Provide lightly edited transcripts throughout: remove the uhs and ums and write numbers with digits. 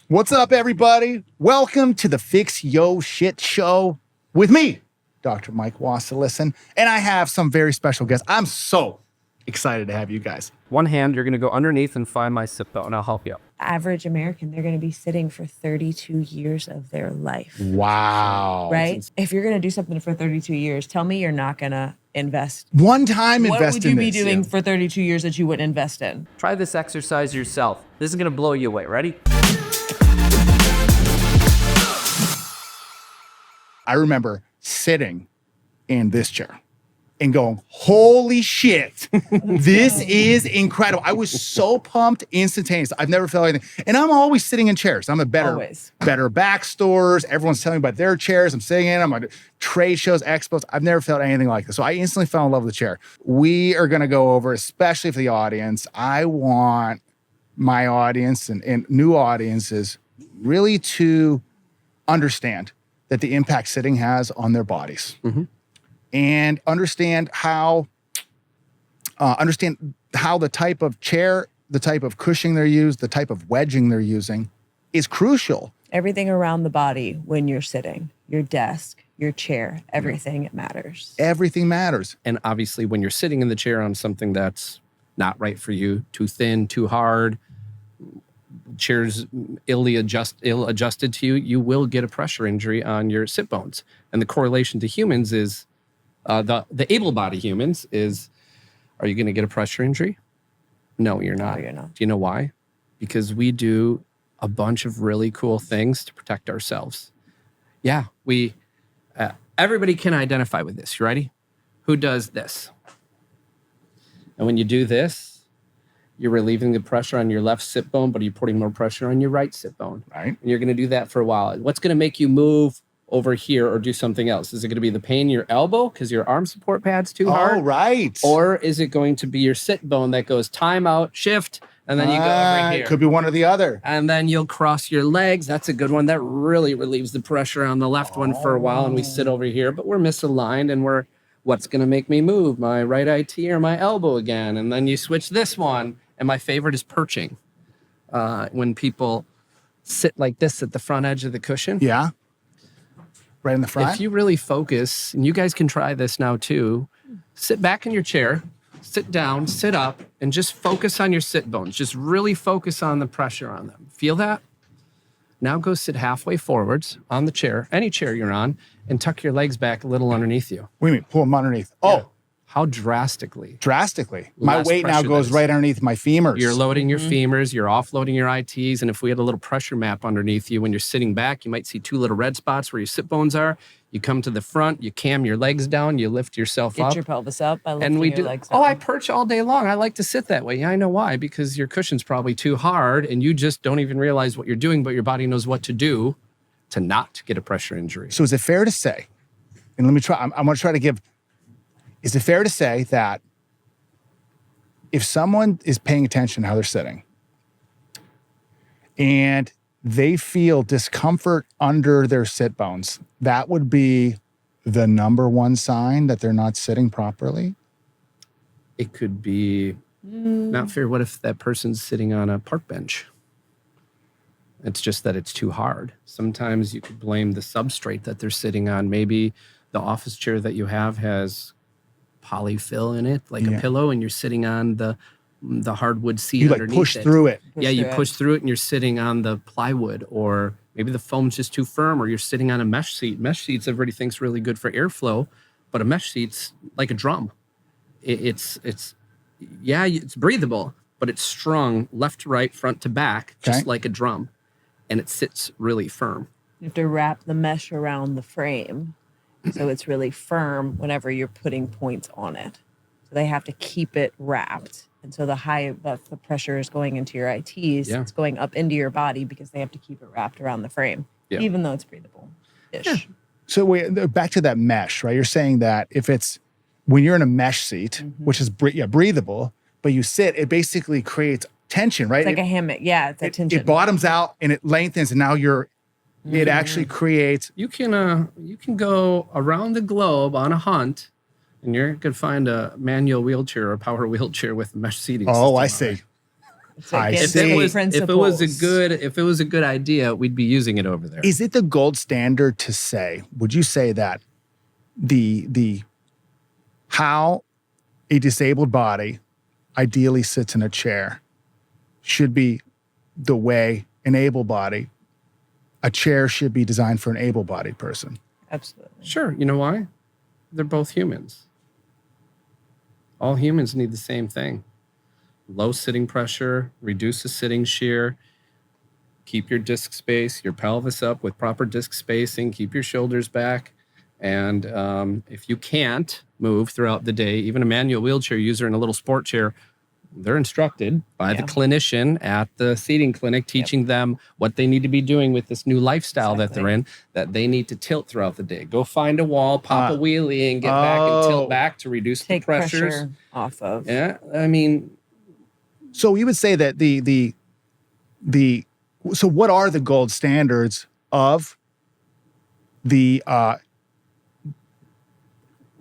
What's up, everybody? Welcome to the Fix Yo Shit Show with me, Dr. Mike Wasilisin, and I have some very special guests. I'm so excited to have you guys. One hand, you're going to go underneath and find my sit bone. I'll help you out. Average American, they're going to be sitting for 32 years of their life. Wow. Right? If you're going to do something for 32 years, tell me you're not going to invest. One time invest in this. What would you be doing for 32 years that you wouldn't invest in? Try this exercise yourself. This is going to blow you away. Ready? I remember sitting in this chair and going, holy shit, this is incredible. I was so pumped instantaneously. I've never felt anything. And I'm always sitting in chairs. I'm a better back stores. Everyone's telling me about their chairs. I'm sitting in them. I'm at trade shows, expos. I've never felt anything like this. So I instantly fell in love with the chair. We are going to go over, especially for the audience. I want my audience and new audiences really to understand that the impact sitting has on their bodies. Mm-hmm. And understand how the type of chair, the type of cushioning they're using, the type of wedging they're using is crucial. Everything around the body when you're sitting, your desk, your chair, everything, it matters. Everything matters. And obviously when you're sitting in the chair on something that's not right for you, too thin, too hard, chairs ill-adjusted to you, you will get a pressure injury on your sit bones. And the correlation to humans is, the able-bodied humans is, are you going to get a pressure injury? No, you're not. No, you're not. Do you know why? Because we do a bunch of really cool things to protect ourselves. Yeah, everybody can identify with this. You ready? Who does this? And when you do this, you're relieving the pressure on your left sit bone, but you're putting more pressure on your right sit bone. Right. And you're going to do that for a while. What's going to make you move over here or do something else? Is it going to be the pain in your elbow because your arm support pad's too hard? Oh, right. Or is it going to be your sit bone that goes time out, shift, and then you go over here? Could be one or the other. And then you'll cross your legs. That's a good one. That really relieves the pressure on the left one for a while, and we sit over here, but we're misaligned, and what's going to make me move? My right IT or my elbow again? And then you switch this one, and my favorite is perching. When people sit like this at the front edge of the cushion. Yeah. Right in the front. If you really focus, and you guys can try this now too, sit back in your chair, sit down, sit up, and just focus on your sit bones. Just really focus on the pressure on them. Feel that? Now go sit halfway forwards on the chair, any chair you're on, and tuck your legs back a little underneath you. What do you mean? Pull them underneath. Oh. Yeah. How drastically? Drastically. My weight now goes right underneath my femurs. You're loading your femurs, you're offloading your ITs, and if we had a little pressure map underneath you when you're sitting back, you might see two little red spots where your sit bones are. You come to the front, you cam your legs down, you lift yourself up. Get your pelvis up by lifting and we your do, legs down. Oh, I perch all day long. I like to sit that way. Yeah, I know why. Because your cushion's probably too hard, and you just don't even realize what you're doing, but your body knows what to do to not get a pressure injury. So is it fair to say, and let me try, I'm going to try to give, is it fair to say that if someone is paying attention to how they're sitting and they feel discomfort under their sit bones, that would be the number one sign that they're not sitting properly? It could be not fair. What if that person's sitting on a park bench? It's just that it's too hard. Sometimes you could blame the substrate that they're sitting on. Maybe the office chair that you have has polyfill in it, like a pillow, and you're sitting on the hardwood seat underneath it. You push through it. You push through it and you're sitting on the plywood, or maybe the foam's just too firm, or you're sitting on a mesh seat. Mesh seats, everybody thinks really good for airflow, but a mesh seat's like a drum. It's breathable, but it's strung left to right, front to back, just like a drum, and it sits really firm. You have to wrap the mesh around the frame so it's really firm whenever you're putting points on it. So they have to keep it wrapped. And so the pressure is going into your ITs, it's going up into your body because they have to keep it wrapped around the frame, even though it's breathable-ish. Yeah. So back to that mesh, right? You're saying that when you're in a mesh seat, which is breathable, but you sit, it basically creates tension, right? It's like a hammock. Yeah, it's a tension. It bottoms out and it lengthens, and now it actually creates. You can go around the globe on a hunt, and you're going to find a manual wheelchair or a power wheelchair with mesh seating. Oh, I see. It's I against see. the If principles. it was a good idea, we'd be using it over there. Is it the gold standard to say, would you say that the how a disabled body ideally sits in a chair should be the way an a chair should be designed for an able-bodied person? Absolutely. Sure. You know why? They're both humans. All humans need the same thing. Low sitting pressure, reduce the sitting shear, keep your disc space, your pelvis up with proper disc spacing, keep your shoulders back. And if you can't move throughout the day, even a manual wheelchair user in a little sport chair, they're instructed by the clinician at the seating clinic, teaching them what they need to be doing with this new lifestyle that they're in, that they need to tilt throughout the day. Go find a wall, pop a wheelie, and get back and tilt back to reduce the pressures. Pressure off of. Yeah, I mean, So you would say that so what are the gold standards of the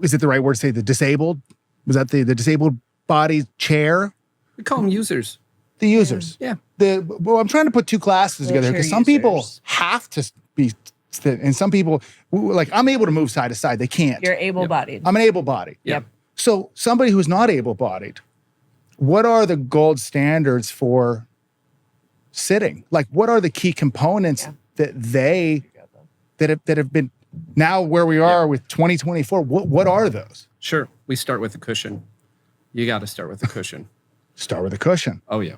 is it the right word to say the disabled? Was that the disabled body chair? we call them users. The users. Yeah. Well, I'm trying to put two classes together because Wheelchair some people users. have to be, and some people, like I'm able to move side to side. They can't. You're able-bodied. I'm an able-bodied. Yep. So somebody who's not able-bodied, what are the gold standards for sitting? Like, what are the key components that have been now where we are with 2024? What are those? Sure. We start with a cushion. You got to start with a cushion. Start with a cushion. Oh, yeah.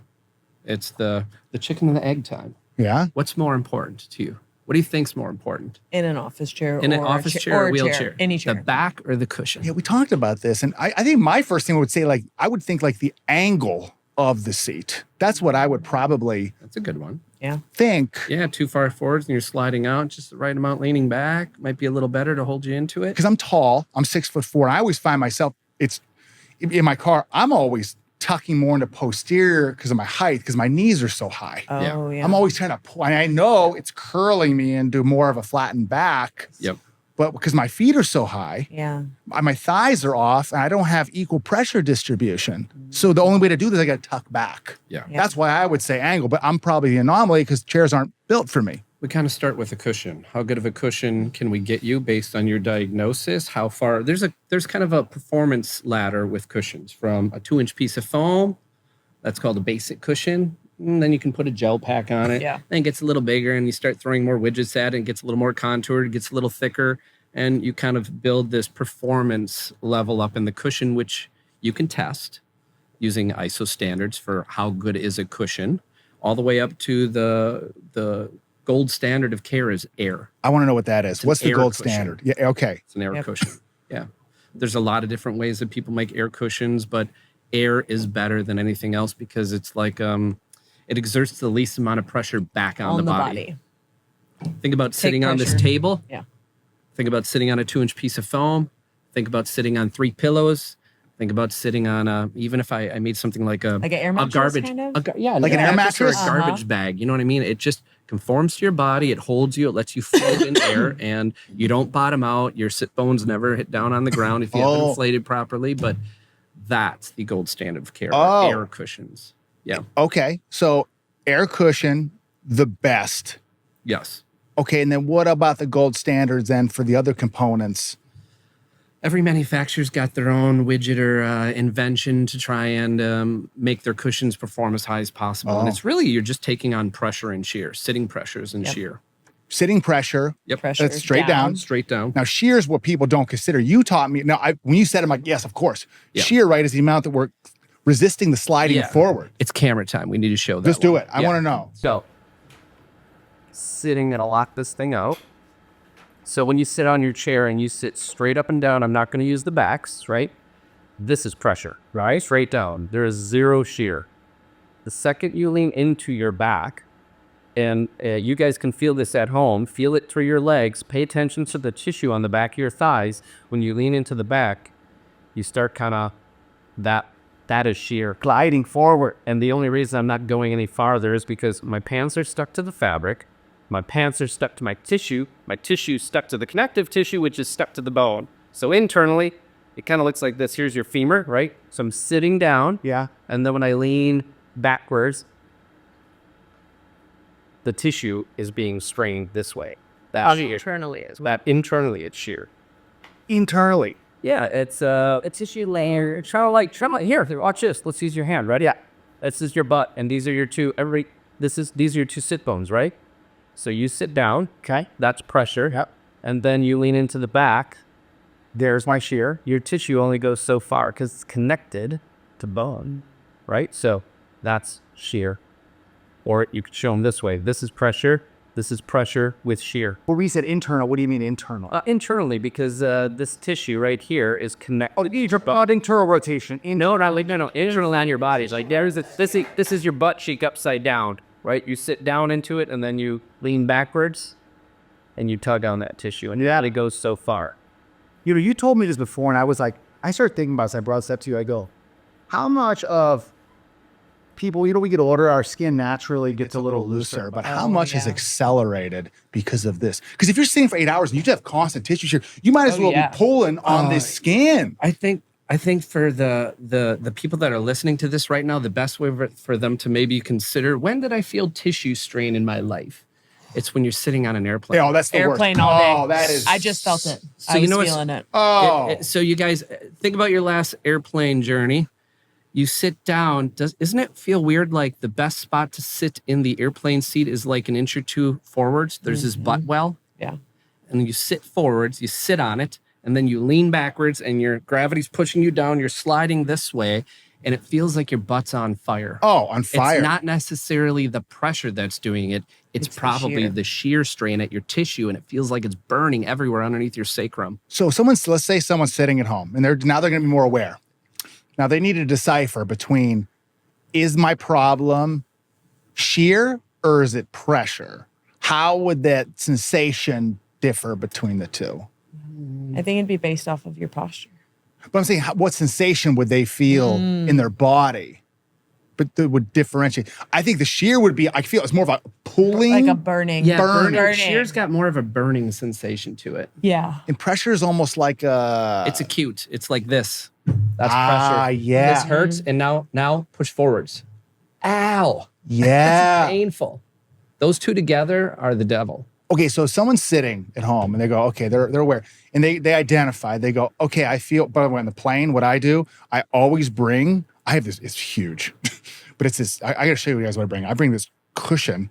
It's the chicken and the egg time. Yeah. What's more important to you? What do you think's more important? In an office chair. In an or office a chair or a wheelchair? Any chair. The back or the cushion? Yeah, we talked about this. And I think my first thing would say, like, I would think like the angle of the seat. That's what I would probably That's a good one. Yeah. think. Yeah, too far forwards and you're sliding out, just the right amount leaning back. Might be a little better to hold you into it. Because I'm tall, I'm 6'4". And I always find myself, it's in my car, I'm always tucking more into posterior because of my height, because my knees are so high. Oh, yeah. I'm always trying to pull, and I know it's curling me into more of a flattened back. Yep. But because my feet are so high, Yeah. my thighs are off, and I don't have equal pressure distribution. So the only way to do this, I got to tuck back. Yeah. That's why I would say angle, but I'm probably the anomaly because chairs aren't built for me. We kind of start with a cushion. How good of a cushion can we get you based on your diagnosis? How far? There's kind of a performance ladder with cushions, from a 2-inch piece of foam. That's called a basic cushion. And then you can put a gel pack on it. Yeah. Then it gets a little bigger and you start throwing more widgets at it. It gets a little more contoured. It gets a little thicker. And you kind of build this performance level up in the cushion, which you can test using ISO standards for how good is a cushion, all the way up to the gold standard of care is air. I want to know what that is. What's the air gold cushion. standard? Yeah, okay. It's an air cushion. Yeah. There's a lot of different ways that people make air cushions, but air is better than anything else because it's like it exerts the least amount of pressure back on the body. Think about sitting on this table. Yeah. Think about sitting on a 2-inch piece of foam. Think about sitting on 3 pillows. Think about sitting on even if I made something like an air mattress, garbage, kind of? Like an air mattress? or a garbage bag. You know what I mean? It just conforms to your body. It holds you. It lets you float in air, and you don't bottom out. Your sit bones never hit down on the ground if you haven't inflated properly. But that's the gold standard of care. Air cushions. Yeah. Okay. So air cushion, the best. Yes. Okay. And then what about the gold standards then for the other components? Every manufacturer's got their own widget or invention to try and make their cushions perform as high as possible. And it's really, you're just taking on pressure and shear, sitting pressures and shear. Sitting pressure. Yep. That's straight down. Straight down. Now, shear is what people don't consider. You taught me. Now, when you said it, I'm like, yes, of course. Yeah. Shear, right, is the amount that we're resisting the sliding forward. It's camera time. We need to show that. Let's do it. I want to know. So, sitting, gonna lock this thing out. So when you sit on your chair and you sit straight up and down, I'm not going to use the backs, right? This is pressure, right? Straight down. There is zero shear. The second you lean into your back, and you guys can feel this at home, feel it through your legs, pay attention to the tissue on the back of your thighs. When you lean into the back, you start kind of, that is shear, gliding forward. And the only reason I'm not going any farther is because my pants are stuck to the fabric. My pants are stuck to my tissue stuck to the connective tissue, which is stuck to the bone. So internally, it kind of looks like this. Here's your femur, right? So I'm sitting down. Yeah. And then when I lean backwards, the tissue is being strained this way. That's shear. Internally as well. That internally it's shear. Internally. Yeah, it's a tissue layer. It's kind of like here. Watch this. Let's use your hand. Ready? Yeah. This is your butt, and these are your two. These are your two sit bones, right? So you sit down. Okay. That's pressure. Yep. And then you lean into the back. There's my shear. Your tissue only goes so far because it's connected to bone, right? So that's shear. Or you could show them this way. This is pressure. This is pressure with shear. Well, we said internal. What do you mean internal? Internally, because this tissue right here is connected. Internal rotation. No, internal on your body. It's like this is your butt cheek upside down, right? You sit down into it and then you lean backwards and you tug on that tissue, and it goes so far. You know, you told me this before, and I was like, I started thinking about this. I brought this up to you. I go, how much of people, you know, we get older, our skin naturally gets a little looser, but how much is accelerated because of this? Because if you're sitting for 8 hours and you just have constant tissue shear, you might as well be pulling on this skin. I think for the people that are listening to this right now, the best way for them to maybe consider, when did I feel tissue strain in my life? It's when you're sitting on an airplane. Oh, that's the Airplane worst. all day. Oh, that is. I just felt it. So I you was know feeling it. Oh, So you guys think about your last airplane journey. You sit down. Isn't it feel weird? Like the best spot to sit in the airplane seat is like an inch or two forwards. There's this butt well. Yeah. And you sit forwards, you sit on it, and then you lean backwards and your gravity's pushing you down. You're sliding this way, and it feels like your butt's on fire. oh, on fire. It's not necessarily the pressure that's doing it. It's probably the shear strain at your tissue, and it feels like it's burning everywhere underneath your sacrum. So let's say someone's sitting at home and they're going to be more aware. Now they need to decipher between, is my problem shear or is it pressure? How would that sensation differ between the two? I think it'd be based off of your posture. But I'm saying, what sensation would they feel in their body? But that would differentiate. I think the shear would be, I feel it's more of a pulling. Like a burning. Yeah, burning. Shear's got more of a burning sensation to it. Yeah. And pressure is almost like a. It's acute. It's like this. That's Ah, pressure. yeah. This hurts, and now push forwards. Ow. Yeah. Painful. Those two together are the devil. Okay, so someone's sitting at home and they go, okay, they're aware. And they identify, they go, okay, I feel, by the way, on the plane, what I do, I always bring, I have this, it's huge, but it's this, I gotta show you guys what I bring. I bring this cushion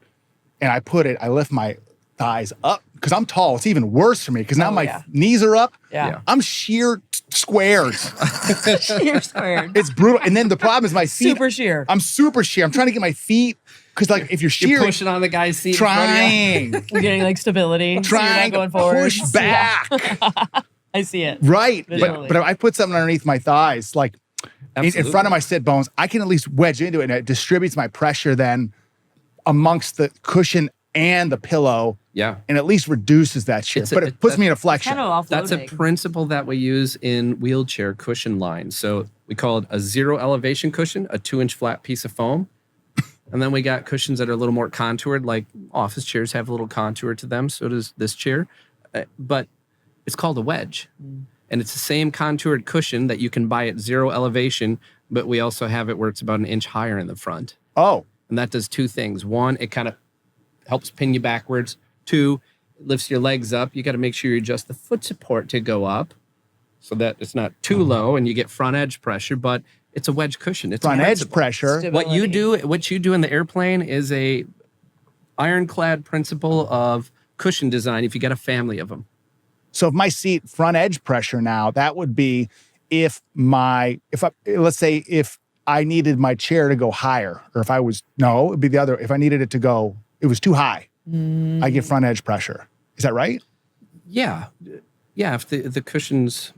and I lift my thighs up because I'm tall. It's even worse for me because now my knees are up. Yeah. I'm sheer squared. Shear squared. It's brutal. And then the problem is my feet. Super shear. I'm super sheer. I'm trying to get my feet, because like if you're sheer, You're pushing on the guy's seat. in front of you. trying, You're getting like stability. So you're trying not to going forward. push back. I see it. Right. Visually. But if I put something underneath my thighs, like in Absolutely. front of my sit bones, I can at least wedge into it and it distributes my pressure then amongst the cushion and the pillow. Yeah. And at least reduces that shear. It's a- But it puts me in a flexion. Kind of offloading. That's a principle that we use in wheelchair cushion lines. So we call it a zero elevation cushion, a 2-inch flat piece of foam. And then we got cushions that are a little more contoured, like office chairs have a little contour to them. So does this chair. But it's called a wedge. And it's the same contoured cushion that you can buy at zero elevation, but we also have it where it's about an inch higher in the front. Oh, And that does two things. One, it kind of helps pin you backwards. Two, it lifts your legs up. You got to make sure you adjust the foot support to go up so that it's not too low and you get front edge pressure, but it's a wedge cushion. It's a front edge principle. pressure. What you do in the airplane is a ironclad principle of cushion design if you got a family of them. So if my seat front edge pressure now, that would be if I needed my chair to go higher, or it'd be the other. If I needed it to go, it was too high. I get front edge pressure. Is that right? Yeah. Yeah. If the cushion's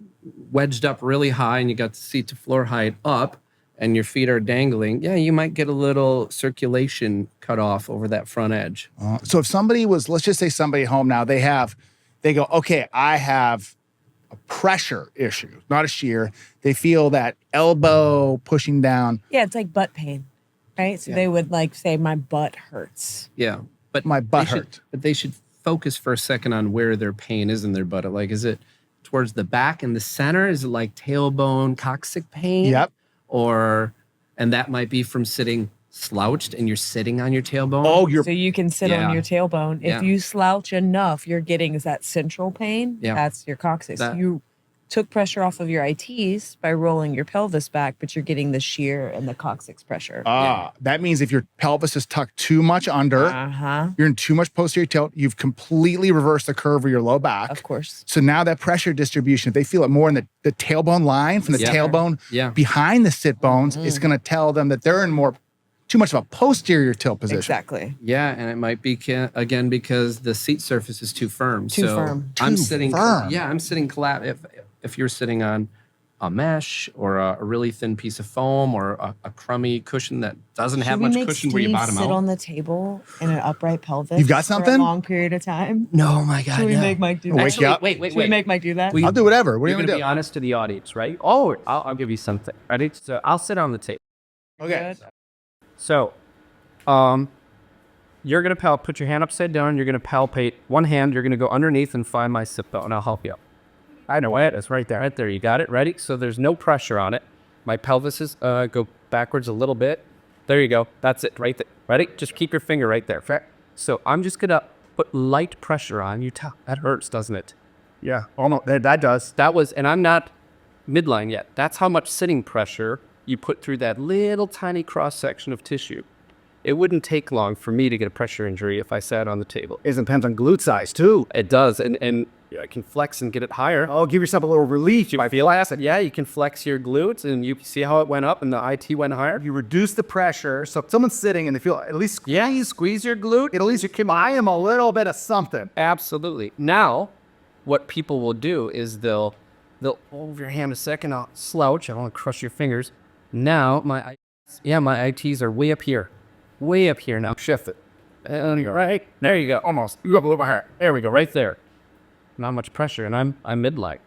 wedged up really high and you got the seat to floor height up and your feet are dangling, yeah, you might get a little circulation cut off over that front edge. So if somebody let's just say somebody at home now, they go, okay, I have a pressure issue, not a shear. They feel that elbow pushing down. Yeah, it's like butt pain, right? So they would like say, my butt hurts. Yeah. But My butt they should- hurt. But they should focus for a second on where their pain is in their butt. Like, is it towards the back and the center? Is it like tailbone, coccyx pain? Yep. And that might be from sitting slouched and you're sitting on your tailbone. Oh, you're So you can sit Yeah. on your tailbone. If Yeah. you slouch enough, you're getting is that central pain. Yeah. That's your coccyx. That- You took pressure off of your ITs by rolling your pelvis back, but you're getting the shear and the coccyx pressure. that means if your pelvis is tucked too much under, Uh-huh. you're in too much posterior tilt, you've completely reversed the curve of your low back. Of course. So now that pressure distribution, if they feel it more in the tailbone line from the Yeah. tailbone Yeah. behind the sit bones, it's going to tell them that they're in too much of a posterior tilt position. Exactly. Yeah, and it might be again because the seat surface is too firm. Too so firm. I'm Too sitting. firm. Yeah, I'm sitting if you're sitting on a mesh or a really thin piece of foam or a crummy cushion that doesn't have Should we much make cushion Steve where you bottom sit out. on the table in an upright pelvis? You've got For something? a long period of time. No, my God. Should we no. make Mike do Wake that? Actually, you up. Wait, Should we make Mike do that? I'll do whatever. What are You're you going to going be to do? honest to the audience, right? Oh, I'll give you something. Ready? So I'll sit on the table. Okay. So, you're going to put your hand upside down. You're going to palpate one hand. You're going to go underneath and find my sit bone. I'll help you. I know it. It's right there. Right there. You got it. Ready? So there's no pressure on it. My pelvis is go backwards a little bit. There you go. That's it. Right there. Ready? Just keep your finger right there. Fair. So I'm just going to put light pressure on you. That hurts, doesn't it? Yeah. Oh, no, that does. That was, and I'm not midline yet. That's how much sitting pressure you put through that little tiny cross section of tissue. It wouldn't take long for me to get a pressure injury if I sat on the table. It depends on glute size too. It does, and I can flex and get it higher. Oh, give yourself a little relief. You might feel acid. Yeah, you can flex your glutes, and you see how it went up, and the IT went higher. You reduce the pressure, so if someone's sitting and they feel at least, Yeah, you squeeze your glute. at least you can. I am a little bit of something. Absolutely. Now, what people will do is they'll hold your hand a second. I'll slouch. I don't want to crush your fingers. Now my ITs are way up here now. Shift it. And you're right there. You go. Almost. You have a little bit higher. There we go. Right there. Not much pressure, and I'm midline.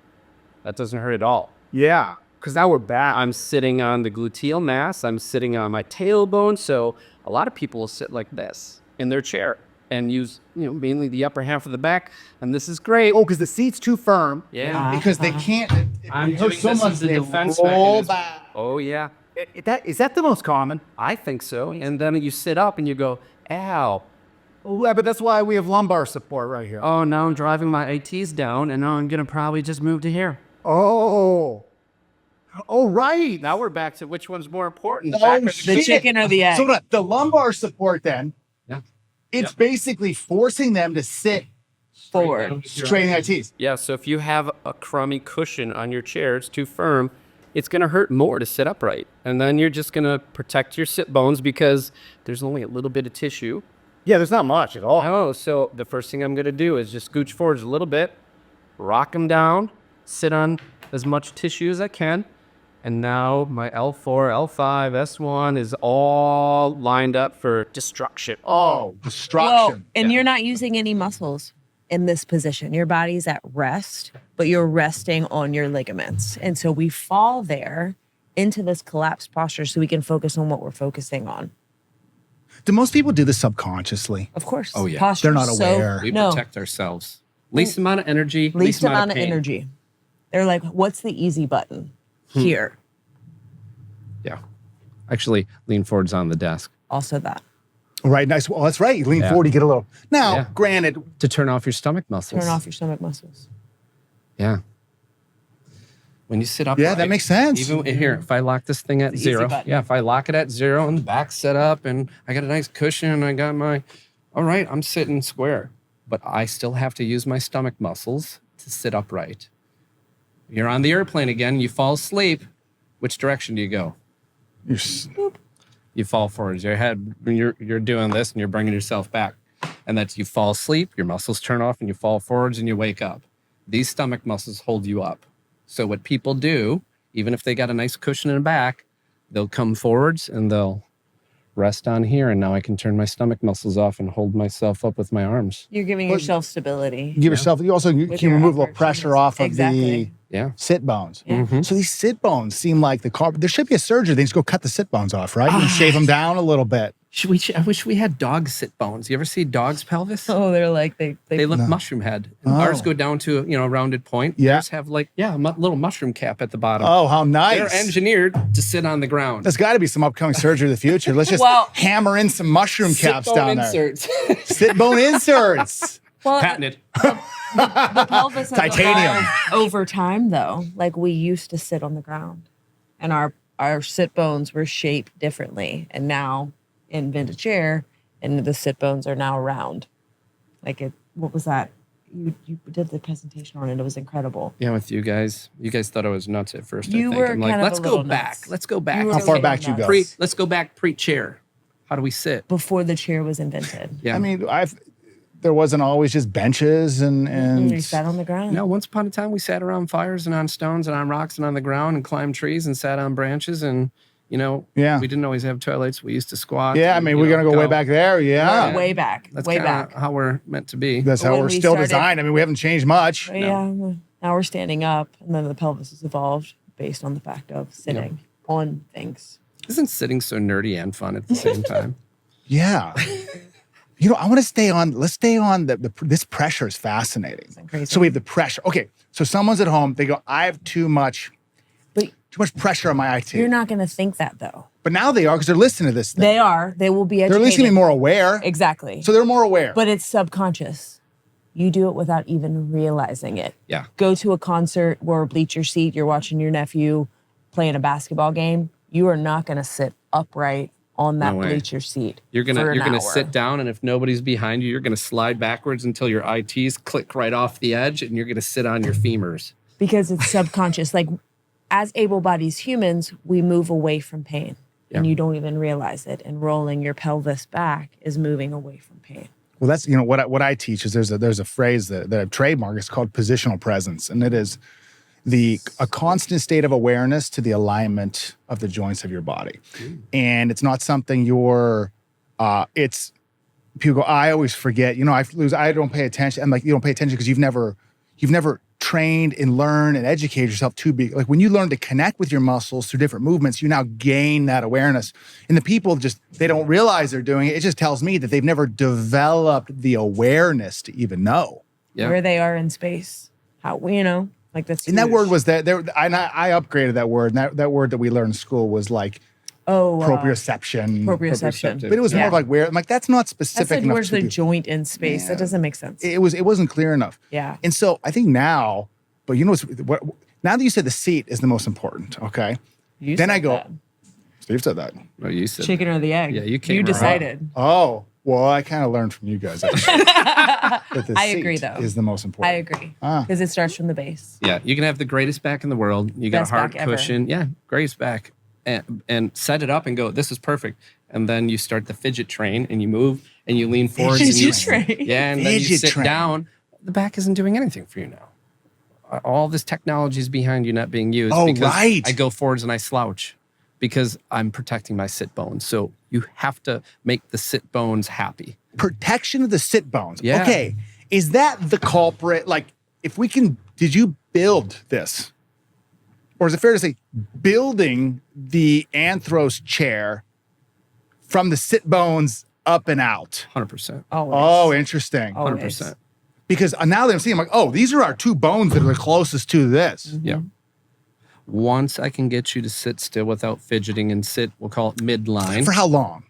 That doesn't hurt at all. Yeah, because now we're back. I'm sitting on the gluteal mass. I'm sitting on my tailbone. So a lot of people will sit like this in their chair and use, mainly the upper half of the back. And this is great. Oh, because the seat's too firm. Yeah. Because they can't. I'm It doing hurts so this much. as a They defense roll mechanism. back. Oh, yeah. Is that the most common? I think so. And then you sit up and you go, ow. Oh, yeah, but that's why we have lumbar support right here. Oh, now I'm driving my ITs down, and now I'm going to probably just move to here. Oh, right. Now we're back to which one's more important. Oh, Back or The shit. chicken or the egg? So the lumbar support then, Yeah. it's basically forcing them to sit Forward. straight in the ITs. Yeah, so if you have a crummy cushion on your chair, it's too firm, it's going to hurt more to sit upright. And then you're just going to protect your sit bones because there's only a little bit of tissue. Yeah, there's not much at all. Oh, so the first thing I'm going to do is just scooch forwards a little bit, rock them down, sit on as much tissue as I can. And now my L4, L5, S1 is all lined up for destruction. Oh, Whoa. destruction. And you're not using any muscles in this position. Your body's at rest, but you're resting on your ligaments. And so we fall there into this collapsed posture so we can focus on what we're focusing on. Do most people do this subconsciously? Of course. Oh, yeah. Posture They're not aware. We No. protect ourselves. Least amount of energy, Least amount of pain. energy. They're like, what's the easy button? Here. Yeah. Actually, lean forwards on the desk Also that. Right. Nice. Well, that's right. You lean Yeah. forward, you get a little. Now, Yeah. granted, to turn off your stomach muscles. Turn off your stomach muscles. Yeah. When you sit up, yeah, that makes sense. Even here, if I lock this thing at It's the easy zero, button. yeah, if I lock it at zero and the back set up and I got a nice cushion, I got all right, I'm sitting square, but I still have to use my stomach muscles to sit upright. You're on the airplane again, you fall asleep. Which direction do you go? You're s- You fall forwards. Your head, when you're doing this and you're bringing yourself back. And that's you fall asleep, your muscles turn off and you fall forwards and you wake up. These stomach muscles hold you up. So what people do, even if they got a nice cushion in the back, they'll come forwards and they'll rest on here. And now I can turn my stomach muscles off and hold myself up with my arms. You're giving Well, yourself stability. give yourself. You also With can your remove a little upper pressure shoulders. off of Exactly. Yeah. Sit bones. Yeah. So these sit bones seem like there should be a surgery. They just go cut the sit bones off, right? And shave them down a little bit. I wish we had dog sit bones. You ever see dog's pelvis? Oh, they're like they They look mushroom head. And ours go down to a rounded point. Yeah. Theirs have like a little mushroom cap at the bottom. Oh, how nice. They're engineered to sit on the ground. There's got to be some upcoming surgery in the future. Let's just hammer in some mushroom caps Sit-bone down there. inserts. Sit bone inserts. well, Patented. the pelvis has Titanium. evolved over time, though. Like we used to sit on the ground, and our sit bones were shaped differently, and now invent a chair, and the sit bones are now round. What was that? You did the presentation on it. It was incredible. Yeah, with you guys. You guys thought I was nuts at first. You I think. were I'm like, kind of let's a go little back. nuts. Let's go back. You were How far a back little you go? nuts. Let's go back pre-chair. How do we sit? Before the chair was invented. Yeah. I mean, there wasn't always just benches and We sat on the ground. No, once upon a time we sat around fires and on stones and on rocks and on the ground and climbed trees and sat on branches and Yeah. we didn't always have toilets. We used to squat. Yeah, I and, mean, we're gonna go way back there. Yeah, Yeah. Way back. That's way kinda back. how we're meant to be. that's how When we're we still started- designed. I mean, we haven't changed much. Yeah. Now we're standing up, and then the pelvis has evolved based on the fact of sitting on things. Isn't sitting so nerdy and fun at the same time? Yeah. I want to stay on. Let's stay on this pressure is fascinating. Isn't crazy? So we have the pressure. Okay, so someone's at home. They go, I have too much But pressure on my IT. you're not going to think that, though. But now they are because they're listening to this thing. They are. They will be educated. They're at least going to be more aware. Exactly. So they're more aware. But it's subconscious. You do it without even realizing it. Yeah. Go to a concert or a bleacher seat. You're watching your nephew playing a basketball game. You are not going to sit upright on that No way. bleacher seat. You're for gonna an hour. sit down, and if nobody's behind you, you're gonna slide backwards until your ITs click right off the edge, and you're gonna sit on your femurs. Because it's subconscious. Like as able-bodied humans, we move away from pain, and Yeah. you don't even realize it. And rolling your pelvis back is moving away from pain. Well, that's what I teach is there's a phrase that I've trademarked. It's called positional presence, and it is a constant state of awareness to the alignment of the joints of your body. And it's not something it's people go, I always forget, I don't pay attention. I'm like, you don't pay attention because you've never trained and learned and educated yourself to be like, when you learn to connect with your muscles through different movements, you now gain that awareness. And the people they don't realize they're doing it. It just tells me that they've never developed the awareness to even know. Yeah. Where they are in space. How, like that's And that huge. word was I upgraded that word. And that word that we learned in school was like proprioception. Proprioception. But it was more of like where I'm like, that's not That's specific like enough where's to the do. joint in space? Yeah. That doesn't make sense. It wasn't clear enough. Yeah. And so I think now, but what now that you said the seat is the most important, okay? You Then said I go, that. Steve said that. Oh, you said Chicken or the egg? Yeah, you came You around. decided. Oh, well, I kind of learned from you guys. Actually, that the I seat agree, though. is the most important. I agree. Ah. Because it starts from the base. Yeah, you can have the greatest back in the world. You got Best a hard back ever. cushion. Yeah, greatest back. And set it up and go, this is perfect. And then you start the fidget train and you move and you lean forward. and you, Fidget train. Yeah, and then you Fidget sit train. down. The back isn't doing anything for you now. All this technology is behind you not being used. Oh, because right. I go forwards and I slouch because I'm protecting my sit bones. So you have to make the sit bones happy. Protection of the sit bones. Yeah. Okay, is that the culprit? Like, did you build this? Or is it fair to say building the Anthros chair from the sit bones up and out? 100%. Always. Oh, interesting. Always. 100%. Because now that I'm seeing, I'm like, oh, these are our two bones that are the closest to this. Yeah. Once I can get you to sit still without fidgeting and sit, we'll call it midline. For how long?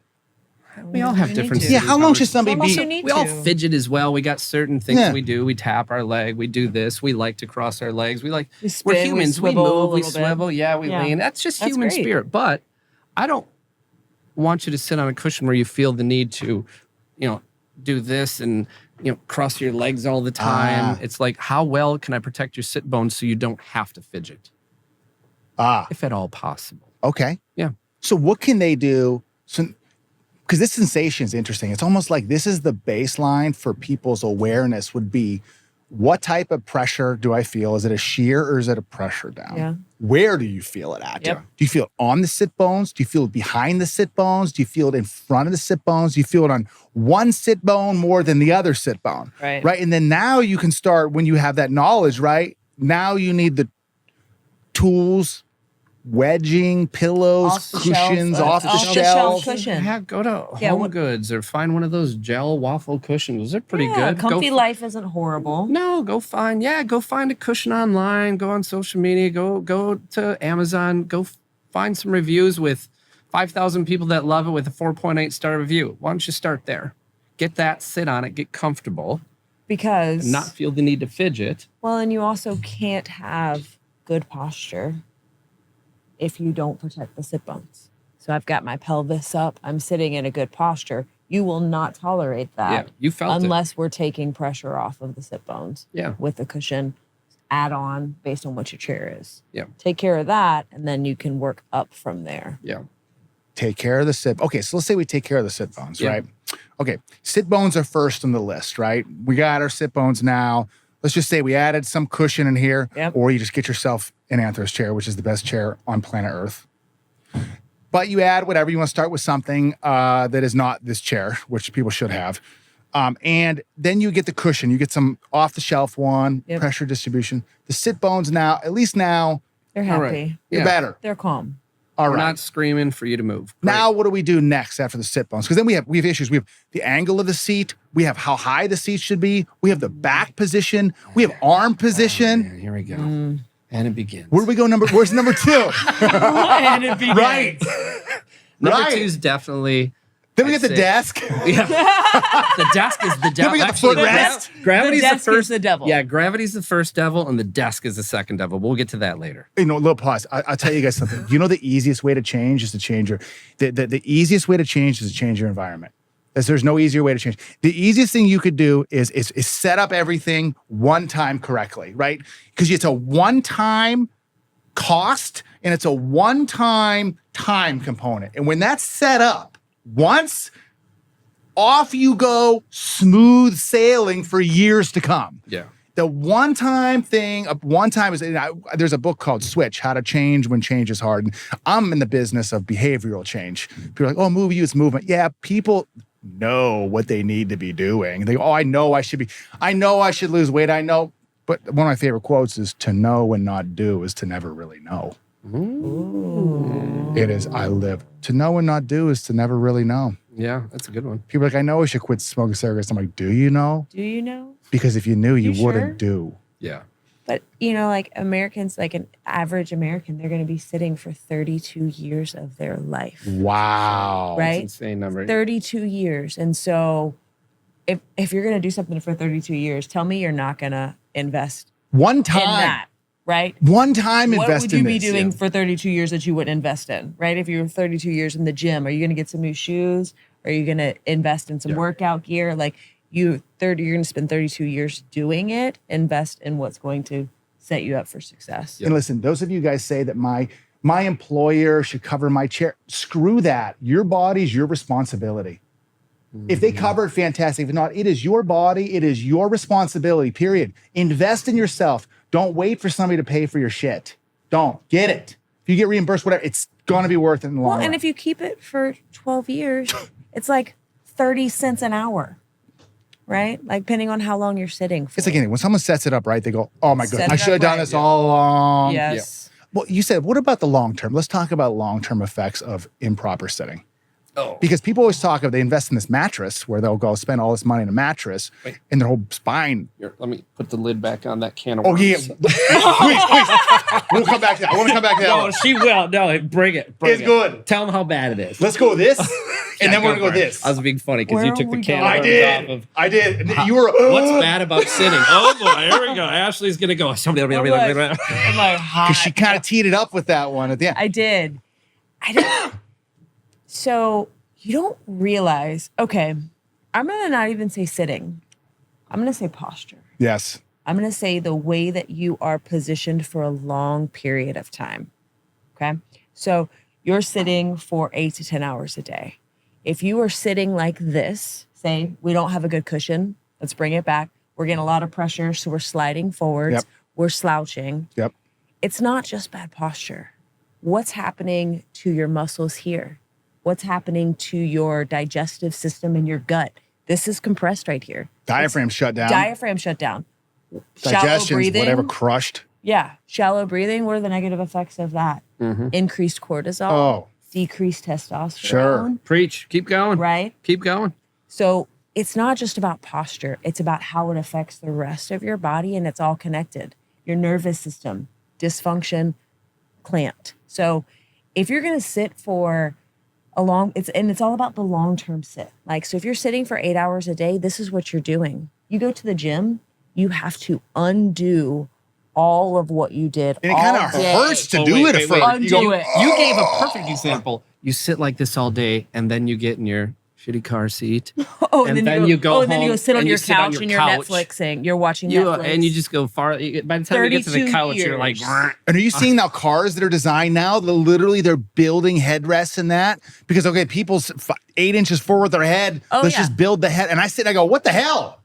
We all have You need different. to. Yeah, how long should somebody How long be? you need We all to. fidget as well. We got certain things Yeah. we do. We tap our leg. We do this. We like to cross our legs. We We're spin, we humans. We swivel a move. We little bit. swivel. Yeah, we Yeah. lean. That's just That's human great. spirit. But I don't want you to sit on a cushion where you feel the need to, do this and cross your legs all the time. It's like, how well can I protect your sit bones so you don't have to fidget, if at all possible? Okay. Yeah. So what can they do? So, because this sensation is interesting. It's almost like this is the baseline for people's awareness would be, what type of pressure do I feel? Is it a shear or is it a pressure down? Yeah. Where do you feel it at? Yep. Do you feel it on the sit bones? Do you feel it behind the sit bones? Do you feel it in front of the sit bones? Do you feel it on one sit bone more than the other sit bone? Right. Right. And then now you can start, when you have that knowledge, right? Now you need the tools, wedging, pillows, Off the cushions, shelf, off the off the shelf. shelf cushion. Yeah, go to Yeah, Home what- Goods or find one of those gel waffle cushions. Those are pretty good. Comfy Go life isn't horrible. No, go find a cushion online. Go on social media. Go to Amazon. Go find some reviews with 5,000 people that love it with a 4.8 star review. Why don't you start there? Get that, sit on it, get comfortable, Because and not feel the need to fidget. well, and you also can't have good posture if you don't protect the sit bones. So I've got my pelvis up. I'm sitting in a good posture. You will not tolerate that Yeah, you felt it. unless we're taking pressure off of the sit bones. Yeah. With the cushion add on based on what your chair is. Yeah. Take care of that, and then you can work up from there. Yeah. Take care of the sit. Okay, so let's say we take care of the sit bones, Yeah. right? Okay, sit bones are first on the list, right? We got our sit bones now. Let's just say we added some cushion in here, Yep. or you just get yourself an Anthros chair, which is the best chair on planet Earth. But you add whatever. You want to start with something that is not this chair, which people should have. And then you get the cushion. You get some off-the-shelf one, Yep. pressure distribution. The sit bones now, at least now, They're All happy. right. they're Yeah. better. They're calm. All We're right. not screaming for you to move. Great. Now, what do we do next after the sit bones? Because then we have issues. We have the angle of the seat. We have how high the seat should be. We have the back position. We have arm position. Here we go. And it begins. Where do we go? Where's number 2? And it begins. Right. Number right. 2 is definitely. Then we I'd get the say- desk. Yeah. The desk is the devil. Then we got the footrest. Gravity's The the desk is first. the devil. Yeah, gravity's the first devil, and the desk is the second devil. We'll get to that later. You know, little pause. I'll tell you guys something. You know, the easiest way to change is to change the easiest way to change is to change your environment. There's no easier way to change. The easiest thing you could do is set up everything one time correctly, right? Because it's a one-time cost and it's a one-time time component. And when that's set up once, off you go, smooth sailing for years to come. Yeah. The one-time thing, there's a book called Switch, How to Change When Change is Hard. And I'm in the business of behavioral change. People are like, oh, move you, it's movement. Yeah, people know what they need to be doing. They go, oh, I know I should lose weight. I know. But one of my favorite quotes is, to know and not do is to never really know. It is, to know and not do is to never really know. Yeah, that's a good one. People are like, I know I should quit smoking cigarettes. I'm like, do you know? Do you know? Because if you knew, you You wouldn't sure? do. Yeah. But, you know, like Americans, like an average American, they're going to be sitting for 32 years of their life. Wow. Right? That's an insane number. 32 years. And so if you're going to do something for 32 years, tell me you're not going to invest One in time. that, right? One time What invest would you in be this. doing for 32 years that you wouldn't invest in, right? If you were 32 years in the gym, are you going to get some new shoes? Are you going to invest in some workout gear? Like you're going to spend 32 years doing it. Invest in what's going to set you up for success. And listen, those of you guys say that my employer should cover my chair. Screw that. Your body's your responsibility. If they cover it, fantastic. If not, it is your body. It is your responsibility, period. Invest in yourself. Don't wait for somebody to pay for your shit. Don't. Get it. If you get reimbursed, whatever, it's going to be worth it in the long Well, run. and if you keep it for 12 years, it's like 30 cents an hour, right? Like depending on how long you're sitting for. It's like anything. When someone sets it up right, they go, oh my Set goodness, it I up should have done right. this all along. Yes. Well, you said, what about the long term? Let's talk about long-term effects of improper sitting. Oh. Because people always talk of they invest in this mattress where they'll go spend all this money in a mattress Wait. and their whole spine. Here, let me put the lid back on that can of Oh, worms. yeah. Please. We'll come back to that. I want to come back to that. No, one. she will. No, bring it. Bring It's it. good. Tell them how bad it is. Let's go with this, and then we're going to for go it. this. I was being funny because Where you are took the we can going? of I worms did. off of. I did. You were. What's bad about sitting? Oh boy, here we go. Ashley's gonna go. Somebody. I'm like, Because she kind of teed it up with that one at the end. I did. So you don't realize, okay, I'm going to not even say sitting. I'm going to say posture. Yes. I'm going to say the way that you are positioned for a long period of time. Okay. So you're sitting for 8 to 10 hours a day. If you are sitting like this, say we don't have a good cushion, let's bring it back. We're getting a lot of pressure. So we're sliding forwards. Yep. We're slouching. Yep. It's not just bad posture. What's happening to your muscles here? What's happening to your digestive system and your gut? This is compressed right here. Diaphragm shut down. Diaphragm shut down. Shallow Digestion's breathing. whatever crushed. Yeah. Shallow breathing. What are the negative effects of that? Increased cortisol, Oh. decreased testosterone. Sure. Preach. Keep going. Right? Keep going. So it's not just about posture. It's about how it affects the rest of your body, and it's all connected. Your nervous system, dysfunction, clamped. So if you're going to sit for it's all about the long-term sit. Like, so if you're sitting for 8 hours a day, this is what you're doing. You go to the gym, you have to undo all of what you did. And it kind of hurts to do it at first. Undo it. You gave a perfect example. You sit like this all day, and then you get in your shitty car seat. Oh, and then you go and then you go home sit on and your you sit on couch your and you're couch. Netflixing. You're watching You Netflix. and you just go far. By the time you get to the 32 couch, you're like, years. And are you seeing now cars that are designed now? They're building headrests and that because people's 8 inches forward their head. Oh, Let's yeah. just build the head. And I sit and I go, what the hell?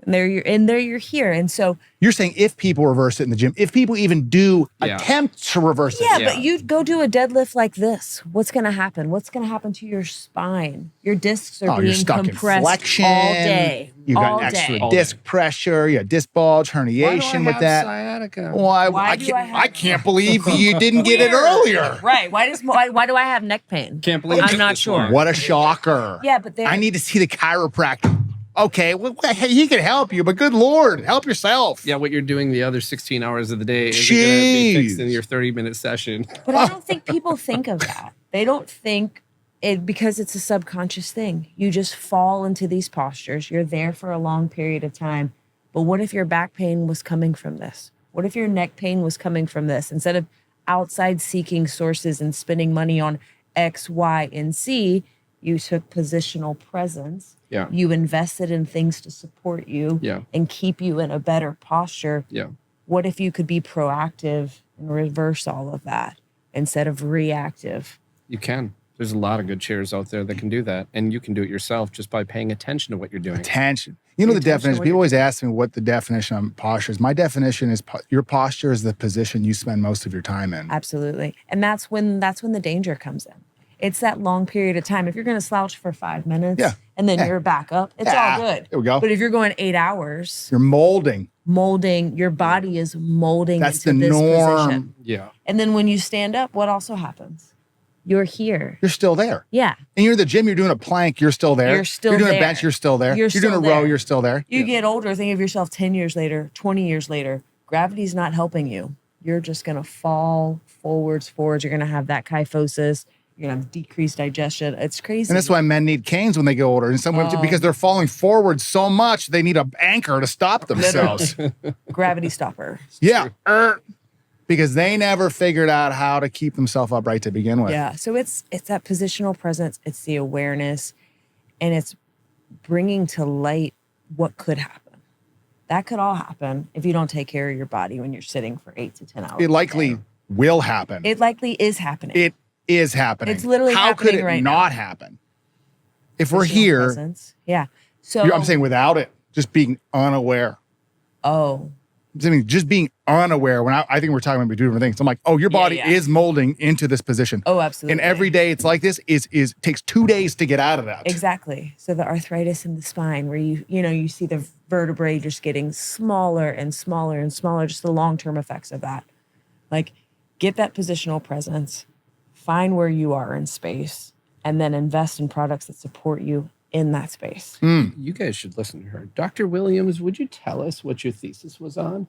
And there you're here. And so You're saying if people reverse it in the gym, if people even do Yeah. attempt to reverse it. but you go do a deadlift like this. What's going to happen? What's going to happen to your spine? Your discs are you're being stuck in compressed flexion. all day. You got all extra day. disc pressure. You got disc bulge, herniation with that. Sciatica? Well, Why do I can't believe you didn't get it Weird. earlier. Right. Why do I have neck pain? Can't believe it I'm took not this sure. long. What a shocker. Yeah, but I need to see the chiropractor. Okay, well, hey, he can help you, but good Lord, help yourself. Yeah, what you're doing the other 16 hours of the day isn't going to be fixed in Jeez. your 30-minute session. But I don't think people think of that. They don't think it because it's a subconscious thing. You just fall into these postures. You're there for a long period of time. But what if your back pain was coming from this? What if your neck pain was coming from this? Instead of outside seeking sources and spending money on X, Y, and Z, you took positional presence. Yeah. You invested in things to support you Yeah. and keep you in a better posture. Yeah. What if you could be proactive and reverse all of that instead of reactive? You can. There's a lot of good chairs out there that can do that. And you can do it yourself just by paying attention to what you're doing. Attention. You know the definition. People always ask me what the definition of posture is. My definition is your posture is the position you spend most of your time in. Absolutely. And that's when the danger comes in. It's that long period of time. If you're going to slouch for 5 minutes and then you're back up, it's all good. There we go. But if you're going 8 hours, You're molding. your body is molding That's into the this norm. position. Yeah. And then when you stand up, what also happens? You're here. You're still there. Yeah. And you're in the gym, you're doing a plank, you're still there. You're still You're doing there. a bench, you're still there. You're doing a still row, there. you're still there. You get older, think of yourself 10 years later, 20 years later. Gravity's not helping you. You're just going to fall forwards. You're going to have that kyphosis. You're going to have decreased digestion. It's crazy. And that's why men need canes when they get older. And some women, because they're falling forward so much, they need an anchor to stop themselves. Gravity stopper. Yeah. Because they never figured out how to keep themselves upright to begin with. Yeah. So it's that positional presence. It's the awareness. And it's bringing to light what could happen. That could all happen if you don't take care of your body when you're sitting for 8 to 10 hours. It likely will happen. It likely is happening. It is happening. It's literally how happening could it right not now. happen? If we're Positional here, presence. Yeah. So I'm saying without it, just being unaware. I mean, just being unaware. When I think we're talking about two different things. I'm like, oh, your body yeah. is molding into this position. Oh, absolutely. And every day it's like this is takes 2 days to get out of that. Exactly. So the arthritis in the spine where you see the vertebrae just getting smaller and smaller and smaller, just the long-term effects of that. Like, get that positional presence, find where you are in space, and then invest in products that support you in that space. You guys should listen to her. Dr. Williams, would you tell us what your thesis was on?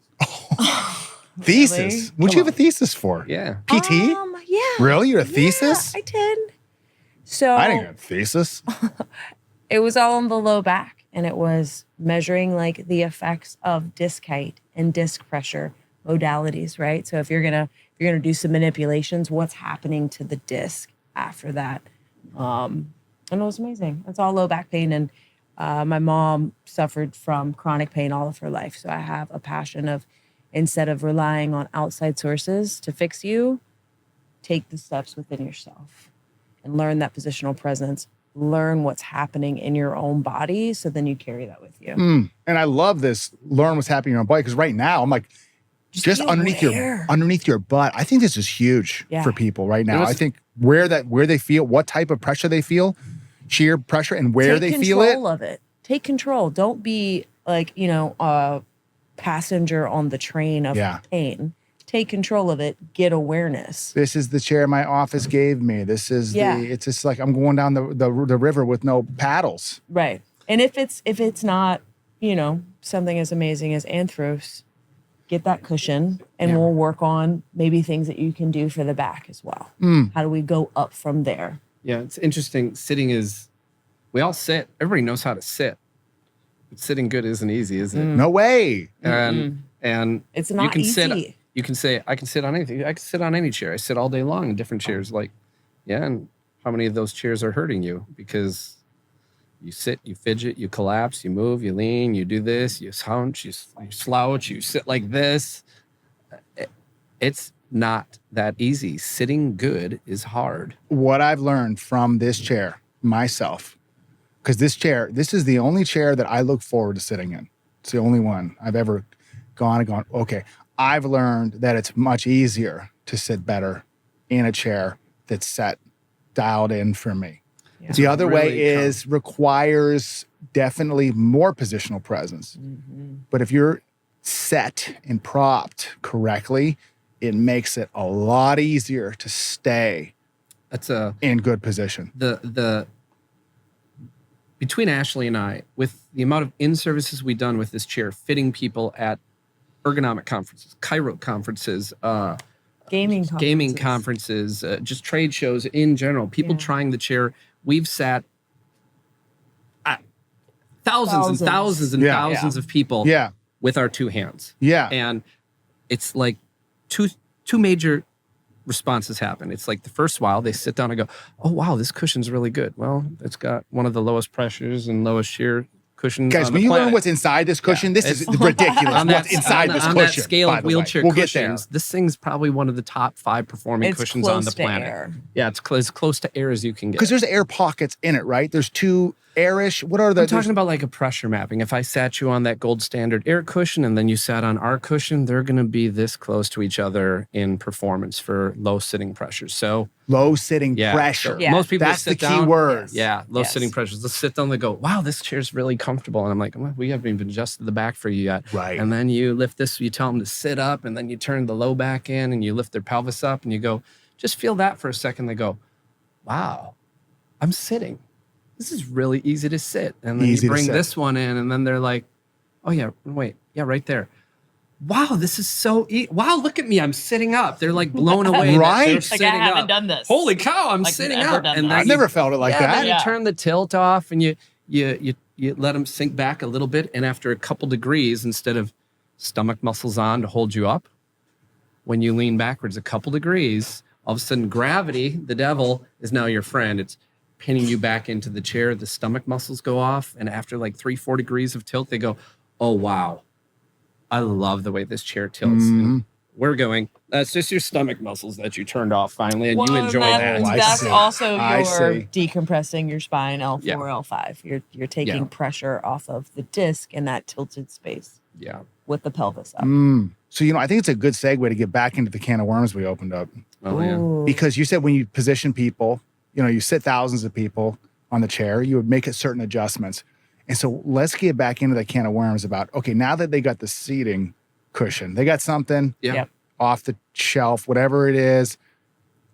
Thesis? Really? What'd you have a thesis for? Yeah. PT? Yeah. Really? You had a thesis? Yeah, I did. So I didn't have a thesis. it was all on the low back, and it was measuring like the effects of disc height and disc pressure modalities, right? So if you're gonna do some manipulations, what's happening to the disc after that? And it was amazing. It's all low back pain, and my mom suffered from chronic pain all of her life. So I have a passion of, instead of relying on outside sources to fix you, take the steps within yourself and learn that positional presence. Learn what's happening in your own body, so then you carry that with you. And I love this. Learn what's happening in your body, because right now I'm like, just be underneath aware. your butt. I think this is huge Yeah. for people right now. It was- I think where they feel, what type of pressure they feel, shear pressure, and where they Take feel it. control of it. Take control. Don't be like, a passenger on the train of Yeah. pain. take control of it, get awareness. This is the chair my office gave me. This is it's just like I'm going down the river with no paddles. Right. And if it's not, you know, something as amazing as Anthros, get that cushion and we'll work on maybe things that you can do for the back as well. How do we go up from there? Yeah, it's interesting. Sitting is, we all sit. Everybody knows how to sit. But sitting good isn't easy, is it? No way. And It's you not can easy. sit. You can say, I can sit on anything. I can sit on any chair. I sit all day long in different chairs. Like, yeah, and how many of those chairs are hurting you? Because you sit, you fidget, you collapse, you move, you lean, you do this, you hunch, you slouch, you sit like this. It's not that easy. Sitting good is hard. What I've learned from this chair myself, because this is the only chair that I look forward to sitting in. It's the only one I've ever gone, okay, I've learned that it's much easier to sit better in a chair that's set, dialed in for me. Yeah. The other way requires definitely more positional presence. But if you're set and propped correctly, it makes it a lot easier to stay in good position. The between Ashley and I, with the amount of in-services we've done with this chair, fitting people at ergonomic conferences, chiro conferences, gaming conferences, just trade shows in general, people trying the chair. We've sat thousands and thousands and thousands of people with our two hands. Yeah. And it's like two major responses happen. It's like the first while they sit down and go, oh, wow, this cushion's really good. Well, it's got one of the lowest pressures and lowest shear cushions. Guys, on when the you planet. learn what's inside this cushion, this is ridiculous. What's inside this cushion? On that scale of wheelchair we'll cushions, this thing's probably one of the top 5 performing cushions on the planet. Air. Yeah, it's as close to air as you can get. Because there's air pockets in it, right? There's two airish. What are the? I'm talking about like a pressure mapping. If I sat you on that gold standard air cushion and then you sat on our cushion, they're going to be this close to each other in performance for low sitting pressures. So low sitting pressure. So most people that's sit the key down, word. Yeah, low sitting pressures. Let's sit down. They go, wow, this chair's really comfortable. And I'm like, well, we haven't even adjusted the back for you yet. Right. And then you lift this. You tell them to sit up, and then you turn the low back in, and you lift their pelvis up, and you go, just feel that for a second. They go, wow, I'm sitting. This is really easy to sit. And then you bring this one in, and then they're like, oh, yeah, wait. Yeah, right there. Wow, this is so easy. Wow, look at me. I'm sitting up. They're like blown away. Right? Like I haven't done this. Holy cow, I'm sitting up. And I've never felt it like that. Then you turn the tilt off, and you let them sink back a little bit. And after a couple degrees, instead of stomach muscles on to hold you up, when you lean backwards a couple degrees, all of a sudden gravity, the devil, is now your friend. It's pinning you back into the chair. The stomach muscles go off, and after like 3-4 degrees of tilt, they go, oh, wow, I love the way this chair tilts. And we're going, that's just your stomach muscles that you turned off finally, and you enjoy that. That's also your decompressing your spine, L4, L5. You're taking pressure off of the disc in that tilted space. Yeah. With the pelvis up. So, I think it's a good segue to get back into the can of worms we opened up. Oh, yeah. Because you said when you position people, you sit thousands of people on the chair, you would make it certain adjustments. And so let's get back into the can of worms about, okay, now that they got the seating cushion, they got something off the shelf, whatever it is.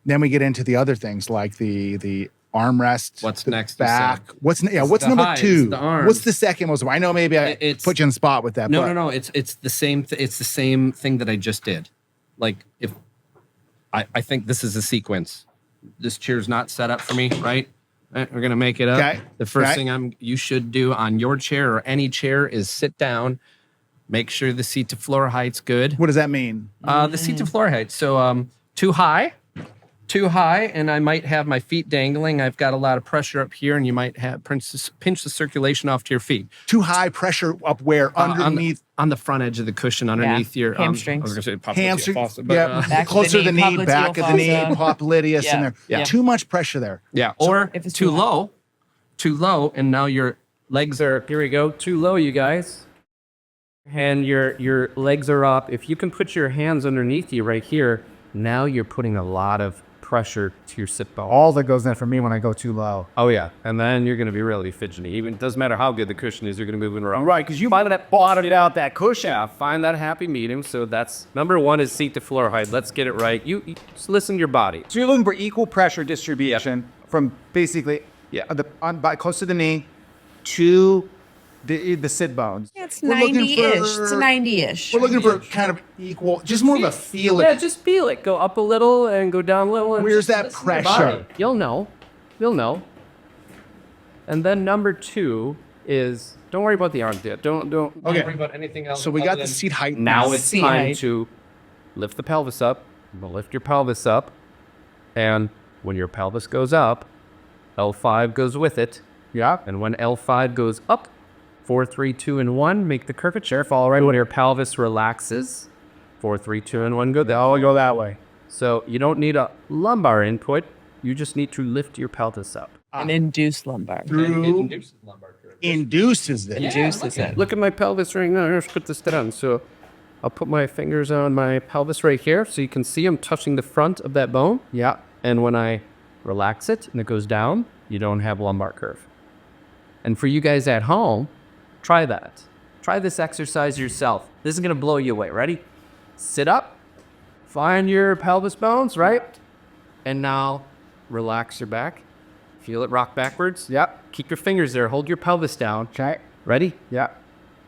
Then we get into the other things like the armrest. What's next? Back. What's number highs, 2? the arms. What's the second most? I know maybe I put you on the spot with that. No. It's the same. It's the same thing that I just did. Like if I think this is a sequence. This chair's not set up for me, right? We're gonna make it up. Okay. The first thing you should do on your chair or any chair is sit down, make sure the seat to floor height's good. What does that mean? The seat to floor height. So too high, and I might have my feet dangling. I've got a lot of pressure up here, and you might have pinch the circulation off to your feet. Too high pressure up where? Underneath? On the front edge of the cushion, underneath your hamstrings. I was going to say hamstring. But, closer to the knee, back of the knee, popliteus in there. Yeah. Too much pressure there. Yeah, or if it's too low, and now your legs are, here we go, too low, you guys. And your legs are up. If you can put your hands underneath you right here, now you're putting a lot of pressure to your sit bone. All that goes in for me when I go too low. Oh yeah, and then you're going to be really fidgety. Even it doesn't matter how good the cushion is, you're going to move it around. Right, because you bottomed out that cushion. Yeah, find that happy medium. So that's number one is seat to floor height. Let's get it right. You just listen to your body. So you're looking for equal pressure distribution from basically Yeah. close to the knee to the sit bones. Yeah, it's We're looking 90-ish. for- It's a 90-ish. We're looking for kind of equal, just more of a feeling. Yeah, just feel it. Go up a little and go down a little. And Where's just that listen to your pressure? body. You'll know. You'll know. And then number two is don't worry about the armpit. Don't Okay. worry about anything else. So we got other the than- seat height. Now it's Seat time height. to lift the pelvis up. Lift your pelvis up. And when your pelvis goes up, L5 goes with it. Yeah. And when L5 goes up, 4, 3, 2, and 1, make the curvature. Follow right when your pelvis relaxes. 4, 3, 2, and 1, go there. Oh, we go that way. So you don't need a lumbar input. You just need to lift your pelvis up. An induced lumbar. Through induces this. Induces it. Look at my pelvis right now. Let's put this down. So I'll put my fingers on my pelvis right here so you can see I'm touching the front of that bone. Yeah. And when I relax it and it goes down, you don't have lumbar curve. And for you guys at home, try that. Try this exercise yourself. This is going to blow you away. Ready? Sit up. Find your pelvis bones, right? And now relax your back. Feel it rock backwards. Yep. Keep your fingers there. Hold your pelvis down. Okay. Ready? Yeah.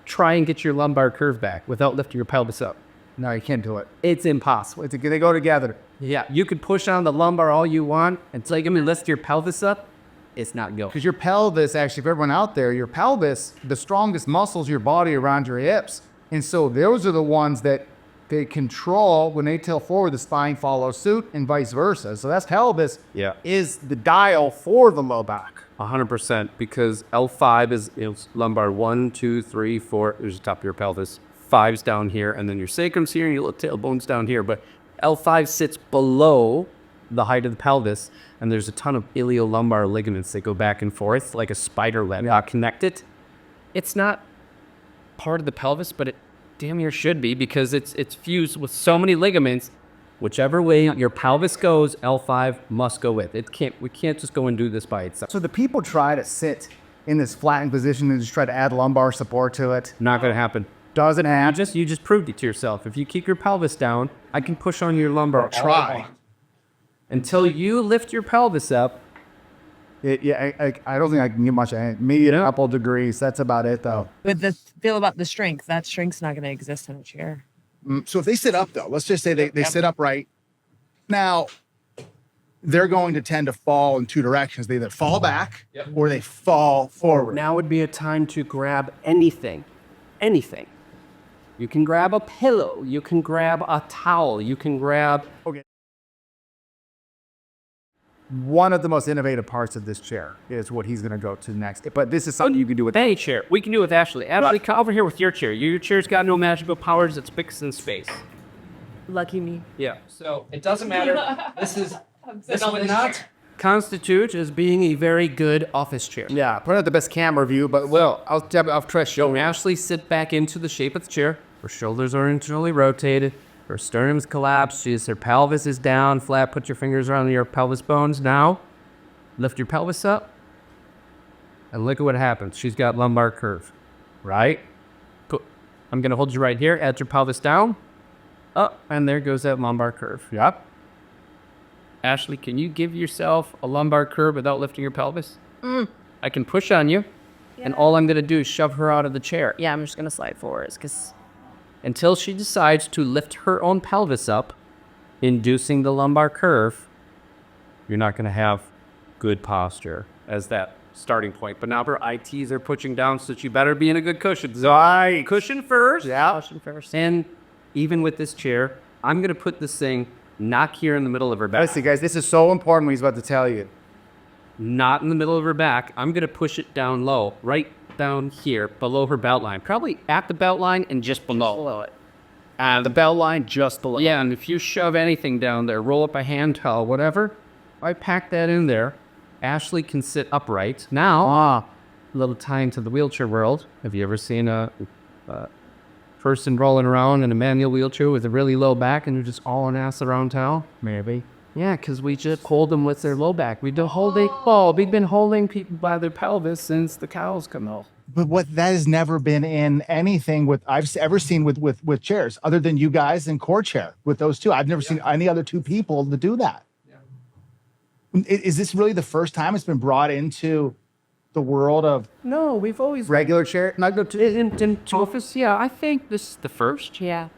Try and get your lumbar curve back without lifting your pelvis up. No, you can't do it. It's impossible. They go together. Yeah, you could push on the lumbar all you want until you lift your pelvis up. It's not going. Because your pelvis, actually, for everyone out there, your pelvis, the strongest muscles of your body around your hips. And so those are the ones that they control. When they tilt forward, the spine follows suit and vice versa. So that's pelvis Yeah. is the dial for the low back. 100% because L5 is lumbar 1, 2, 3, 4. There's the top of your pelvis. 5's down here, and then your sacrum's here, and your little tailbone's down here. But L5 sits below the height of the pelvis, and there's a ton of iliolumbar ligaments that go back and forth like a spider web. Connect it. It's not part of the pelvis, but it damn near should be because it's fused with so many ligaments. Whichever way your pelvis goes, L5 must go with. We can't just go and do this by itself. So the people try to sit in this flattened position and just try to add lumbar support to it. Not gonna happen. Doesn't happen. You just proved it to yourself. If you keep your pelvis down, I can push on your lumbar. Try. Until you lift your pelvis up. I don't think I can get much. Maybe a couple degrees. That's about it, though. But the feel about the strength, that strength's not going to exist in a chair. So if they sit up, though, let's just say they sit upright. Now, they're going to tend to fall in two directions. They either fall back or they fall forward. Now would be a time to grab anything. Anything. You can grab a pillow. You can grab a towel. You can grab... One of the most innovative parts of this chair is what he's going to go to next. But this is something you can do with any chair. We can do it with Ashley. Ashley, come over here with your chair. Your chair's got no magical powers. It's fixed in space. Lucky me. Yeah. So it doesn't matter. This would not constitute as being a very good office chair. Yeah, probably not the best camera view, but I'll try to show you. Ashley, sit back into the shape of the chair. Her shoulders are internally rotated. Her sternum's collapsed. Her pelvis is down, flat. Put your fingers around your pelvis bones. Now, lift your pelvis up. And look at what happens. She's got lumbar curve, right? I'm going to hold you right here. Add your pelvis down. Up, and there goes that lumbar curve. Yep. Ashley, can you give yourself a lumbar curve without lifting your pelvis? I can push on you, and all I'm going to do is shove her out of the chair. Yeah, I'm just gonna slide forwards because Until she decides to lift her own pelvis up, inducing the lumbar curve, you're not going to have good posture as that starting point. But now her ITs are pushing down, so you better be in a good cushion. Right. Cushion first. Yeah. caution first. And even with this chair, I'm going to put this thing not here in the middle of her back. Listen, guys, this is so important what he's about to tell you. Not in the middle of her back. I'm going to push it down low, right down here, below her belt line. Probably at the belt line and just below it. The belt line just below. Yeah, and if you shove anything down there, roll up a hand towel, whatever, I pack that in there. Ashley can sit upright. Now, a little tie into the wheelchair world. Have you ever seen a person rolling around in a manual wheelchair with a really low back and they're just all an ass around town? Maybe. Yeah, because we just hold them with their low back. We've been holding people by their pelvis since the cows come out. But what that has never been in anything with I've ever seen with chairs, other than you guys and core chair with those two. I've never seen any other two people to do that. Is this really the first time it's been brought into the world of No, we've always Regular chair, not good to in office. Yeah, I think this is the first. Yeah.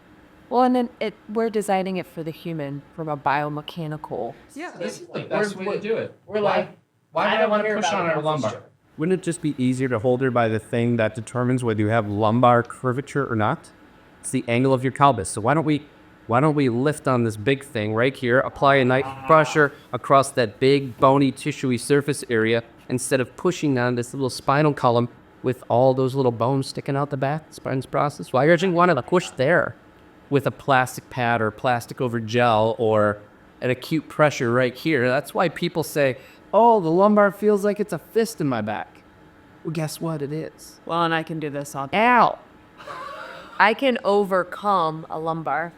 Well, and then we're designing it for the human from a biomechanical. Yeah, That's the way to do it. We're like, Why I would I don't want to care push about on an our office lumbar? chair. Wouldn't it just be easier to hold her by the thing that determines whether you have lumbar curvature or not? It's the angle of your pelvis. So why don't we lift on this big thing right here, apply a nice pressure across that big bony tissuey surface area instead of pushing on this little spinal column with all those little bones sticking out the back, spinous process. Why are you wanting to push there with a plastic pad or plastic over gel or an acute pressure right here? That's why people say, oh, the lumbar feels like it's a fist in my back. Well, guess what? It is. Well, and I can do this on. Ow! I can overcome a lumbar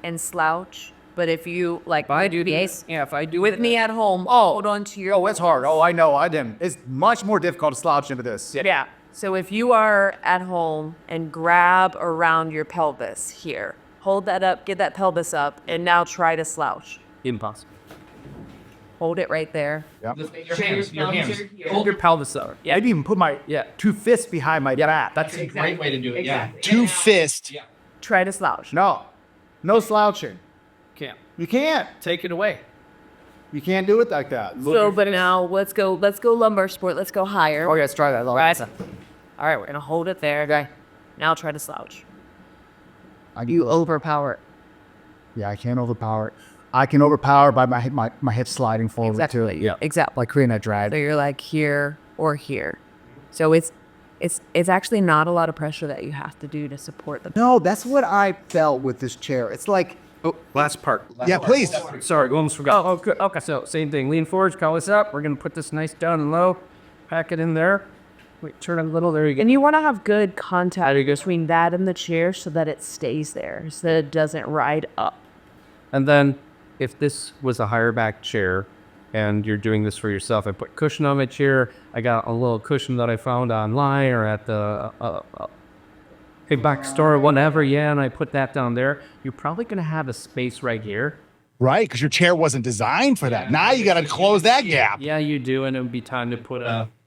and slouch, but if you like, If I do this, if I do with me at home, hold on to your. Oh, it's hard. Oh, I know. I didn't. It's much more difficult to slouch into this. Yeah. So if you are at home and grab around your pelvis here, hold that up, get that pelvis up, and now try to slouch. Impossible. Hold it right there. Your hands. Hold your pelvis up. I didn't even put my two fists behind my back. That's a great way to do it. Yeah. two fist? Try to slouch. No slouching. Can't. You can't. Take it away. You can't do it like that. So, but now let's go lumbar sport. Let's go higher. Oh, yeah, let's try that. Right. All right, we're gonna hold it there. Okay. Now try to slouch. You Overpower it. Yeah, I can't overpower it. I can overpower by my hips sliding forward too. Yeah. Exactly. Like creating that drag. So you're like here or here. So it's actually not a lot of pressure that you have to do to support the. No, that's what I felt with this chair. It's like Oh, last part. Yeah, please. Sorry, almost forgot. Oh, okay. Okay, so same thing. Lean forward, call this up. We're going to put this nice down and low. Pack it in there. Wait, turn it a little. There you go. And you want to have good contact between that and the chair so that it stays there, so that it doesn't ride up. And then if this was a higher back chair and you're doing this for yourself, I put cushion on my chair. I got a little cushion that I found online or at the a back store or whatever. Yeah, and I put that down there. You're probably going to have a space right here. Right, because your chair wasn't designed for that. Now you got to close that gap. Yeah, you do, and it would be time to put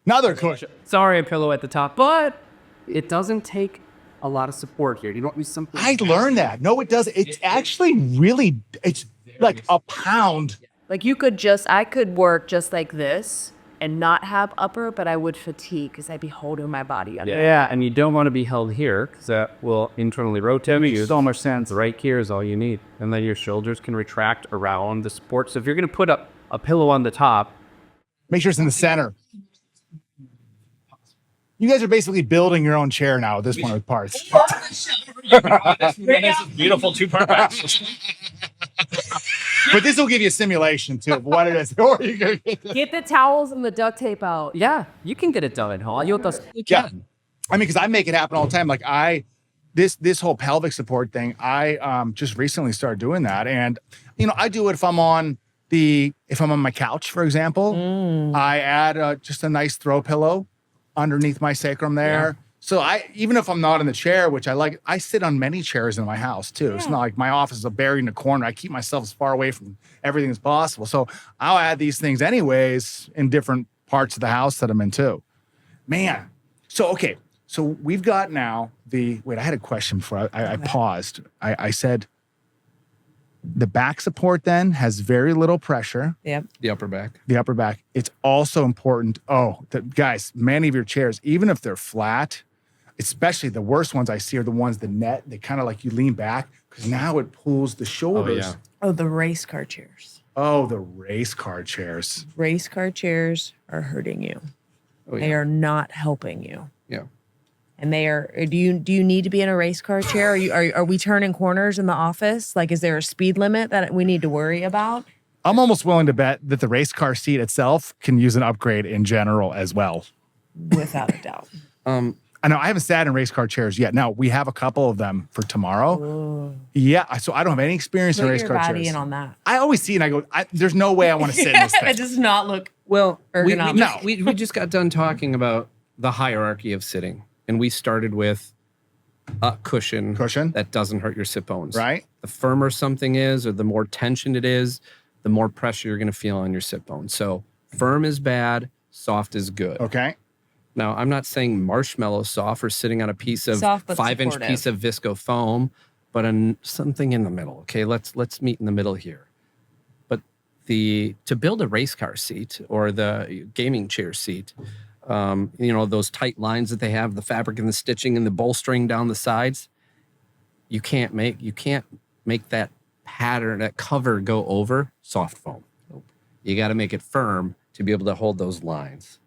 Another cushion. a pillow at the top. But it doesn't take a lot of support here. You don't need something. I learned that. No, it doesn't. It's actually really, it's like a pound. Like I could work just like this and not have upper, but I would fatigue because I'd be holding my body under. Yeah, and you don't want to be held here because that will internally rotate you. so much sense. Right here is all you need. And then your shoulders can retract around the support. So if you're going to put a pillow on the top, Make sure it's in the center. You guys are basically building your own chair now at this point with parts. That's beautiful two-part match. But this will give you a simulation too of what it is. Or you can Get the towels and the duct tape out. yeah, you can get it done at home. You Yeah. I mean, because I make it happen all the time. Like this whole pelvic support thing, I just recently started doing that. And I do it if I'm on my couch, for example. I add just a nice throw pillow underneath my sacrum there. So even if I'm not in the chair, which I like, I sit on many chairs in my house too. It's not like my office is buried in a corner. I keep myself as far away from everything as possible. So I'll add these things anyways in different parts of the house that I'm in too. Man. So, okay. So we've got now wait, I had a question before I paused. I said the back support then has very little pressure. Yep. The upper back. The upper back. It's also important. Guys, many of your chairs, even if they're flat, especially the worst ones I see are the ones the net, they kind of like you lean back because now it pulls the shoulders. Oh, the race car chairs. Oh, the race car chairs. Race car chairs are hurting you. Oh, They yeah. are not helping you. Yeah. And they are. Do you need to be in a race car chair? Are we turning corners in the office? Like, is there a speed limit that we need to worry about? I'm almost willing to bet that the race car seat itself can use an upgrade in general as well. Without a doubt. I know I haven't sat in race car chairs yet. Now we have a couple of them for tomorrow. Ooh. Yeah, so I don't have any experience in Put race your car body chairs. in on that. I always see and I go, there's no way I want to sit in this thing. It does not look Well, ergonomic. we just got done talking about the hierarchy of sitting, and we started with a cushion that doesn't hurt your sit bones. Right. The firmer something is, or the more tension it is, the more pressure you're going to feel on your sit bones. So firm is bad, soft is good. Okay. Now, I'm not saying marshmallow soft or sitting on a piece of Soft but 5-inch supportive. piece of visco foam, but on something in the middle. Okay, let's meet in the middle here. But to build a race car seat or the gaming chair seat, those tight lines that they have, the fabric and the stitching and the bolstering down the sides, you can't make that pattern, that cover go over soft foam. You got to make it firm to be able to hold those lines.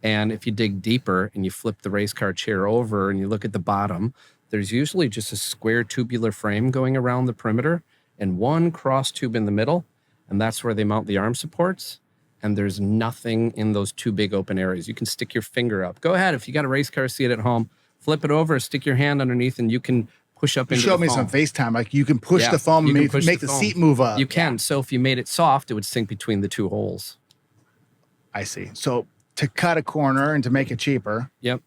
And if you dig deeper and you flip the race car chair over and you look at the bottom, there's usually just a square tubular frame going around the perimeter and one cross tube in the middle. And that's where they mount the arm supports. And there's nothing in those two big open areas. You can stick your finger up. Go ahead. If you got a race car seat at home, flip it over, stick your hand underneath, and you can push up into the foam. Show me some FaceTime. Like you can push the foam you and can push make the the foam. seat move up. You can. So if you made it soft, it would sink between the two holes. I see. So to cut a corner and to make it cheaper. Yep.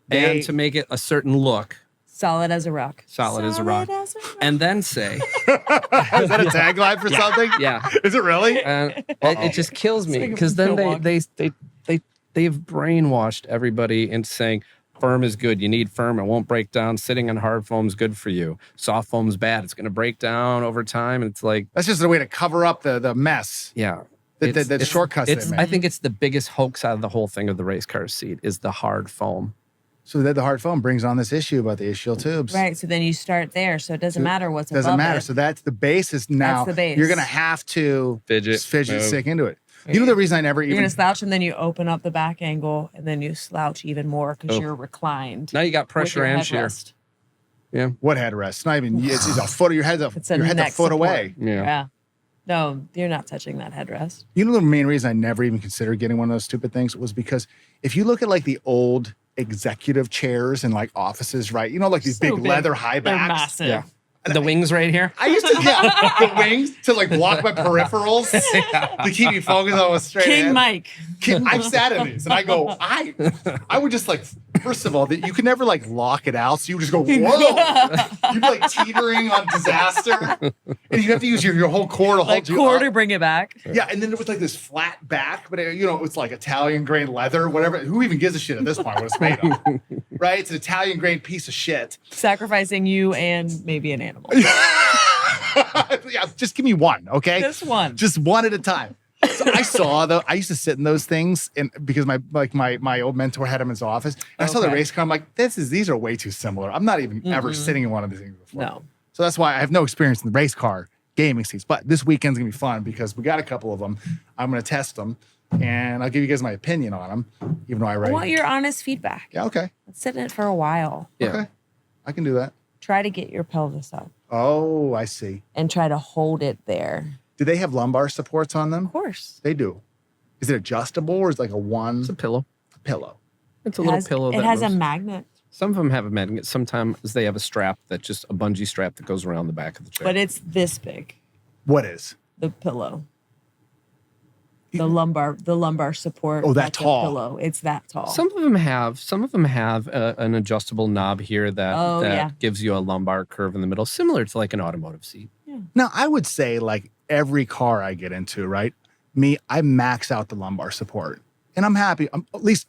They- And to make it a certain look, Solid as a rock. solid as a rock. as a rock. And then say, Is that a tagline for something? yeah. Is it really? And it just kills me Speaking of because then Milwaukee. they've brainwashed everybody into saying firm is good. You need firm. It won't break down. Sitting on hard foam is good for you. Soft foam's bad. It's going to break down over time. And it's like, That's just a way to cover up the mess. yeah. The shortcuts they make. I think it's the biggest hoax out of the whole thing of the race car seat is the hard foam. So that the hard foam brings on this issue about the ischial tubes. Right. So then you start there. So it doesn't matter what's Doesn't above matter. it. So that's the basis now. That's the base. You're going to have to Fidget, move. stick into it. You know the reason I never You're even... going to slouch and then you open up the back angle and then you slouch even more because you're reclined. Now you got with pressure your and shear. headrest. Yeah. What headrest? It's not even... It's a foot of your head's It's a your head's a neck foot support. away. Yeah. No, you're not touching that headrest. You know the main reason I never even considered getting one of those stupid things was because if you look at like the old executive chairs in like offices, right? You know, like these So big big. leather high They're backs. massive. Yeah. The wings right here. I used to the wings to like block my peripherals to keep me focused on what's straight King ahead. Mike. I've sat in these and I go, I would just like, first of all, that you could never like lock it out. So you would just go, whoa. You'd be like teetering on disaster. And you'd have to use your whole core to Like hold you core up. to bring it back. Yeah, and then it was like this flat back, but it's like Italian grain leather, whatever. Who even gives a shit at this point what it's made of? Right? It's an Italian grain piece of shit. Sacrificing you and maybe an animal. Yeah, just give me one, okay? Just one. Just one at a time. So I used to sit in those things and because my old mentor had them in his office. And I saw the Okay. race car. I'm like, these are way too similar. I'm not even ever sitting in one of these things before. No. So that's why I have no experience in the race car gaming seats. But this weekend's gonna be fun because we got a couple of them. I'm gonna test them and I'll give you guys my opinion on them, even though I I write. want your honest feedback. Yeah, okay. Let's sit in it for a while. Yeah. Okay. I can do that. Try to get your pelvis up Oh, I see. and try to hold it there. Do they have lumbar supports on them? Of course. They do. Is it adjustable or is it like a one It's a pillow. pillow? It's a little pillow. It that has a moves. magnet, Some of them have a magnet. Sometimes they have a strap that just a bungee strap that goes around the back of the chair. but it's this big. What is? The pillow. The lumbar support. Oh, that that's a tall. pillow. It's that tall. Some of them have an adjustable knob here that, Oh, yeah. gives you a lumbar curve in the middle, similar to like an automotive seat. Now, I would say like every car I get into, right? I max out the lumbar support and I'm happy. At least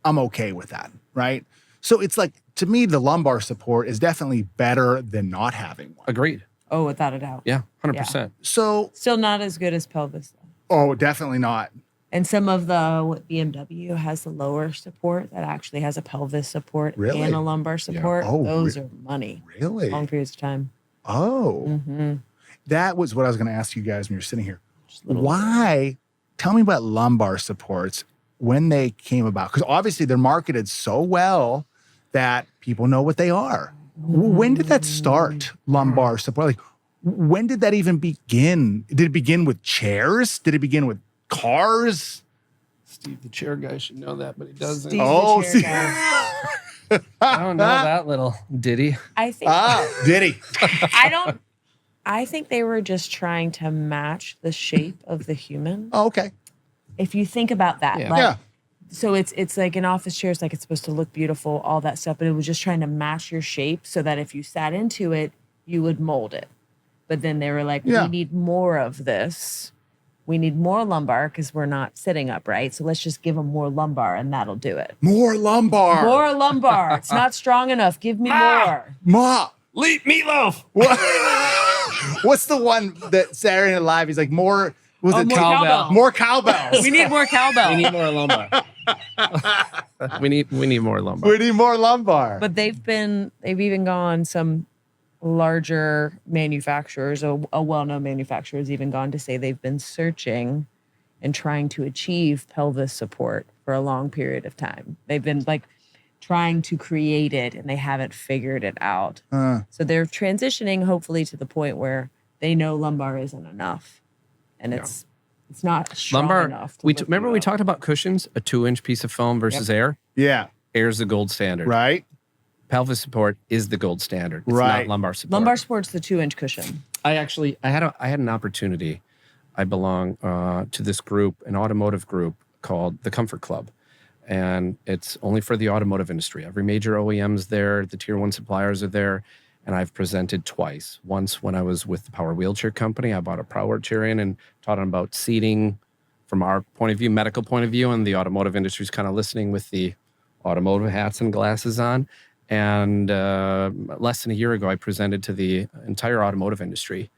I'm okay with that, right? So it's like, to me, the lumbar support is definitely better than not having one. Agreed. Oh, without a doubt. Yeah, 100%. So, Still not as good as pelvis though. oh, definitely not. And some of what BMW has the lower support that actually has a pelvis support Really? and a lumbar support. Oh, Those are money. Really? Long periods of time. Oh, that was what I was going to ask you guys when you're sitting here. little- Why? Tell me about lumbar supports when they came about. Because obviously they're marketed so well that people know what they are. When did that start, lumbar support? Like, when did that even begin? Did it begin with chairs? Did it begin with cars? Steve, the chair guy, should know that, but he doesn't. Steve- Oh, chair see. guy. I don't know that little ditty. I think Did he? I think they were just trying to match the shape of the human. Oh, okay. If you think about that, Yeah. like, Yeah. so it's like an office chair. It's like it's supposed to look beautiful, all that stuff, but it was just trying to match your shape so that if you sat into it, you would mold it. But then they were like, Yeah. we need more of this. We need more lumbar because we're not sitting upright. So let's just give them more lumbar and that'll do it. More lumbar. More lumbar. It's not strong enough. Give me more. Ma. Leap meatloaf. What? What's the one that Saturday Night Live? He's like more. Was it more cowbell. cowbell. More cowbells? We need more cowbell. We need more lumbar. we need more lumbar. We need more lumbar. But they've even gone, some larger manufacturers, a well-known manufacturer has even gone to say they've been searching and trying to achieve pelvis support for a long period of time. They've been like trying to create it and they haven't figured it out. So they're transitioning hopefully to the point where they know lumbar isn't enough. And it's not strong Lumbar. enough. Remember we talked about cushions, a 2-inch piece of foam versus air. Yeah. Air's the gold standard. Right. Pelvis support is the gold standard. It's Right. not lumbar support. Lumbar support's the 2-inch cushion. I had an opportunity. I belong to this group, an automotive group called the Comfort Club, and it's only for the automotive industry. Every major OEM's there, the tier 1 suppliers are there, and I've presented twice. Once when I was with the Power Wheelchair Company, I bought a power chair in and taught them about seating from our point of view, medical point of view, and the automotive industry's kind of listening with the automotive hats and glasses on. And less than a year ago, I presented to the entire automotive industry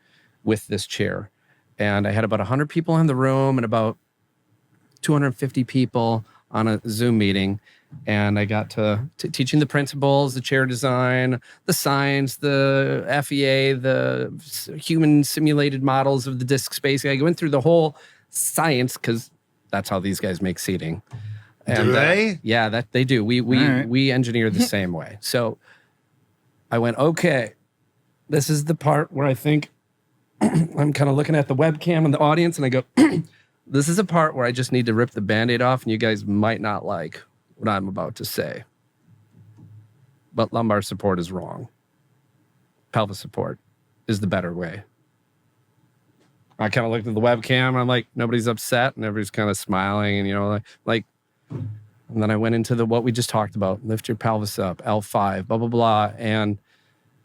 with this chair. And I had about 100 people in the room and about 250 people on a Zoom meeting. And I got to teaching the principles, the chair design, the science, the FEA, the human simulated models of the disc space. I went through the whole science because that's how these guys make seating. And, Do they? Yeah, that they do. We right. we engineer the same way. So I went, okay, this is the part where I think I'm kind of looking at the webcam and the audience, and I go, this is a part where I just need to rip the Band-Aid off, and you guys might not like what I'm about to say. But lumbar support is wrong. Pelvis support is the better way. I kind of looked at the webcam, and I'm like, nobody's upset, and everybody's kind of smiling, and like. And then I went into what we just talked about, lift your pelvis up, L5, blah, blah, blah. And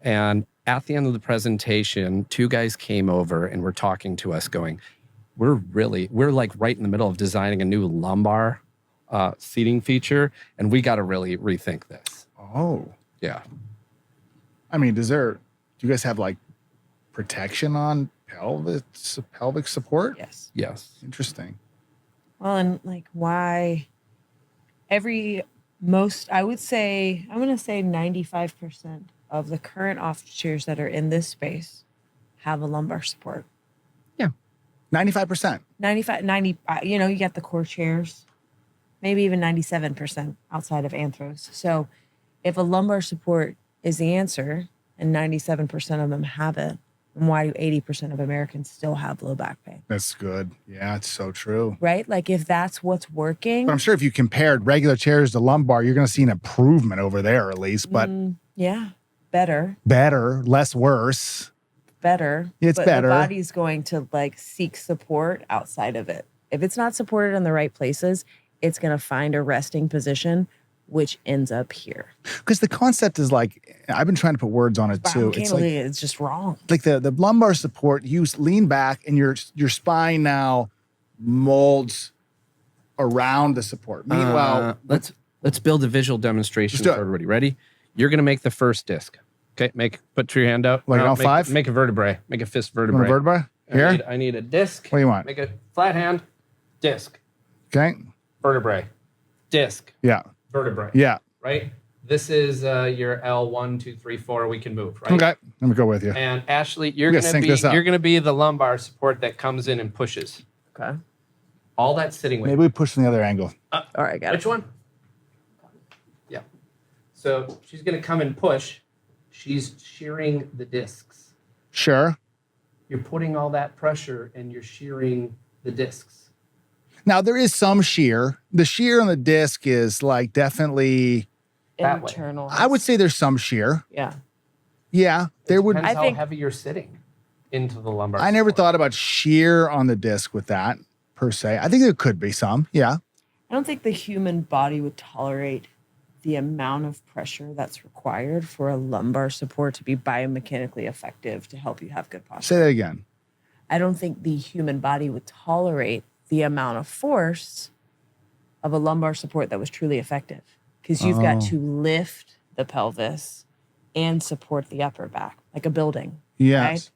at the end of the presentation, 2 guys came over and were talking to us going, we're like right in the middle of designing a new lumbar seating feature. And we got to really rethink this. Oh. Yeah. I mean, do you guys have like protection on pelvic support? Yes. Yes. Interesting. Well, and like why I would say, I'm going to say 95% of the current office chairs that are in this space have a lumbar support. Yeah. 95%. 90, you got the core chairs, maybe even 97% outside of Anthros. So if a lumbar support is the answer and 97% of them have it, then why do 80% of Americans still have low back pain? That's good. Yeah, it's so true. Right? Like if that's what's working. But I'm sure if you compared regular chairs to lumbar, you're going to see an improvement over there at least, but Yeah, better. less worse. Better. It's but better. The body's going to like seek support outside of it. If it's not supported in the right places, it's going to find a resting position, which ends up here. Because the concept is like, I've been trying to put words on it too. It's just wrong. Like the lumbar support, you lean back and your spine now molds around the support. Meanwhile, let's build a visual demonstration Let's do for it. everybody. Ready? You're going to make the first disc. Okay, put your hand out. Like an L5? Make a vertebrae. Make a fist you want vertebrae. a vertebra? Here? I need a disc. What do you want? Make a flat hand, disc, Okay. vertebrae, disc, Yeah. vertebrae. Yeah. Right? This is your L1, 2, 3, 4. We can move, right? Okay. Let me go with you. And Ashley, you're We gotta sync this up. gonna be the lumbar support that comes in and pushes. Okay. All that sitting weight. Maybe we push from the other angle. All right, got Which it. one? Yeah. So she's gonna come and push. She's shearing the discs. Sure. You're putting all that pressure and you're shearing the discs. Now there is some shear. The shear on the disc is like definitely that way. internal. I would say there's some shear. Yeah. Yeah, there would. Depends I how think- heavy you're sitting into the lumbar. I never support. thought about shear on the disc with that per se. I think there could be some. Yeah. I don't think the human body would tolerate the amount of pressure that's required for a lumbar support to be biomechanically effective to help you have good posture. Say that again. I don't think the human body would tolerate the amount of force of a lumbar support that was truly effective, because you've got to lift the pelvis and support the upper back like a building. Yes. Right?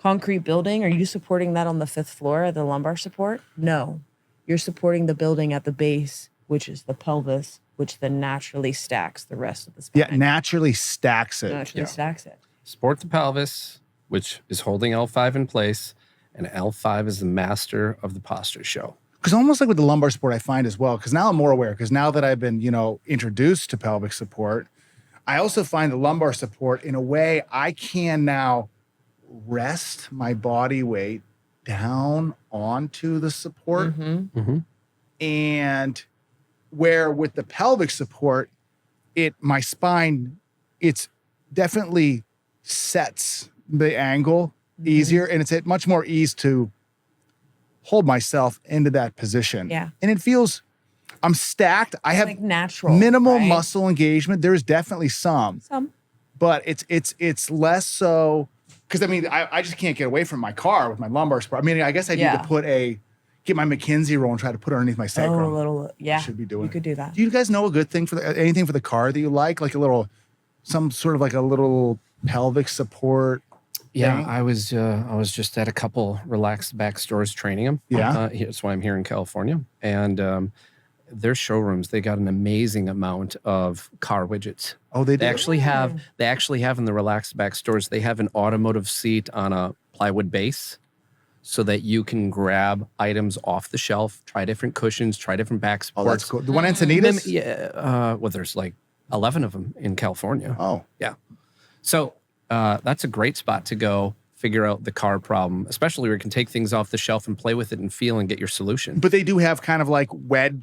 Concrete building, are you supporting that on the 5th floor of the lumbar support? No. You're supporting the building at the base, which is the pelvis, which then naturally stacks the rest of the spine. Yeah, naturally stacks it. Naturally stacks it. Support the pelvis, which is holding L5 in place, and L5 is the master of the posture show. Because almost like with the lumbar support, I find as well, because now I'm more aware, because now that I've been, introduced to pelvic support, I also find the lumbar support in a way I can now rest my body weight down onto the support. And where with the pelvic support, my spine, it's definitely sets the angle easier, and it's at much more ease to hold myself into that position. Yeah. And it feels, I'm stacked. I have Like natural. minimal right? muscle engagement. There's definitely some, Some. but it's less so, because I just can't get away from my car with my lumbar support. I guess I need Yeah. to get my McKinsey roll and try to put it underneath my sacrum. Oh, a little, yeah. Should be doing You it. could do that. Do you guys know a good thing for anything for the car that you like a little, some sort of like a little pelvic support? Yeah, thing? I was just at a couple relaxed back stores training them. Yeah. That's why I'm here in California, and their showrooms, they got an amazing amount of car widgets. Oh, they do. They actually have in the relaxed back stores, they have an automotive seat on a plywood base, so that you can grab items off the shelf, try different cushions, try different back Oh, supports. that's cool. The one in Encinitas? Yeah, well, there's like 11 of them in California. Oh, Yeah. So that's a great spot to go figure out the car problem, especially where you can take things off the shelf and play with it and feel and get your solution. but they do have kind of like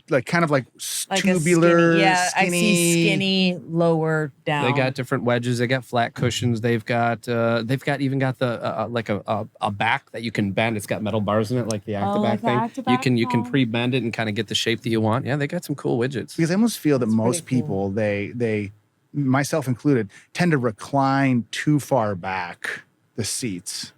Like a tubular, skinny, I skinny. see skinny lower down. They got different wedges. They got flat cushions. They've got even got the like a back that you can bend. It's got metal bars in it, like the Actibac like the thing. Actibac? You can pre-bend it and kind of get the shape that you want. Yeah, they got some cool widgets. Because I almost feel that most pretty people, they, myself included, tend to recline too far back the seats,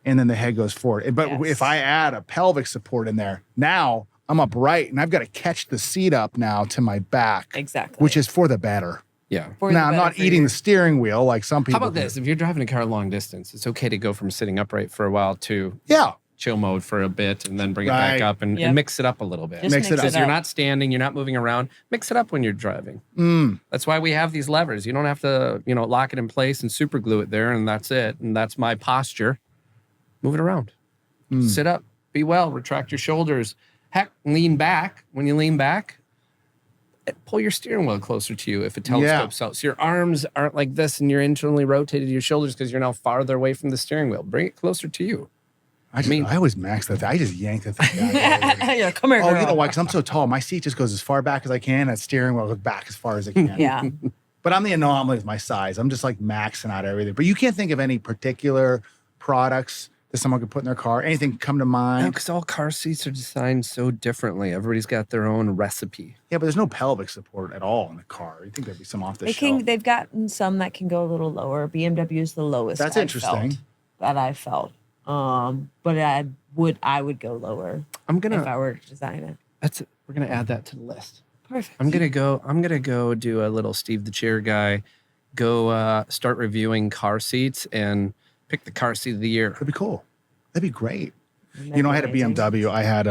and then the head goes forward. But Yes. if I add a pelvic support in there, now I'm upright and I've got to catch the seat up now to my back, Exactly. which is for the better. Yeah. For the Now I'm better not for eating your- the steering wheel like some people. How about do. this? If you're driving a car long distance, it's okay to go from sitting upright for a while to Yeah. chill mode for a bit and then bring it Right. back up and Yep. mix it up a little bit. Just Mix it up. Because you're up. not standing, you're not moving around. Mix it up when you're driving. Mm. That's why we have these levers. You don't have to, lock it in place and super glue it there, and that's it. And that's my posture. Move it around. Sit up. Be well. Retract your shoulders. Heck, lean back. When you lean back, pull your steering wheel closer to you if it telescopes out. So your arms aren't like this and you're internally rotated your shoulders because you're now farther away from the steering wheel. Bring it closer to you. I always max that thing. I just yank that thing out. Yeah, come here, Oh, girl. you know why? Because I'm so tall. My seat just goes as far back as I can. That steering wheel goes back as far as it can. Yeah. But I'm the anomaly with my size. I'm just like maxing out everything. But you can't think of any particular products that someone could put in their car. Anything come to mind? Because all car seats are designed so differently. Everybody's got their own recipe. Yeah, but there's no pelvic support at all in the car. You think there'd be some off the shelf? They've gotten some that can go a little lower. BMW is the lowest. That's I've interesting. felt, that I felt. But I would go lower I'm if gonna I were to design it. we're gonna add that to the list. Perfect. I'm gonna go do a little Steve the Chair guy. Go start reviewing car seats and pick the car seat of the year. That'd be cool. That'd be great. That'd You know, be I had a amazing. BMW. I had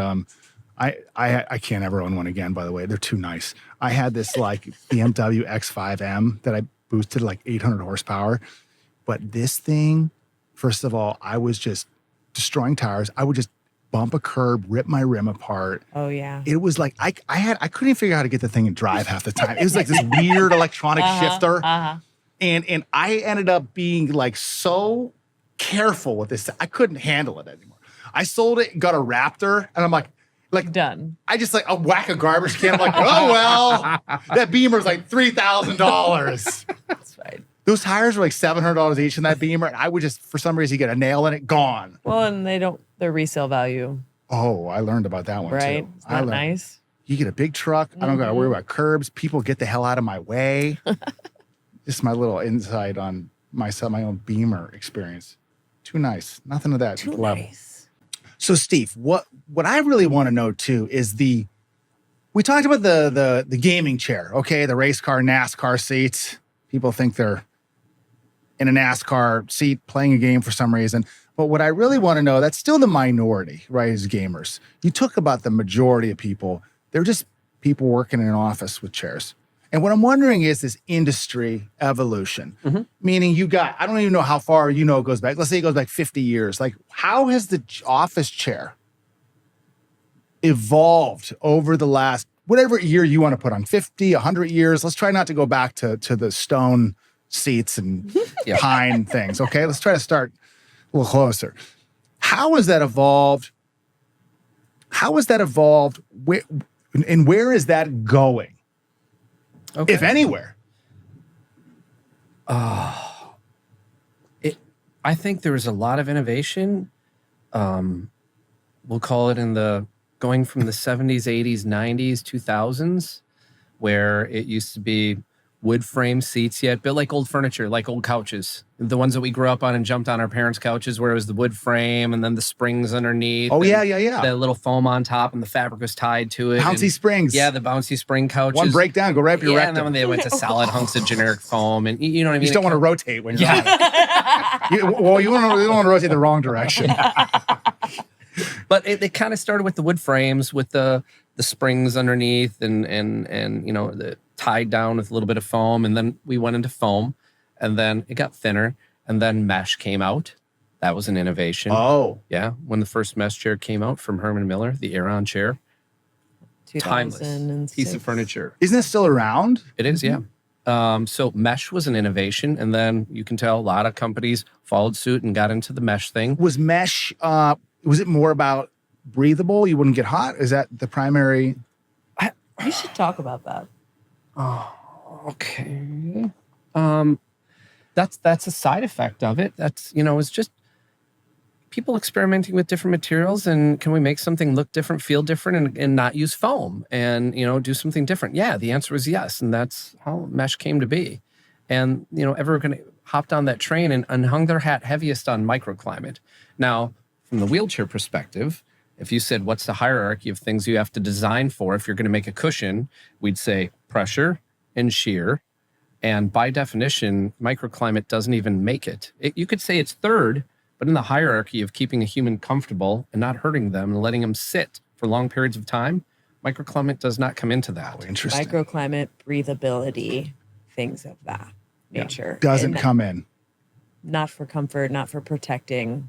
I can't ever own one again, by the way. They're too nice. I had this like BMW X5M that I boosted like 800 horsepower. But this thing, first of all, I was just destroying tires. I would just bump a curb, rip my rim apart. Oh yeah. It was like I couldn't even figure out how to get the thing and drive half the time. It was like this weird electronic shifter. And I ended up being like so careful with this. I couldn't handle it anymore. I sold it and got a Raptor, and I'm like Like Done. I just like a whack a garbage can. I'm like, oh well, that Beamer's like $3,000. That's fine. Those tires were like $700 each in that Beamer, and I would just for some reason get a nail in it, gone. Well, and their resale value, Oh, I learned about that one right? too. It's I not learned. nice. You get a big truck. I don't got to worry about curbs. People get the hell out of my way. Just my little insight on my own Beamer experience. Too nice. Nothing of that Too level. nice. So, Steve, what I really want to know too is we talked about the gaming chair, okay, the race car, NASCAR seats. People think they're in a NASCAR seat playing a game for some reason. But what I really want to know, that's still the minority, right, as gamers. You talk about the majority of people. They're just people working in an office with chairs. And what I'm wondering is this industry evolution, meaning I don't even know how far it goes back. Let's say it goes back 50 years. Like, how has the office chair evolved over the last, whatever year you want to put on, 50, 100 years? Let's try not to go back to the stone seats and pine things, okay? Let's try to start a little closer. How has that evolved? Where is that going? Okay. If anywhere. I think there was a lot of innovation. We'll call it going from the 70s, 80s, 90s, 2000s, where it used to be wood frame seats yet, but like old furniture, like old couches, the ones that we grew up on and jumped on our parents' couches, where it was the wood frame and then the springs underneath. Oh, yeah. The little foam on top and the fabric was tied to it. Bouncy and, springs. Yeah, the bouncy spring couches. One breakdown, go right up your yeah, rectum. and then when they went to solid hunks of generic foam, and you know what I mean? You just don't want to rotate when you're Yeah. on it. You don't want to rotate the wrong direction. But it kind of started with the wood frames, with the springs underneath, and the tied down with a little bit of foam, and then we went into foam, and then it got thinner, and then mesh came out. That was an innovation. Oh. Yeah, when the first mesh chair came out from Herman Miller, the Aeron chair, timeless 2006. piece of furniture. Isn't it still around? It is, yeah. So mesh was an innovation, and then you can tell a lot of companies followed suit and got into the mesh thing. Was mesh, was it more about breathable? You wouldn't get hot? Is that the primary? We should talk about that. Okay. That's a side effect of it. That's, it's just people experimenting with different materials, and can we make something look different, feel different, and not use foam, and, do something different? Yeah, the answer was yes. And that's how mesh came to be. And, everyone hopped on that train and hung their hat heaviest on microclimate. Now, from the wheelchair perspective, if you said, what's the hierarchy of things you have to design for if you're going to make a cushion, we'd say pressure and shear. And by definition, microclimate doesn't even make it. You could say it's third, but in the hierarchy of keeping a human comfortable and not hurting them and letting them sit for long periods of time, microclimate does not come into that. Oh, interesting. Microclimate, breathability, things of that nature. Doesn't And come in. Not for comfort, not for protecting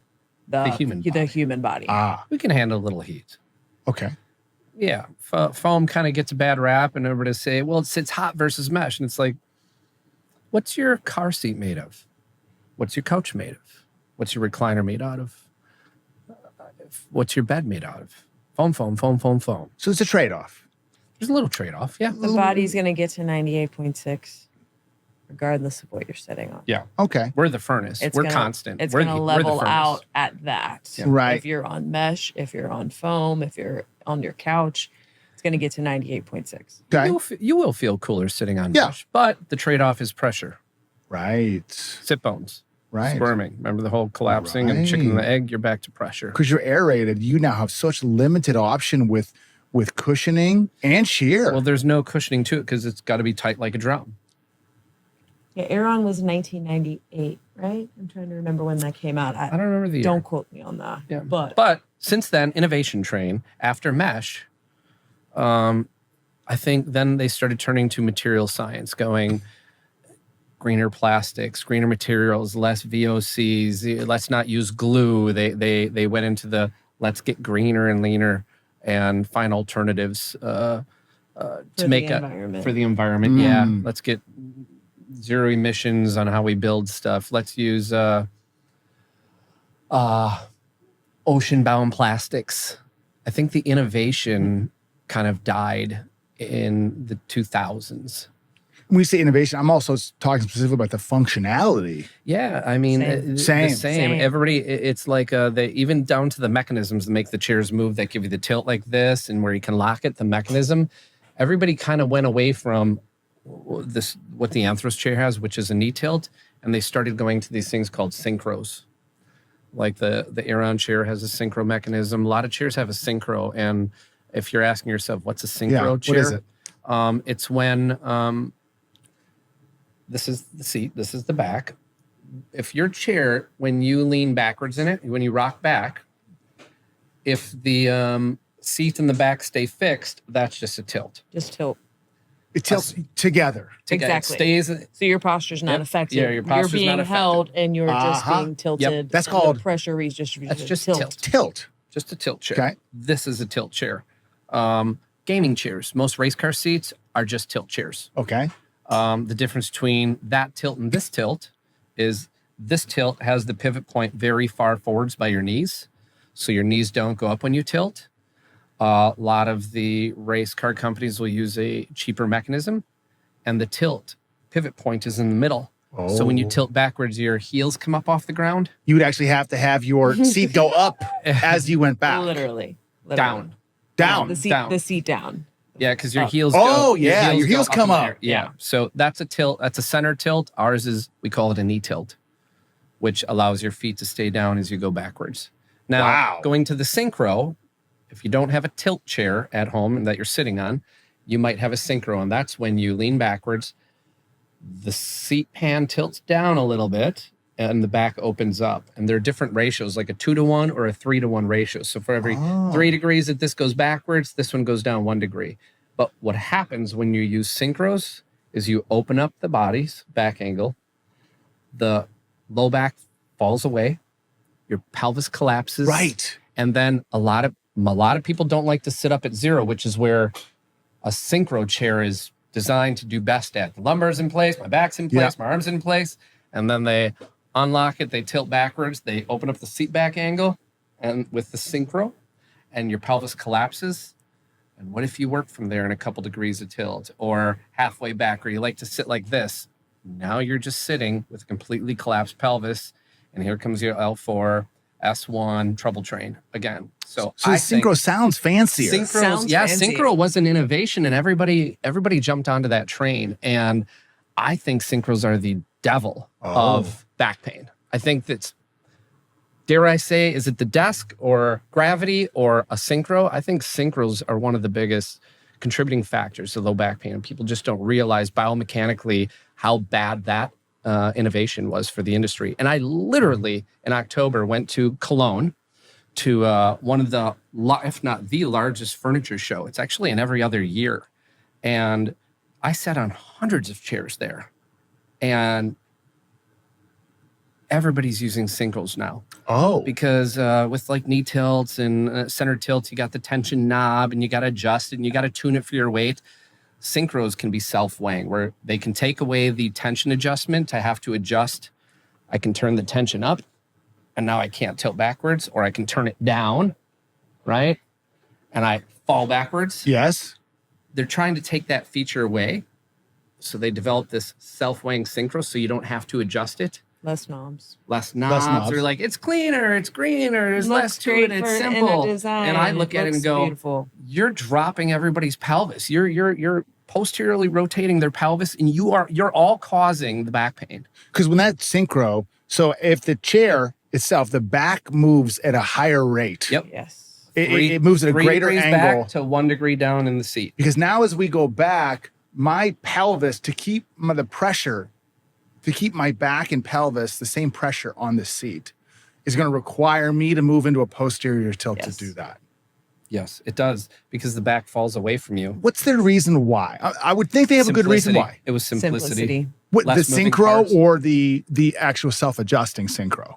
the human body. We can handle a little heat. Okay. Yeah, foam kind of gets a bad rap, and everybody say, well, it's hot versus mesh. And it's like, what's your car seat made of? What's your couch made of? What's your recliner made out of? What's your bed made out of? Foam, foam, foam, foam, foam. So it's a trade-off. There's a little trade-off, yeah. The body's going to get to 98.6 regardless of what you're sitting on. Yeah. Okay. We're the furnace. We're constant. It's We're going to we're the level furnace. out at that. Yeah. Right. If you're on mesh, if you're on foam, if you're on your couch, it's going to get to 98.6. Okay. You will feel cooler sitting on Yeah. mesh, but the trade-off is pressure. Right. Sit bones. Right. Squirming. Remember the whole collapsing and chicken and the egg? You're back to pressure. Because you're aerated, you now have such limited option with cushioning and shear. Well, there's no cushioning to it because it's got to be tight like a drum. Yeah, Aeron was 1998, right? I'm trying to remember when that came out. I don't remember the year. Don't quote me on that. Yeah. But since then, innovation train, after mesh, I think then they started turning to material science, going greener plastics, greener materials, less VOCs. Let's not use glue. They went into the let's get greener and leaner and find alternatives to make for the environment. Yeah, let's get zero emissions on how we build stuff. Let's use ocean-bound plastics I think the innovation kind of died in the 2000s. When we say innovation, I'm also talking specifically about the functionality. Yeah, I mean, Same. the same. Same. Everybody, it's like they even down to the mechanisms that make the chairs move, that give you the tilt like this, and where you can lock it. The mechanism, everybody kind of went away from this, what the Anthros chair has, which is a knee tilt, and they started going to these things called synchros. Like the Aeron chair has a synchro mechanism. A lot of chairs have a synchro, and if you're asking yourself, what's a synchro chair? What is it? It's when this is the seat, this is the back. If your chair, when you lean backwards in it, when you rock back, if the seat and the back stay fixed, that's just a tilt. Just tilt. It tilts together. Exactly. It stays. So your posture's not Yep. affected. Yeah, your posture's You're being not affected. held and you're just Uh-huh. being tilted. Yep. That's and the called- pressure redistribution. That's just tilt. Tilt. Just a tilt chair. Okay. This is a tilt chair. Gaming chairs. Most race car seats are just tilt chairs. Okay. The difference between that tilt and this tilt is this tilt has the pivot point very far forwards by your knees. So your knees don't go up when you tilt. A lot of the race car companies will use a cheaper mechanism, and the tilt pivot point is in the middle. So when you tilt backwards, your heels come up off the ground. You would actually have to have your seat go up as you went back. Literally. Down. Down. The seat, down. The seat down. Yeah, because your Up. heels Oh, go. yeah, your heels go come in up. there. Yeah. So that's a tilt. That's a center tilt. Ours is, we call it a knee tilt, which allows your feet to stay down as you go backwards. Now, Wow. going to the synchro, if you don't have a tilt chair at home that you're sitting on, you might have a synchro, and that's when you lean backwards. The seat pan tilts down a little bit, and the back opens up. And there are different ratios, like a 2-to-1 or a 3-to-1 ratio. So for every 3 degrees that this goes backwards, this one goes down 1 degree. But what happens when you use synchros is you open up the body's back angle, the low back falls away, your pelvis collapses. Right. And then a lot of people don't like to sit up at zero, which is where a synchro chair is designed to do best at. The lumbar's in place, my back's in place, my arm's in place, and then they unlock it, they tilt backwards, they open up the seat back angle, and with the synchro, and your pelvis collapses. And what if you work from there in a couple degrees of tilt, or halfway back, or you like to sit like this? Now you're just sitting with a completely collapsed pelvis, and here comes your L4, S1 trouble train again. So So the synchro sounds fancier. Sounds fancy. synchro was an innovation, and everybody jumped onto that train. And I think synchros are the devil of back pain. I think that's, dare I say, is it the desk or gravity or a synchro? I think synchros are one of the biggest contributing factors to low back pain. And people just don't realize biomechanically how bad that innovation was for the industry. And I literally, in October, went to Cologne to one of the, if not the largest furniture show. It's actually in every other year. And I sat on hundreds of chairs there. And everybody's using synchros now. Oh. Because with like knee tilts and center tilts, you got the tension knob and you got to adjust it and you got to tune it for your weight. Synchros can be self-weighing, where they can take away the tension adjustment. I have to adjust. I can turn the tension up, and now I can't tilt backwards, or I can turn it down, right? And I fall backwards. Yes. They're trying to take that feature away. So they developed this self-weighing synchro so you don't have to adjust it. Less knobs. Less knobs. knobs. They're like, it's cleaner, it's greener, there's Looks less to it, great it's for- in a simple. design. And I look at it and looks go, beautiful. you're dropping everybody's pelvis. You're posteriorly rotating their pelvis, and you're all causing the back pain. Because when that synchro, so if the chair itself, the back moves at a higher rate. Yep. Yes. It moves at a 3 greater degrees angle. back to 1 degree down in the seat. Because now as we go back, my pelvis, to keep the pressure, to keep my back and pelvis the same pressure on the seat, is going to require me to move into a posterior tilt Yes. to do that. Yes, it does, because the back falls away from you. What's their reason why? I would think they have a good reason Simplicity. why. It was simplicity. What, the Less moving synchro parts. or the actual self-adjusting synchro?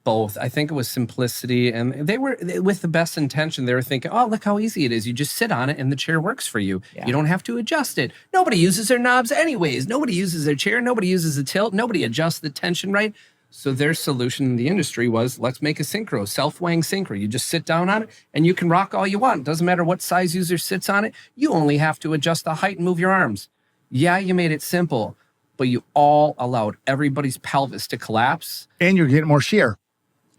Both. I think it was simplicity, and they were with the best intention. They were thinking, oh, look how easy it is. You just sit on it and the chair works for you. Yeah. You don't have to adjust it. Nobody uses their knobs anyways. Nobody uses their chair. Nobody uses the tilt. Nobody adjusts the tension right. So their solution in the industry was, let's make a synchro, self-weighing synchro. You just sit down on it and you can rock all you want. Doesn't matter what size user sits on it. You only have to adjust the height and move your arms. Yeah, you made it simple, but you all allowed everybody's pelvis to collapse. And you're getting more shear.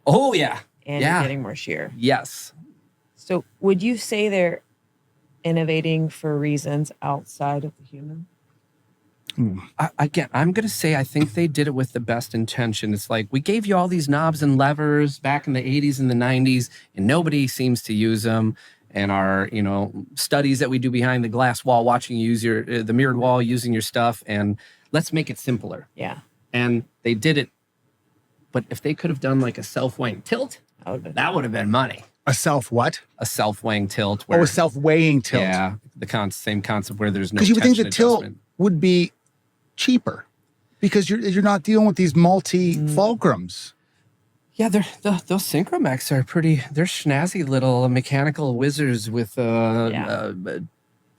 Oh, yeah. And yeah. you're getting more shear. Yes. So would you say they're innovating for reasons outside of the human? Again, I'm going to say I think they did it with the best intention. It's like, we gave you all these knobs and levers back in the 80s and the 90s, and nobody seems to use them. And our, studies that we do behind the glass wall, watching you use the mirrored wall, using your stuff, and let's make it simpler. Yeah. And they did it. But if they could have done like a self-weighing tilt, that would have been money. A self what? A self-weighing tilt. Oh, a self-weighing tilt. Yeah, the same concept where there's no because you would think the tension tilt adjustment. would be cheaper because you're not dealing with these multi fulcrums. Yeah, those Synchromechs are they're snazzy little mechanical wizards with 2-bar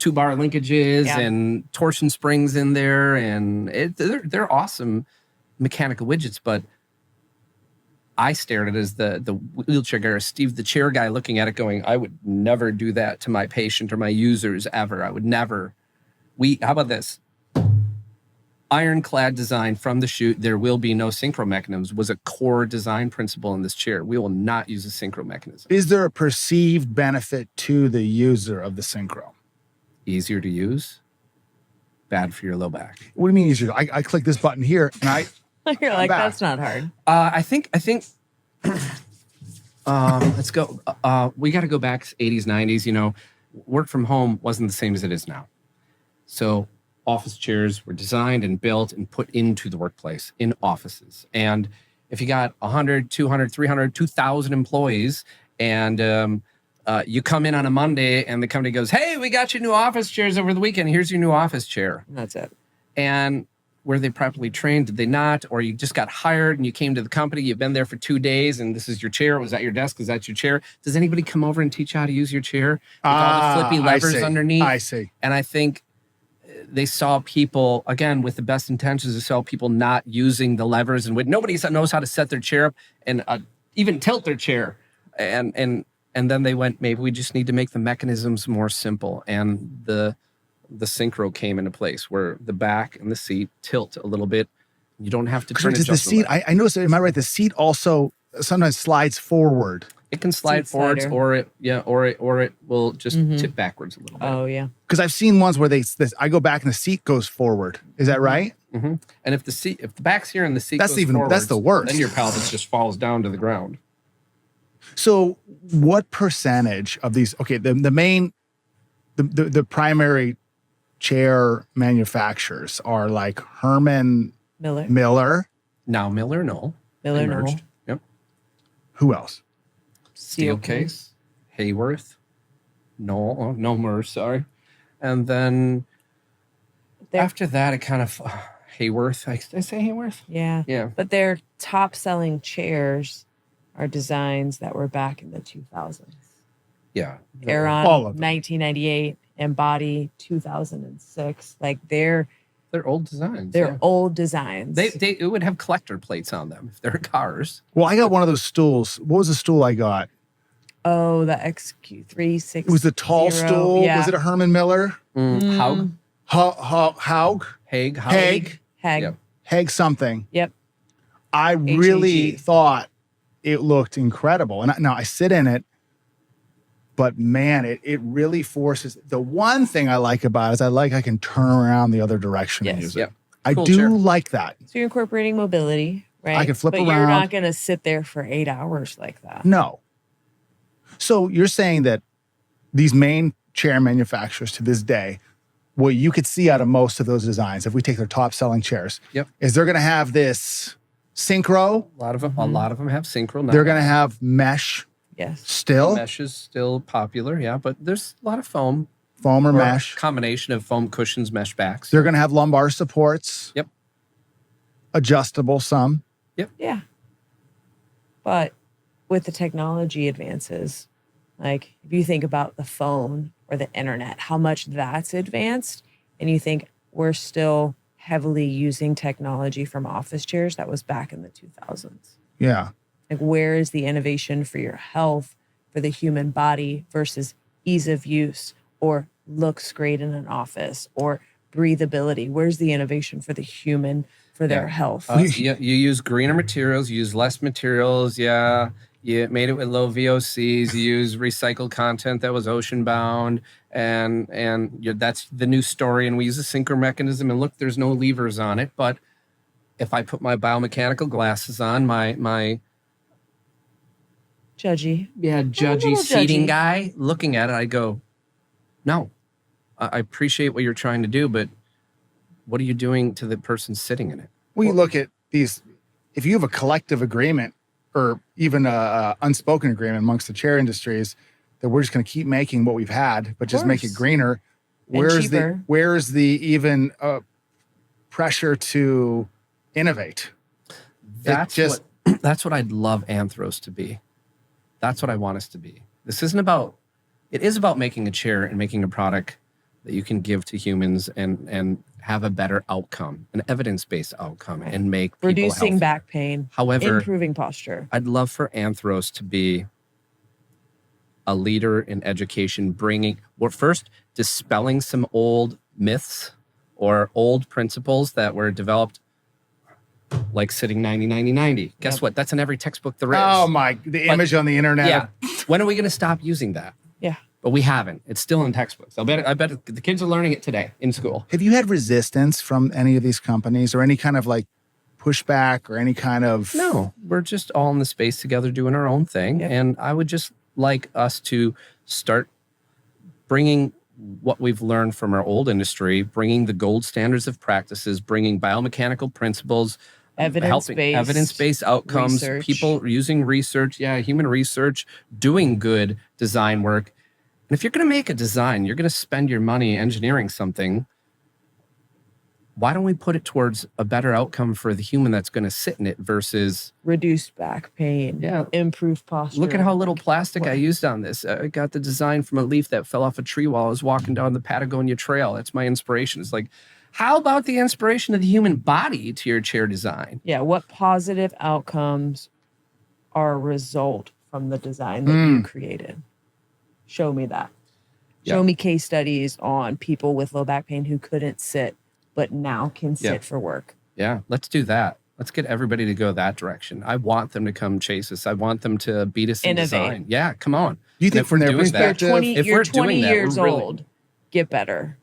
linkages and torsion springs in there, and they're awesome mechanical widgets. But I stared at it as the wheelchair guy, or Steve, the chair guy, looking at it going, I would never do that to my patient or my users ever. I would never. How about this? Ironclad design from the chute. There will be no synchro mechanisms was a core design principle in this chair. We will not use a synchro mechanism. Is there a perceived benefit to the user of the synchro? Easier to use, bad for your low back. What do you mean easier? I click this button here and You're like, back. that's not hard. I think let's go. We got to go back 80s, 90s. Work from home wasn't the same as it is now. So office chairs were designed and built and put into the workplace in offices. And if you got 100, 200, 300, 2,000 employees and you come in on a Monday and the company goes, hey, we got you new office chairs over the weekend. Here's your new office chair. And that's it. And were they properly trained? Did they not? Or you just got hired and you came to the company, you've been there for 2 days and this is your chair. Was that your desk? Is that your chair? Does anybody come over and teach you how to use your chair? With all the flippy levers underneath? I see. And I think they saw people, again, with the best intentions, they saw people not using the levers, and nobody knows how to set their chair up and even tilt their chair. And then they went, maybe we just need to make the mechanisms more simple. And the synchro came into place where the back and the seat tilt a little bit. You don't have to turn Does the seat, I noticed, am I right? The seat also sometimes slides forward. It can slide Seat forwards, slider. or it will just tip backwards a little bit. Oh, yeah. Because I've seen ones where I go back and the seat goes forward. Is that right? Mm-hmm. And if the back's here and the seat That's goes forwards, that's the worst. then your pelvis just falls down to the ground. So what percentage of these, okay, the main, the primary chair manufacturers are like Herman Miller. Now Miller, no. Miller, no. Merged. Yep. Who else? Steelcase, Hayworth, Nomer, sorry. And then after that, it kind of, Hayworth. Did I say Hayworth? Yeah. Yeah. But their top selling chairs are designs that were back in the 2000s. Yeah. Aeron, all of them. 1998, Embody, 2006. Like they're old designs. old designs. They would have collector plates on them if they're cars. Well, I got one of those stools. What was the stool I got? Oh, the XQ360. It was the tall stool. Yeah. Was it a Herman Miller? Haug. Haug? Haig. Yep. Haig something. Yep. I really HAG. thought it looked incredible. And now I sit in it, but man, it really forces. The one thing I like about it is I can turn around the other direction and Yes. use it. Yep. I Cool do chair. like that. So you're incorporating mobility, right? I can flip but around. you're not going to sit there for 8 hours like that. No. So you're saying that these main chair manufacturers to this day, what you could see out of most of those designs, if we take their top selling chairs, Yep. is they're going to have this synchro. A lot of them have synchro now. They're going to have mesh Yes. still, Mesh is still popular, yeah, but there's a lot of foam. foam or Or mesh. a combination of foam cushions, mesh backs. They're going to have lumbar supports. Yep. Adjustable some. Yeah. But with the technology advances, like if you think about the phone or the internet, how much that's advanced, and you think we're still heavily using technology from office chairs, that was back in the 2000s. Yeah. Like, where is the innovation for your health, for the human body versus ease of use or looks great in an office or breathability? Where's the innovation for the human, for their health? You use greener materials, you use less materials. Yeah. You made it with low VOCs. You use recycled content that was ocean bound, and that's the new story. And we use a synchro mechanism. And look, there's no levers on it. But if I put my biomechanical glasses on, my Judgy. judgy seating judgy. guy looking at it, I go, no, I appreciate what you're trying to do, but what are you doing to the person sitting in it? Well, you look at these, if you have a collective agreement or even a unspoken agreement amongst the chair industries that we're just going to keep making what we've had, but just make it course. greener. And cheaper. Where's the even pressure to innovate? That's what I'd love Anthros to be. That's what I want us to be. This isn't about, it is about making a chair and making a product that you can give to humans and have a better outcome, an evidence-based outcome, and make people Reducing healthier. back pain. However, improving posture. I'd love for Anthros to be a leader in education, first dispelling some old myths or old principles that were developed, like sitting 90-90-90. Guess what? That's in every textbook there is. Oh the image on the internet. Yeah. When are we going to stop using that? Yeah. But we haven't. It's still in textbooks. I bet the kids are learning it today in school. Have you had resistance from any of these companies or any kind of like pushback or any kind of... No, we're just all in the space together doing our own thing. Yep. And I would just like us to start bringing what we've learned from our old industry, bringing the gold standards of practices, bringing biomechanical principles, evidence-based outcomes, research. people using research, human research, doing good design work. And if you're going to make a design, you're going to spend your money engineering something. Why don't we put it towards a better outcome for the human that's going to sit in it versus reduced back pain. Yeah. Improved posture. Look at how little plastic I used on this. I got the design from a leaf that fell off a tree while I was walking down the Patagonia Trail. That's my inspiration. It's like, how about the inspiration of the human body to your chair design? Yeah. What positive outcomes are a result from the design that you created? Show me that. Show me case studies on people with low back pain who couldn't sit, but now can sit for work. Yeah, let's do that. Let's get everybody to go that direction. I want them to come chase us. I want them to beat us in design. Yeah, come on. Do you think from their perspective... You're 20 years old, get better.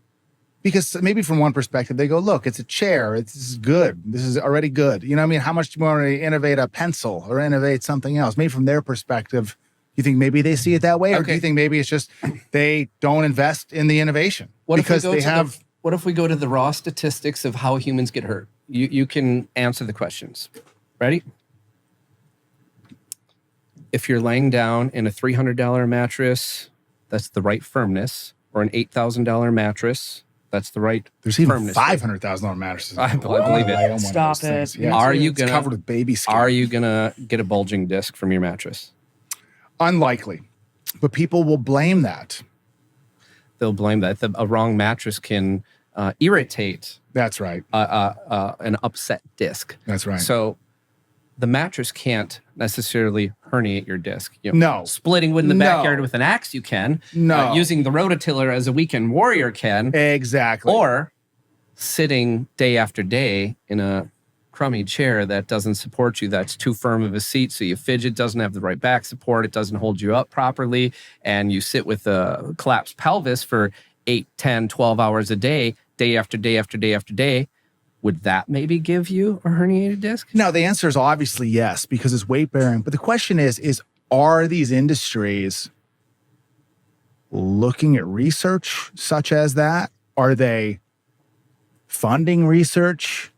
Because maybe from one perspective, they go, look, it's a chair. This is good. This is already good. You know what I mean? How much do you want to innovate a pencil or innovate something else? Maybe from their perspective, you think maybe they see it that way? Or do you think maybe it's just they don't invest in the innovation? What if we go to the raw statistics of how humans get hurt? You can answer the questions. Ready? If you're laying down in a $300 mattress, that's the right firmness, or an $8,000 mattress, that's the right There's even firmness. $500,000 mattresses. I believe it. I own one Stop of those it. things. Yeah. Are you It's gonna covered with baby skin. Are you gonna get a bulging disc from your mattress? Unlikely. But people will blame that. They'll blame that. A wrong mattress can irritate That's right. an upset disc. That's right. So the mattress can't necessarily herniate your disc. No. Splitting wood in the backyard with an axe, you can. No. Using the rototiller as a weekend warrior can. Exactly. Or sitting day after day in a crummy chair that doesn't support you, that's too firm of a seat, so you fidget, doesn't have the right back support, it doesn't hold you up properly, and you sit with a collapsed pelvis for 8, 10, 12 hours a day, day after day after day after day. Would that maybe give you a herniated disc? No, the answer is obviously yes, because it's weight bearing. But the question is are these industries looking at research such as that? Are they funding research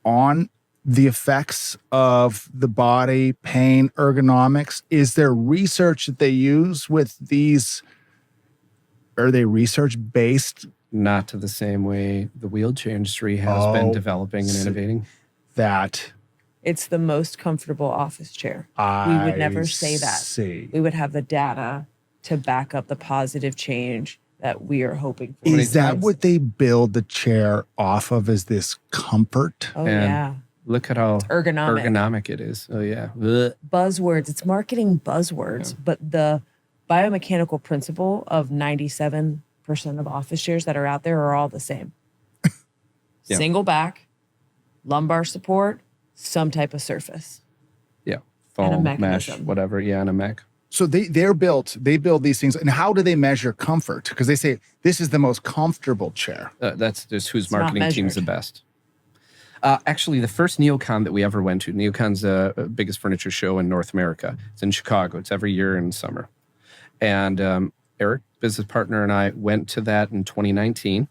on the effects of the body, pain, ergonomics? Is there research that they use with these? Are they research-based? Not to the same way the wheelchair industry has been developing and innovating. That It's the most comfortable office chair. We would never say that. See. We would have the data to back up the positive change that we are hoping for. Is that what they build the chair off of? Is this comfort? Oh, And yeah. look at how Ergonomic. it is. Oh, yeah. Ugh. Buzzwords. It's marketing buzzwords, but the biomechanical principle of 97% of office chairs that are out there are all the same. Yeah. Single back, lumbar support, some type of surface. Yeah. And a Foam, mesh, mechanism. whatever. Yeah, and a mech. So they build these things. And how do they measure comfort? Because they say this is the most comfortable chair. That's just whose not marketing team's the measured. best. Actually, the first NeoCon that we ever went to, NeoCon's the biggest furniture show in North America. It's in Chicago. It's every year in summer. And Eric, business partner, and I went to that in 2019.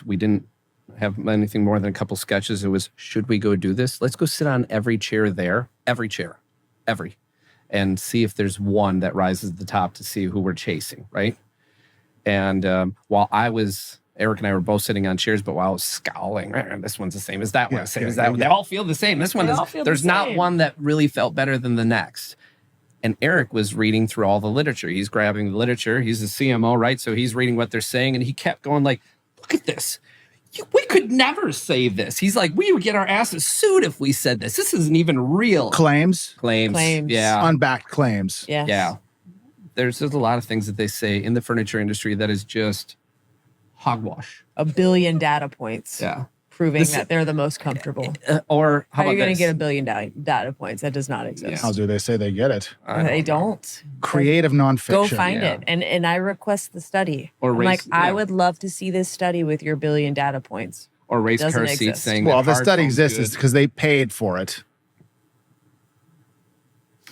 We didn't have anything more than a couple sketches. It was, should we go do this? Let's go sit on every chair there, every chair, and see if there's one that rises to the top to see who we're chasing, right? And while Eric and I were both sitting on chairs, but while I was scowling, this one's the same as that one, same as that one. They all feel the same. This one They all feel the there's not same. one that really felt better than the next. And Eric was reading through all the literature. He's grabbing the literature. He's a CMO, right? So he's reading what they're saying, and he kept going like, look at this. We could never say this. He's like, we would get our asses sued if we said this. This isn't even real. Claims, Claims. Yeah. unbacked claims. Yes. Yeah. There's a lot of things that they say in the furniture industry that is just hogwash. 1 billion data points Yeah. proving that they're the most comfortable. Or How are about you going to this? get 1 billion data points? That does not exist. How do they say they get it? They don't. Creative nonfiction. Go find Yeah. it. And I request the study. Or I'm race- like, I yeah. would love to see this study with your 1 billion data points. Or race Doesn't car seats exist. saying Well, that if the hard study foam's exists, good. it's because they paid for it.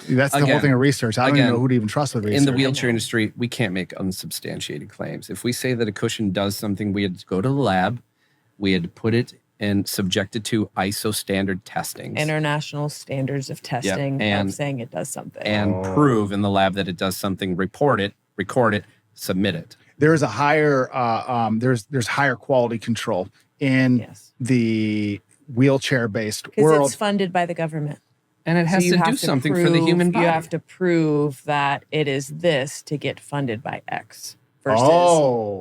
That's the whole Again- thing of research. I don't even again, know who to even trust with research. In the wheelchair industry, we can't make unsubstantiated claims. If we say that a cushion does something, we had to go to the lab, we had to put it and subject it to ISO standard testings. International standards of testing and- of saying it does something. and prove in the lab that it does something, report it, record it, submit it. There's a higher there's higher quality control in Yes. the wheelchair based Because world. it's funded by the government. And it has you to have do something for the human body. You have to prove that it is this to get funded by X versus,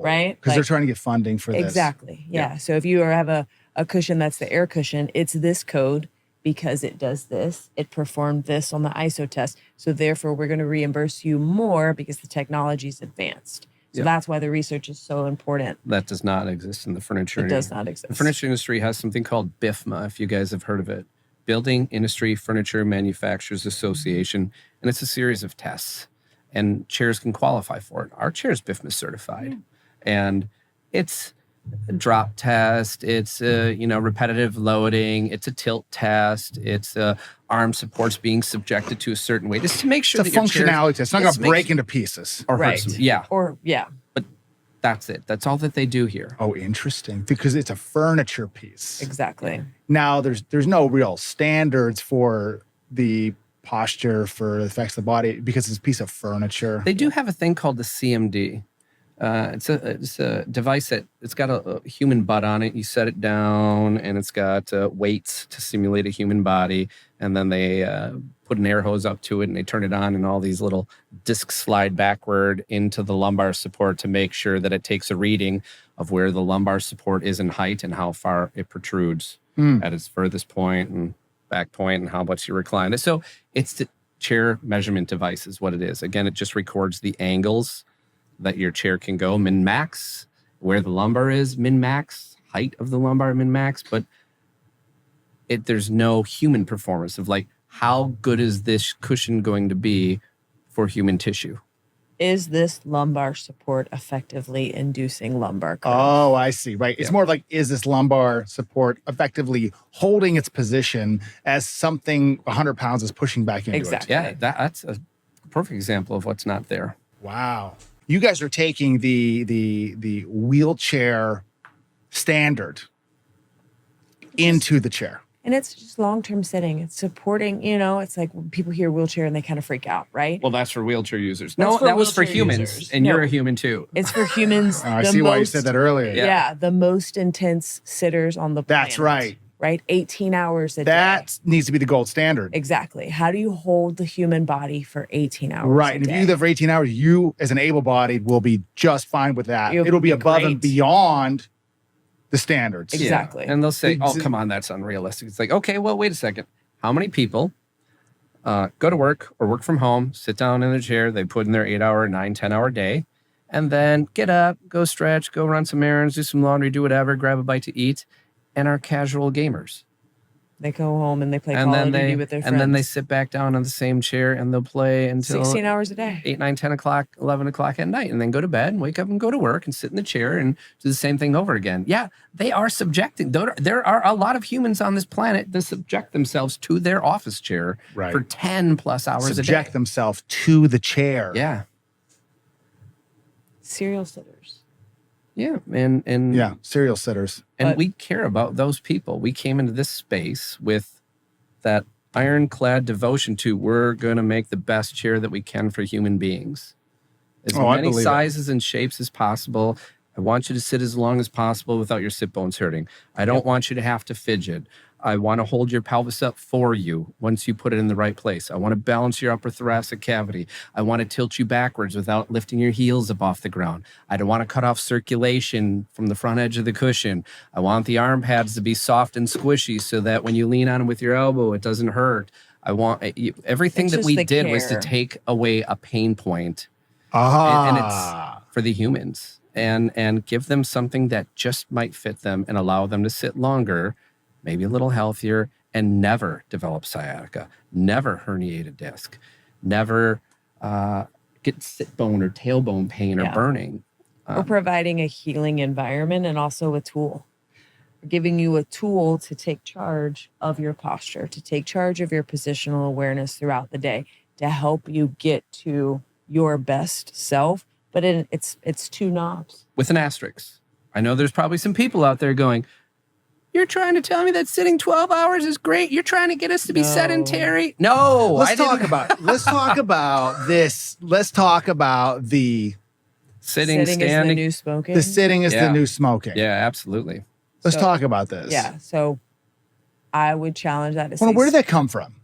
right? Because they're Like, trying to get funding for this. exactly. Yeah. So if you have a cushion that's the air cushion, it's this code because it does this. It performed this on the ISO test. So therefore, we're going to reimburse you more because the technology is advanced. So that's why the research is so important. That does not exist in the furniture It industry. does not exist. The furniture industry has something called BIFMA, if you guys have heard of it. Building Industry Furniture Manufacturers Association. And it's a series of tests. And chairs can qualify for it. Our chair is BIFMA certified. And it's a drop test. It's repetitive loading. It's a tilt test. It's arm supports being subjected to a certain way, just to make sure It's a that your chair- functionality test. It's not going Just to make break sure- into pieces. or hurt Right. some- Yeah, Or, yeah. that's it. That's all that they do here. Oh, interesting. Because it's a furniture piece. Exactly. Now there's no real standards for the posture for the effects of the body because it's a piece of furniture. They do have a thing called the CMD. It's a device that it's got a human butt on it. You set it down, and it's got weights to simulate a human body. And then they put an air hose up to it, and they turn it on, and all these little discs slide backward into the lumbar support to make sure that it takes a reading of where the lumbar support is in height and how far it protrudes at its furthest point and back point and how much you recline it. So it's the chair measurement device is what it is. Again, it just records the angles that your chair can go, min max, where the lumbar is, min max, height of the lumbar, min max, but there's no human performance of like, how good is this cushion going to be for human tissue? Is this lumbar support effectively inducing lumbar curve? Oh, I see. Right. It's more of like, is this lumbar support effectively holding its position as something 100 pounds is pushing back into Exactly. Yeah, that's a perfect example of what's not there. it? Wow. You guys are taking the wheelchair standard into the chair. And it's just long-term sitting. It's supporting, it's like when people hear wheelchair and they kind of freak out, right? Well, that's for wheelchair users. That's No, for that was for wheelchair humans, users. and No. you're a human too. It's for humans. I the see why you most- said that earlier. Yeah, the most intense sitters on the planet. That's right. right? 18 hours a day. That needs to be the gold standard. Exactly. How do you hold the human body for 18 hours? Right. A And if you day? do that for 18 hours, you as an able-bodied will be just fine with that. You'll It'll be be above and great. beyond the standards. Exactly. Yeah. And they'll say, oh, come on, that's unrealistic. It's like, okay, well, wait a second. How many people go to work or work from home, sit down in their chair, they put in their 8-hour, 9-10-hour day, and then get up, go stretch, go run some errands, do some laundry, do whatever, grab a bite to eat, and are casual gamers. They go home and they play And Call then of Duty with their friends. and then they sit back down on the same chair and they'll play until 16 hours a day. 8, 9, 10 o'clock, 11 o'clock at night, and then go to bed and wake up and go to work and sit in the chair and do the same thing over again. Yeah, they are subjecting. There are a lot of humans on this planet that subject themselves to their office chair Right. for 10 plus hours a day. Subject themselves to the chair. Yeah. Serial sitters. Yeah. And Yeah. Serial sitters. And But- we care about those people. We came into this space with that ironclad devotion to we're going to make the best chair that we can for human beings. As Oh, I many believe it. sizes and shapes as possible. I want you to sit as long as possible without your sit bones hurting. I don't want you to have to fidget. I want to hold your pelvis up for you once you put it in the right place. I want to balance your upper thoracic cavity. I want to tilt you backwards without lifting your heels up off the ground. I don't want to cut off circulation from the front edge of the cushion. I want the arm pads to be soft and squishy so that when you lean on them with your elbow, it doesn't hurt. I want everything It's that just we the did was to care. take away a pain point and Ah. it's for the humans and give them something that just might fit them and allow them to sit longer, maybe a little healthier, and never develop sciatica, never herniate a disc, never get sit bone or tailbone pain or Yeah. burning. We're providing a healing environment and also a tool. We're giving you a tool to take charge of your posture, to take charge of your positional awareness throughout the day, to help you get to your best self. But it's two knobs. With an asterisk. I know there's probably some people out there going, you're trying to tell me that sitting 12 hours is great? You're trying to get us to be No. sedentary? No, Let's talk about this. Let's talk about the sitting, Sitting is the standing. new smoking. the sitting is Yeah. the new smoking. Yeah, absolutely. Let's So- talk about this. Yeah. So I would challenge that to Well, say where did that come from?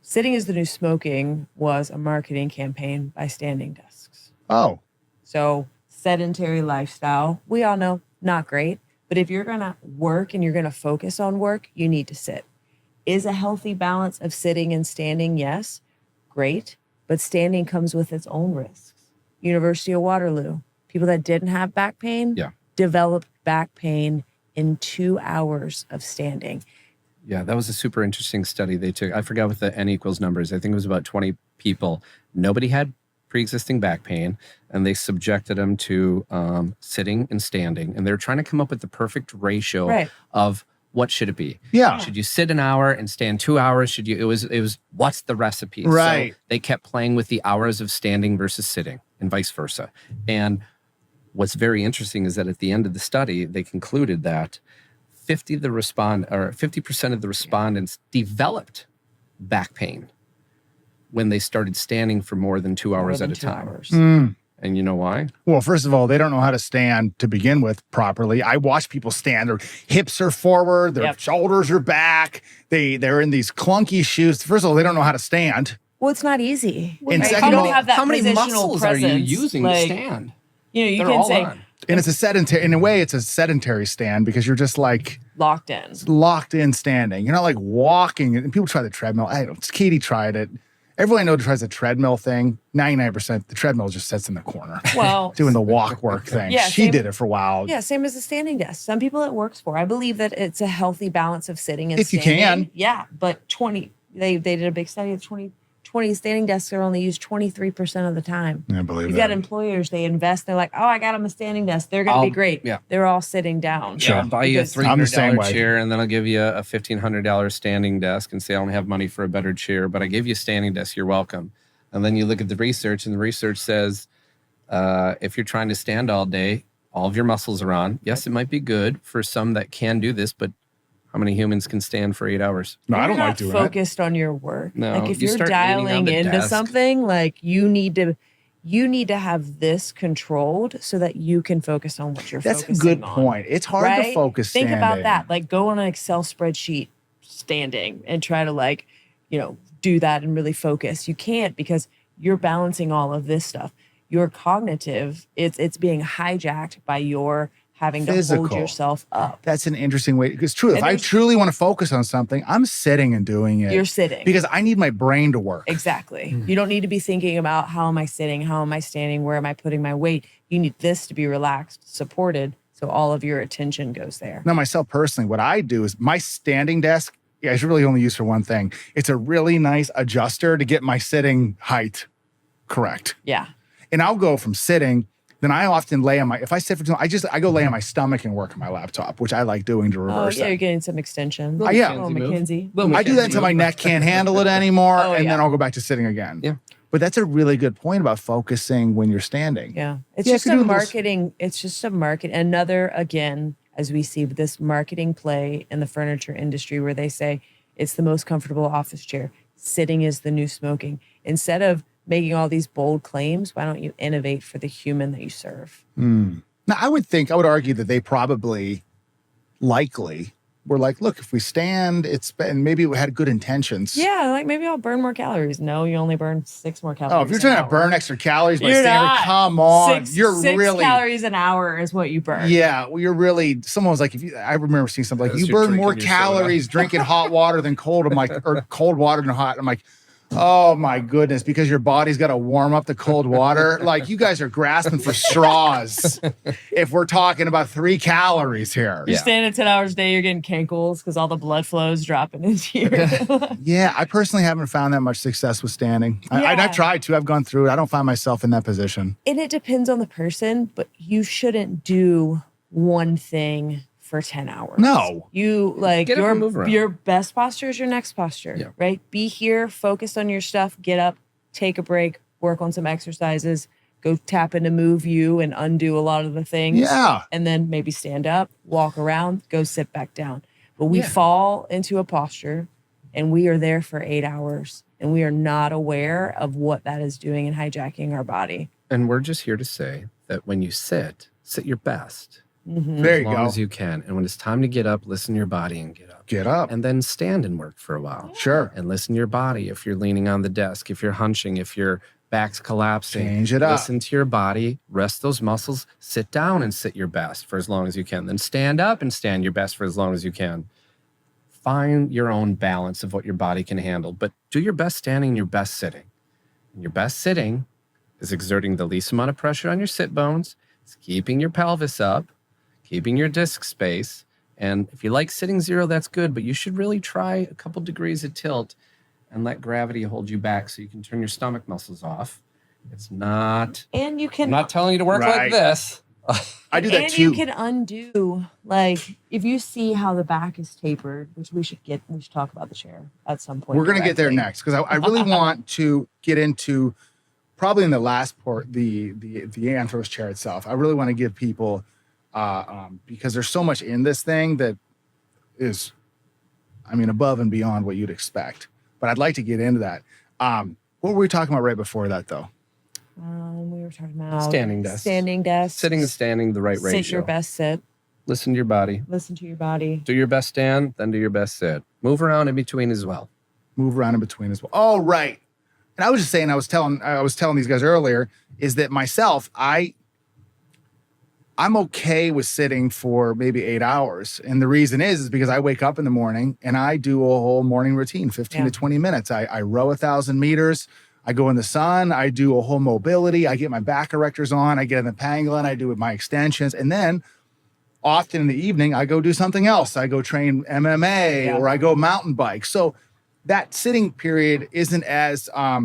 sitting is the new smoking was a marketing campaign by Standing Desks. Oh, So sedentary lifestyle, we all know, not great. But if you're going to work and you're going to focus on work, you need to sit. Is a healthy balance of sitting and standing? Yes, great. But standing comes with its own risks. University of Waterloo, people that didn't have back pain Yeah. developed back pain in 2 hours of standing. Yeah, that was a super interesting study they took. I forgot what the N equals numbers. I think it was about 20 people. Nobody had pre-existing back pain, and they subjected them to sitting and standing. And they were trying to come up with the perfect ratio Right. of what should it be. yeah. Should you sit an hour and stand 2 hours? Should you? It was what's the recipe? Right. So they kept playing with the hours of standing versus sitting, and vice versa. And what's very interesting is that at the end of the study, they concluded that 50% of the respondents developed back pain when they started standing for more than 2 hours More at than a 2 time. hours. And you know why? Well, first of all, they don't know how to stand to begin with properly. I watch people stand; their hips are forward, their Yep. shoulders are back. They're in these clunky shoes. First of all, they don't know how to stand. Well, it's not easy. And Right? second you of don't all, have that how many positional muscles are you presence. using Like, to stand? You know, you They're can all say on. And it's a sedentary, in a way, it's a sedentary stand because you're just like locked in. locked in standing. You're not like walking. And people try the treadmill. I don't. Katie tried it. Everyone I know tries the treadmill thing. 99%, the treadmill just sits in the corner Well, doing the walk work thing. Yeah, she same- did it for a while. yeah, same as the standing desk. Some people it works for. I believe that it's a healthy balance of sitting and If you standing. can. Yeah, but they did a big study of 20 standing desks are only used 23% of the time. I believe You've that. got employers, they invest. They're like, oh, I got them a standing desk. They're going to I'll- be great. yeah. They're all sitting down. Sure. I'll buy you a Because- I'm the same $300 way. chair, and then I'll give you a $1,500 standing desk and say I don't have money for a better chair, but I gave you a standing desk. You're welcome. And then you look at the research, and the research says if you're trying to stand all day, all of your muscles are on. Yes, it might be good for some that can do this, but how many humans can stand for 8 hours? No, I You're don't like not doing focused on your work. No, like if you you're start leaning on dialing the into desk. something, like you need to you need to have this controlled so that you can focus on what you're That's a focusing good on. point. It's hard Right? to focus Think about standing. that. Like go on an Excel spreadsheet standing and try to like, do that and really focus. You can't because you're balancing all of this stuff. Your cognitive, it's being hijacked by your having to hold Physical. yourself up. That's an interesting way. Because true, if And I there's- truly want to focus on something, I'm sitting and doing it. You're sitting. Because I need my brain to work. Exactly. You don't need to be thinking about how am I sitting? How am I standing? Where am I putting my weight? You need this to be relaxed, supported. So all of your attention goes there. Now, myself personally, what I do is my standing desk, I should really only use for one thing. It's a really nice adjuster to get my sitting height correct. Yeah. And I'll go from sitting, then I often lay on if I sit for too long, I go lay on my stomach and work on my laptop, which I like doing to Oh, reverse yeah, it. you're getting some extension. yeah. Oh, Mackenzie move. Mackenzie. Little I do that Mackenzie until my move. neck can't handle it anymore, Oh, and yeah. then I'll go back to sitting again. Yeah. But that's a really good point about focusing when you're standing. Yeah. It's Yeah, just if a you're doing those- marketing. It's just a market. Another, again, as we see this marketing play in the furniture industry where they say it's the most comfortable office chair. Sitting is the new smoking. Instead of making all these bold claims, why don't you innovate for the human that you serve? Now, I would argue that they probably likely were like, look, if we stand, and maybe it had good intentions. Yeah, like maybe I'll burn more calories. No, you only burn 6 more calories. Oh, if you're an trying to hour. burn extra calories by You're standing, not. come on. Six You're really calories an hour is what you burn. Yeah, well, you're really. Someone was like, I remember seeing something like, As you you're burn more drinking your soda. calories drinking hot water than cold. I'm like, or cold water than hot. I'm like, oh my goodness, because your body's got to warm up the cold water. Like, you guys are grasping for straws. If we're talking about 3 calories here. You're standing 10 hours a day, you're getting cankles because all the blood flow is dropping into you. Yeah, I personally haven't found that much success with standing. Yeah. I've tried to. I've gone through it. I don't find myself in that position. And it depends on the person, but you shouldn't do one thing for 10 hours. No. You like Get up and move around. your best posture is your next posture, Yeah. right? Be here, focus on your stuff, get up, take a break, work on some exercises, go tap into move you and undo a lot of the things. Yeah. And then maybe stand up, walk around, go sit back down. But we Yeah. fall into a posture and we are there for 8 hours and we are not aware of what that is doing and hijacking our body. And we're just here to say that when you sit your best. There you As long go. as you can. And when it's time to get up, listen to your body and get up. Get up. And then stand and work for a while. Sure. And listen to your body. If you're leaning on the desk, if you're hunching, if your back's collapsing, Change it up. listen to your body, rest those muscles, sit down and sit your best for as long as you can. Then stand up and stand your best for as long as you can. Find your own balance of what your body can handle, but do your best standing and your best sitting. And your best sitting is exerting the least amount of pressure on your sit bones. It's keeping your pelvis up, keeping your disc space. And if you like sitting zero, that's good, but you should really try a couple degrees of tilt and let gravity hold you back so you can turn your stomach muscles off. It's not, And you I'm can not telling you to work Right. like this. I do that and too. you can undo, like if you see how the back is tapered, which we should talk about the chair at some point. We're going to get there directly. next because I really want to get into probably in the last part the Anthros chair itself. I really want to give people because there's so much in this thing that is, I mean, above and beyond what you'd expect. But I'd like to get into that. What were we talking about right before that, though? We were talking about Standing desk. Standing desk. Sitting and standing the right ratio. Sit your best sit. Listen to your body. Listen to your body. Do your best stand, then do your best sit. Move around in between as well. Move around in between as well. Oh, right. And I was just saying, I was telling these guys earlier, is that myself, I'm okay with sitting for maybe 8 hours. And the reason is because I wake up in the morning and I do a whole morning routine, 15 to 20 minutes. I row 1,000 meters. I go in the sun. I do a whole mobility. I get my back erectors on. I get in the pangolin. I do my extensions. And then often in the evening, I go do something else. I go train MMA or I go mountain bike. So that sitting period isn't as, I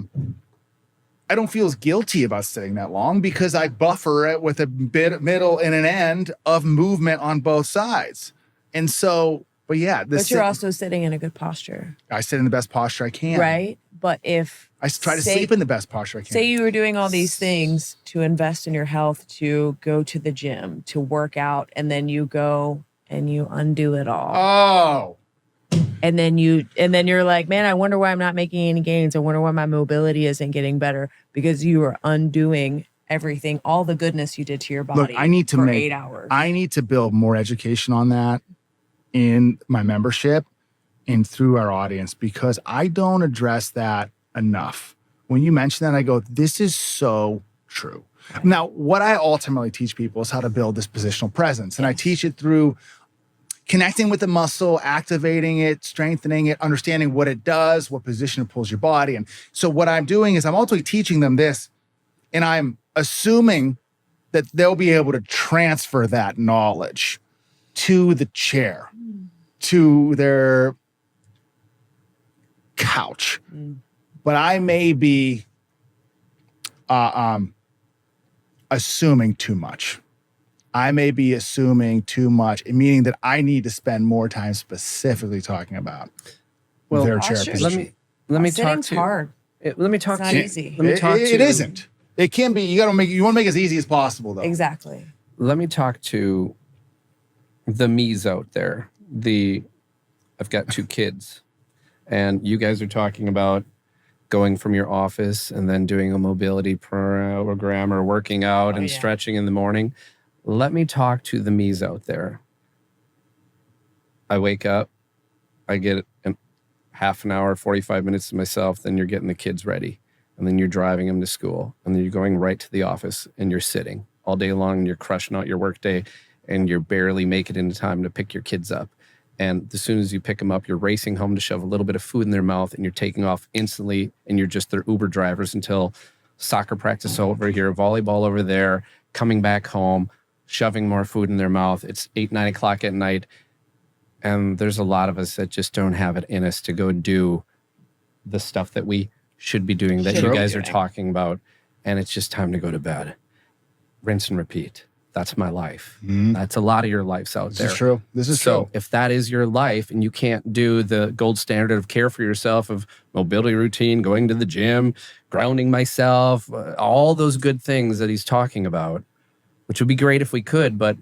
don't feel as guilty about sitting that long because I buffer it with a bit middle and an end of movement on both sides. And so, but yeah, But you're also sitting in a good posture, I sit in the best posture I can. right? But if I try to say- sleep in the best posture I can. say you were doing all these things to invest in your health, to go to the gym, to work out, and then you go and you undo it all. Oh, And then you're like, man, I wonder why I'm not making any gains. I wonder why my mobility isn't getting better, because you are undoing everything, all the goodness you did to your body. Look, I need to for make 8 hours. I need to build more education on that in my membership and through our audience, because I don't address that enough. When you mention that, I go, this is so true. Right. Now, what I ultimately teach people is how to build this positional presence. And I teach it through connecting with the muscle, activating it, strengthening it, understanding what it does, what position it pulls your body. And so what I'm doing is I'm ultimately teaching them this, and I'm assuming that they'll be able to transfer that knowledge to the chair, to their couch. But I may be assuming too much. I may be assuming too much, meaning that I need to spend more time specifically talking about their chair position. Let me talk Sitting's to hard. let me talk It's not to easy. Let me talk to It isn't. It can be. You want to make it as easy as possible, though. Exactly. Let me talk to the me's out there. I've got 2 kids, and you guys are talking about going from your office and then doing a mobility program or working out and stretching in the morning. Let me talk to the me's out there. I wake up, I get half an hour, 45 minutes to myself, then you're getting the kids ready, and then you're driving them to school, and then you're going right to the office, and you're sitting all day long, and you're crushing out your work day, and you're barely making it into time to pick your kids up. And as soon as you pick them up, you're racing home to shove a little bit of food in their mouth, and you're taking off instantly, and you're just their Uber drivers until soccer practice over here, volleyball over there, coming back home, shoving more food in their mouth. It's 8, 9 o'clock at night. And there's a lot of us that just don't have it in us to go do the stuff that we should be doing, that you guys are talking about. And it's just time to go to bed. Rinse and repeat. That's my life. That's a lot of your lives out there. This is true. This is true. So if that is your life and you can't do the gold standard of care for yourself, of mobility routine, going to the gym, grounding myself, all those good things that he's talking about, which would be great if we could, but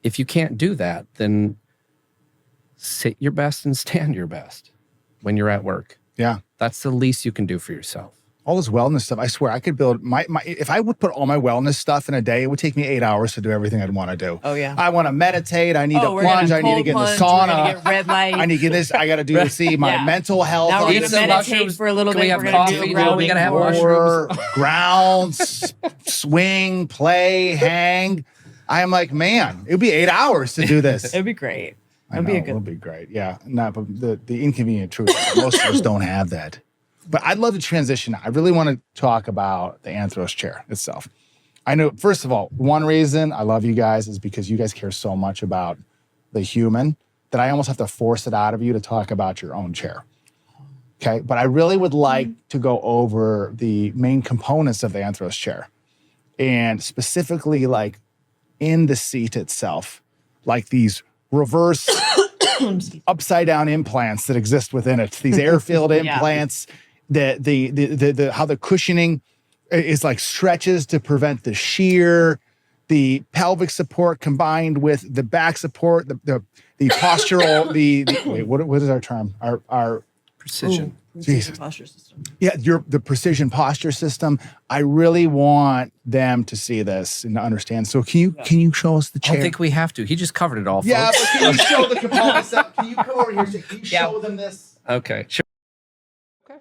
if you can't do that, then sit your best and stand your best when you're at work. Yeah. That's the least you can do for yourself. All this wellness stuff, I swear I could build my if I would put all my wellness stuff in a day, it would take me 8 hours to do everything I'd want to do. Oh, yeah. I want to meditate. I need to plunge. I need to get in the sauna. Red light. I need to get this. I got to do to see my mental health. Now we're Eat going to some meditate mushrooms. for a little Can we bit. have We're going to coffee? do Well, we gotta have mushrooms. Grounds, swing, play, hang. I am like, man, it would be 8 hours to do this. It'd be great. It'd be it would be great. Yeah. No, but the inconvenient truth is most of us don't have that. But I'd love to transition. I really want to talk about the Anthros Chair itself. I know, first of all, one reason I love you guys is because you guys care so much about the human that I almost have to force it out of you to talk about your own chair. Okay. But I really would like to go over the main components of the Anthros Chair, and specifically like in the seat itself, like these reverse upside down implants that exist within it, these air-filled implants, the how the cushioning is like stretches to prevent the shear, the pelvic support combined with the back support, the postural, wait, what is our term? Our Precision. Jesus. Posture system. Yeah, the precision posture system. I really want them to see this and to understand. So can you show us the I chair? don't think we have to. He just covered it all, Yeah, folks. but can you show the components? Can you come over here? Can you show them this? Okay, sure. Okay.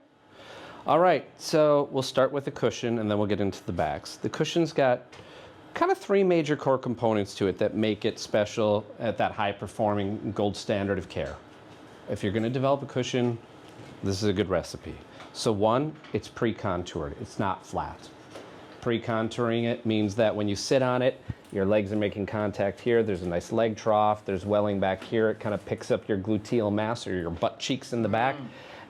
All right, so we'll start with the cushion and then we'll get into the backs. The cushion's got kind of 3 major core components to it that make it special at that high-performing gold standard of care. If you're going to develop a cushion, this is a good recipe. So 1, it's pre-contoured. It's not flat. Pre-contouring it means that when you sit on it, your legs are making contact here. There's a nice leg trough. There's welling back here. It kind of picks up your gluteal mass or your butt cheeks in the back.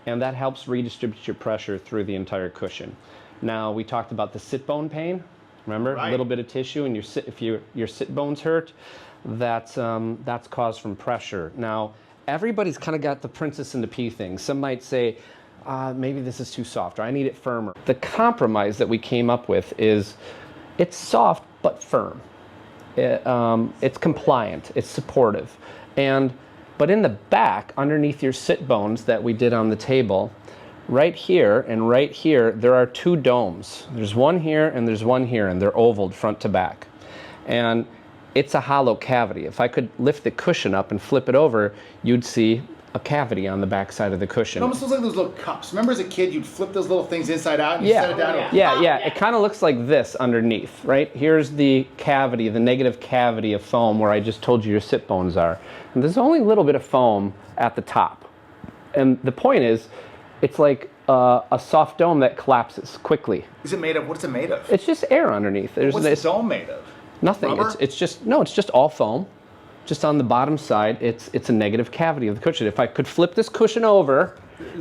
And that helps redistribute your pressure through the entire cushion. Now, we talked about the sit bone pain. Remember, a little bit of tissue, and if your sit bones hurt, that's caused from pressure. Now, everybody's kind of got the princess and the pea thing. Some might say, maybe this is too soft, or I need it firmer. The compromise that we came up with is it's soft but firm. It's compliant, it's supportive. And But in the back, underneath your sit bones that we did on the table, right here and right here, there are two domes. There's one here and there's one here, and they're ovaled front to back. And it's a hollow cavity. If I could lift the cushion up and flip it over, you'd see a cavity on the back side of the cushion. It almost looks like those little cups. Remember as a kid, you'd flip those little things inside out and you Yeah. set it down? Yeah. It kind of looks like this underneath, right? Here's the cavity, the negative cavity of foam where I just told you your sit bones are. And there's only a little bit of foam at the top. And the point is, it's like a soft dome that collapses quickly. Is it made of, what's it made of? It's just air underneath. There's What's the dome made of? nothing. Rubber? It's just all foam. Just on the bottom side, it's a negative cavity of the cushion. If I could flip this cushion over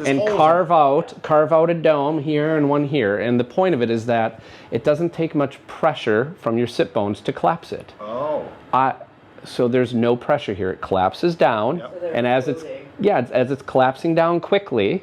and carve out a dome here and one here, and the point of it is that it doesn't take much pressure from your sit bones to collapse it. Oh. So there's no pressure here. It collapses down, Yep. and as it's collapsing down quickly,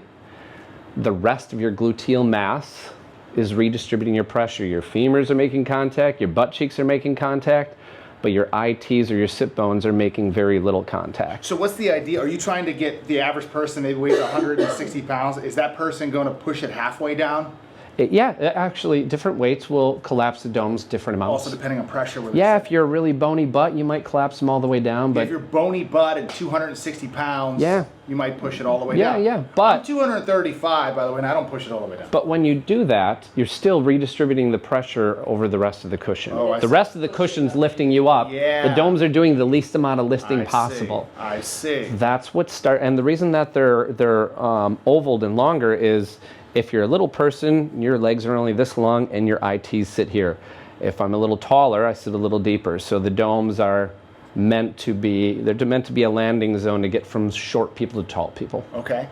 the rest of your gluteal mass is redistributing your pressure. Your femurs are making contact, your butt cheeks are making contact, but your ITs or your sit bones are making very little contact. So what's the idea? Are you trying to get the average person, maybe weighs 160 pounds, is that person going to push it halfway down? Actually, different weights will collapse the domes different amounts. Also depending on pressure. If you're a really bony butt, you might collapse them all the way down. But if you're bony butt and 260 pounds, you might push it all the way down. But I'm 235, by the way, and I don't push it all the way down. But when you do that, you're still redistributing the pressure over the rest of the cushion. The rest of the cushion's lifting you up. The domes are doing the least amount of lifting possible. I see. That's what and the reason that they're ovaled and longer is if you're a little person, your legs are only this long and your ITs sit here. If I'm a little taller, I sit a little deeper. So the domes are meant to be a landing zone to get from short people to tall people. Okay.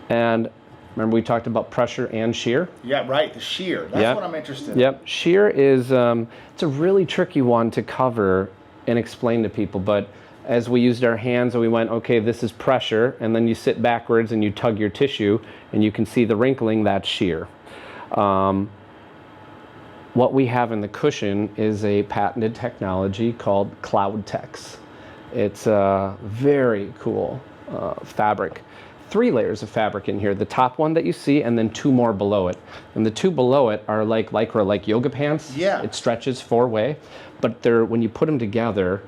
And remember we talked about pressure and shear? Yeah, right, the shear. That's what I'm interested in. Yep, shear is, it's a really tricky one to cover and explain to people, but as we used our hands and we went, okay, this is pressure, and then you sit backwards and you tug your tissue and you can see the wrinkling, that's shear. What we have in the cushion is a patented technology called CloudTex. It's a very cool fabric. 3 layers of fabric in here. The top one that you see and then 2 more below it. And the 2 below it are like Lycra, like yoga pants. Yeah. It stretches 4-way, but when you put them together,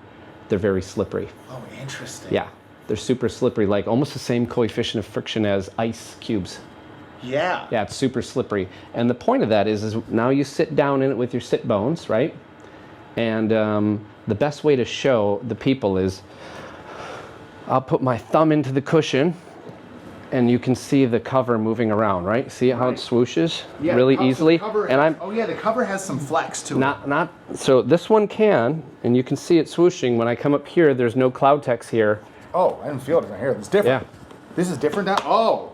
they're very slippery. Oh, interesting. Yeah, they're super slippery, like almost the same coefficient of friction as ice cubes. Yeah. Yeah, it's super slippery. And the point of that is now you sit down in it with your sit bones, right? And the best way to show the people is I'll put my thumb into the cushion and you can see the cover moving around, right? See how it swooshes really easily? The cover has some flex to it. So this one can, and you can see it swooshing. When I come up here, there's no CloudTex here. Oh, I didn't feel it right here. It's different. Yeah. This is different now? Oh.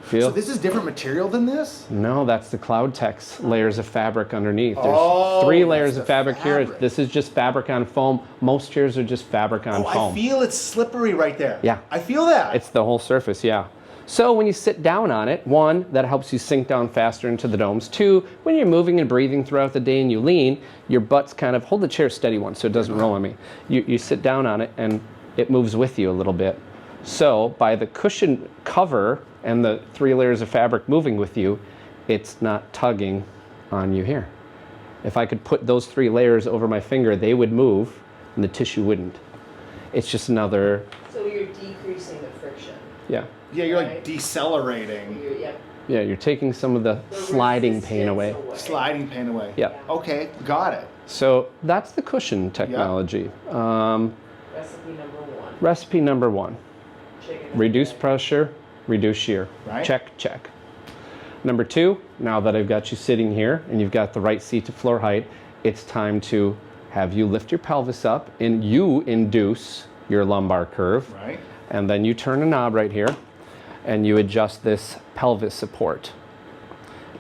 Feel? So this is different material than this? No, that's the CloudTex layers of fabric underneath. There's Oh, 3 layers of the fabric here. fabric. This is just fabric on foam. Most chairs are just fabric on foam. I feel it's slippery right there. Yeah. I feel that. It's the whole surface, yeah. So when you sit down on it, 1, that helps you sink down faster into the domes. 2, when you're moving and breathing throughout the day and you lean, your butt's kind of, hold the chair steady once so it doesn't roll on me. You sit down on it and it moves with you a little bit. So by the cushion cover and the 3 layers of fabric moving with you, it's not tugging on you here. If I could put those 3 layers over my finger, they would move and the tissue wouldn't. It's just another... So you're decreasing the friction. Yeah. Yeah, you're like decelerating. Yeah, you're taking some of the sliding pain away. Sliding pain away. Yeah. Okay, got it. So that's the cushion technology. Recipe number 1. Recipe number 1. Reduce pressure, reduce shear. Right. Check, check. Number 2, now that I've got you sitting here and you've got the right seat to floor height, it's time to have you lift your pelvis up and you induce your lumbar curve. Right. And then you turn a knob right here and you adjust this pelvis support.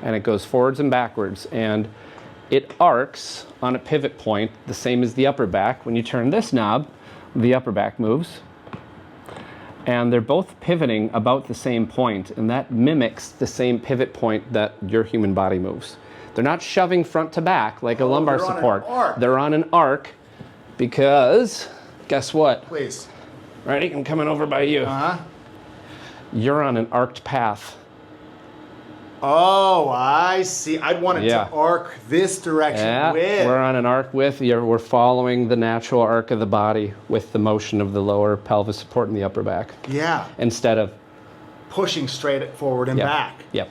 And it goes forwards and backwards. And it arcs on a pivot point the same as the upper back. When you turn this knob, the upper back moves. And they're both pivoting about the same point, and that mimics the same pivot point that your human body moves. They're not shoving front to back like a lumbar support. On an arc. They're on an arc because, guess what? Please. Ready? I'm coming over by you. Uh-huh. You're on an arced path. Oh, I see. I'd want it Yeah. to arc this direction with. We're on an arc with. We're following the natural arc of the body with the motion of the lower pelvis supporting the upper back. Yeah. Instead of Pushing straight forward and Yep. back. Yep.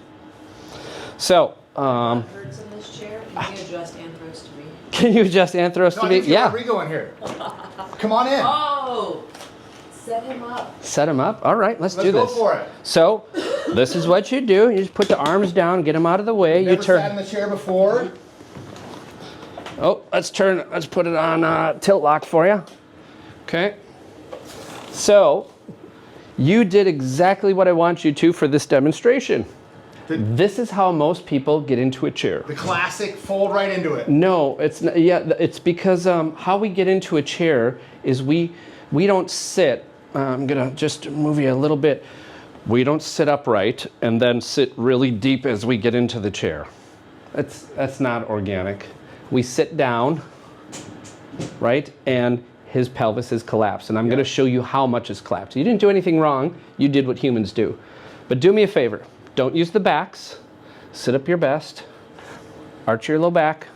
So, Hurts in this chair. Can you adjust Anthros to me? can you adjust Anthros No, to I me? think you Yeah. want Rigo in here. Come on in. Oh, set him up. Set him up. All right, let's Let's do go this. for it. So, this is what you do. You just put the arms down, get them out of the way. Never You turn. sat in the chair before. Oh, let's turn. Let's put it on tilt lock for you. Okay. So, you did exactly what I want you to for this demonstration. This is how most people get into a chair. The classic fold right into it. No, it's not, yeah. It's because how we get into a chair is we don't sit. I'm gonna just move you a little bit. We don't sit upright and then sit really deep as we get into the chair. That's not organic. We sit down, right, and his pelvis is collapsed, and I'm gonna show you how much is collapsed. You didn't do anything wrong. You did what humans do. But do me a favor. Don't use the backs. Sit up your best. Arch your low back.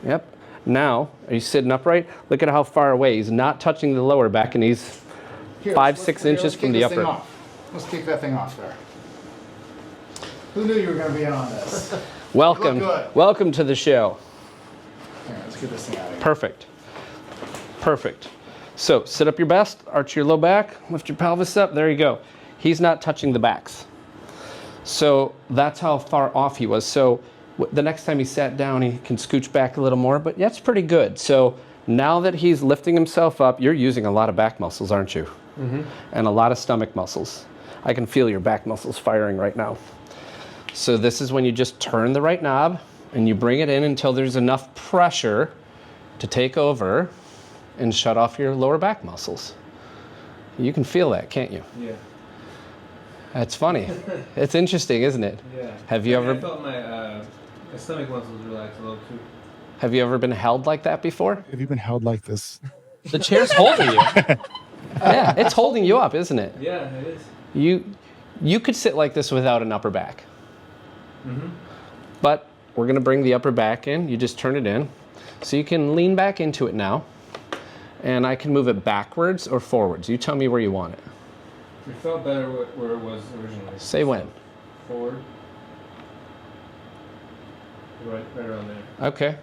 Yep. Now, are you sitting upright? Look at how far away. He's not touching the lower back, and he's Here, 5-6 inches let's from kick the this thing upper. off. Let's kick that thing off there. Who knew you were going to be in on this? Welcome. You look good. Welcome to the show. Here, let's get this thing out of here. Perfect. Perfect. So sit up your best, arch your low back, lift your pelvis up. There you go. He's not touching the backs. So that's how far off he was. So the next time he sat down, he can scooch back a little more, but that's pretty good. So now that he's lifting himself up, you're using a lot of back muscles, aren't you? Mm-hmm. And a lot of stomach muscles. I can feel your back muscles firing right now. So this is when you just turn the right knob and you bring it in until there's enough pressure to take over and shut off your lower back muscles. You can feel that, can't you? Yeah. That's funny. It's interesting, isn't it? Yeah. Have you I ever felt my stomach muscles relax a little too. have you ever been held like that before? Have you been held like this? The chair's holding you. Yeah, it's holding you up, isn't it? Yeah, it is. You could sit like this without an upper back. Mm-hmm. But we're gonna bring the upper back in. You just turn it in. So you can lean back into it now. And I can move it backwards or forwards. You tell me where you want it. It felt better where it was originally. Say when. Forward. Right around there. Okay.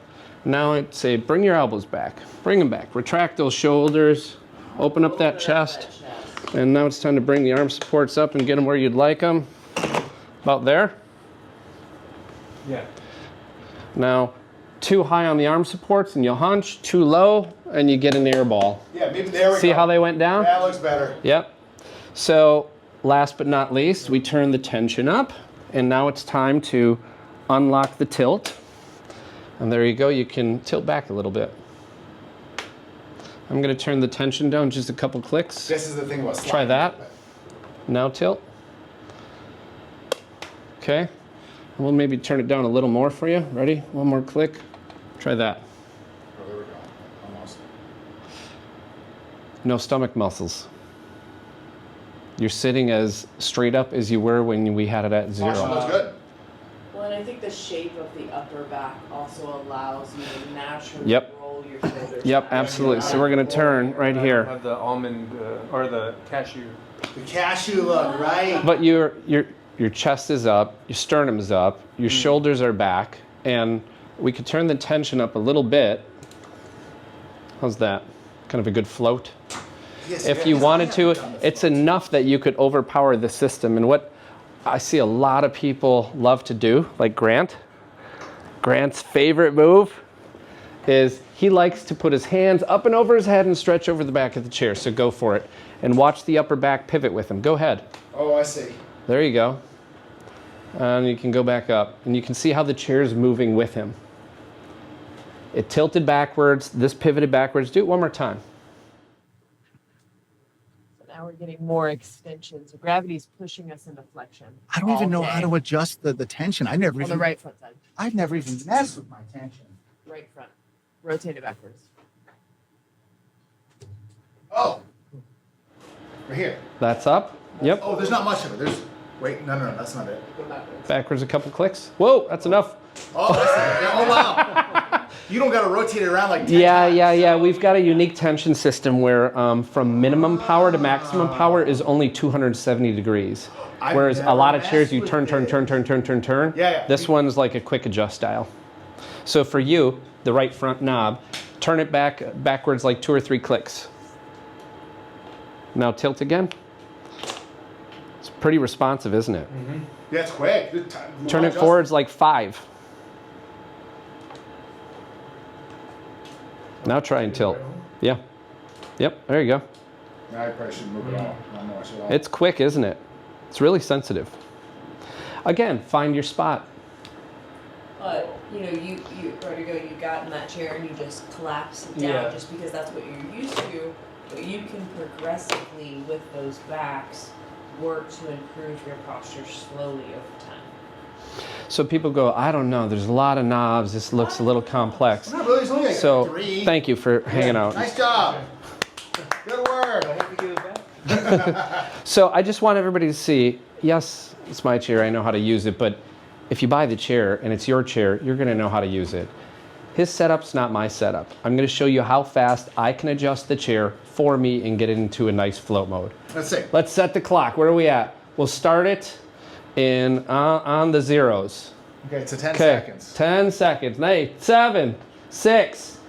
Now I'd say bring your elbows back. Bring them back. Retract those shoulders. Open up that chest. And now it's time to bring the arm supports up and get them where you'd like them. About there. Yeah. Now, too high on the arm supports and you'll hunch. Too low and you get an air ball. Yeah, maybe there we go. See how they went down? That looks better. Yep. So last but not least, we turn the tension up, and now it's time to unlock the tilt. And there you go, you can tilt back a little bit. I'm gonna turn the tension down just a couple clicks. This is the thing about sliding Try that. a little Now tilt. Okay. And we'll maybe turn it down a little more for you. Ready? One more click. Try that. bit. Oh, there we go. Almost. No stomach muscles. You're sitting as straight up as you were when we had it at zero. Awesome, looks good. Well, and I think the shape of the upper back also allows you to naturally Yep. roll your shoulders. Yep, back. absolutely. So we're gonna turn right here. Have the almond or the cashew. The cashew look, right? But your chest is up, your sternum is up, your shoulders are back, and we could turn the tension up a little bit. How's that? Kind of a good float. Yes, If yes, you I wanted haven't to, done this it's before. enough that you could overpower the system. And what I see a lot of people love to do, like Grant. Grant's favorite move is he likes to put his hands up and over his head and stretch over the back of the chair. So go for it. And watch the upper back pivot with him. Go ahead. Oh, I see. There you go. And you can go back up. And you can see how the chair is moving with him. It tilted backwards. This pivoted backwards. Do it one more time. So now we're getting more extension. So gravity's pushing us into flexion. I don't even know how to adjust the tension. I never On even. the right front side. I've never even messed with my tension. Right front. Rotate it backwards. Oh, Right here. That's up. Yep. Oh, there's not much of it. Wait, no, that's not it. Backwards a couple clicks. Whoa, that's enough. Oh, I see it. Oh, wow. You don't got to rotate it around like 10 times. Yeah. We've got a unique tension system where from minimum power to maximum power is only 270 degrees. Whereas a lot of chairs you turn. Yeah. This one's like a quick adjust style. So for you, the right front knob, turn it backwards like 2 or 3 clicks. Now tilt again. It's pretty responsive, isn't it? Mm-hmm. Yeah, it's quick. Turn it forwards like 5. Now try and tilt. Yeah. Yep, there you go. Now I probably shouldn't move it all. Not much at all. It's quick, isn't it? It's really sensitive. Again, find your spot. But you Rodrigo, you got in that chair and you just collapse it down just because that's what you're used to. But you can progressively, with those backs, work to improve your posture slowly over time. So people go, I don't know, there's a lot of knobs, this looks a little complex. Not really, it's only like So 3. thank you for hanging out. Nice job. Good work. I have to give it back. So I just want everybody to see, yes, it's my chair, I know how to use it, but if you buy the chair and it's your chair, you're gonna know how to use it. His setup's not my setup. I'm gonna show you how fast I can adjust the chair for me and get it into a nice float mode. Let's see. Let's set the clock. Where are we at? We'll start it in on the zeros. Okay, so 10 seconds. 10 seconds. 8, 7, 6.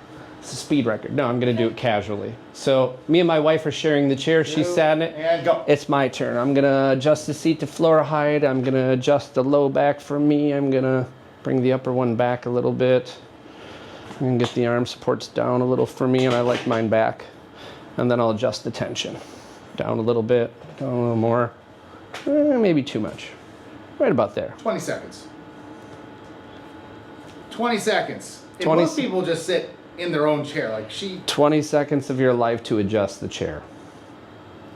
It's a speed record. No, I'm going to do it casually. So me and my wife are sharing the chair. She sat in it. And go. It's my turn. I'm going to adjust the seat to floor height. I'm going to adjust the low back for me. I'm going to bring the upper one back a little bit. I'm going to get the arm supports down a little for me, and I like mine back. And then I'll adjust the tension. Down a little bit, down a little more. Maybe too much. Right about there. 20 seconds. 20 seconds. If 20 most people just sit in their own chair, like 20 seconds of your life to adjust the chair.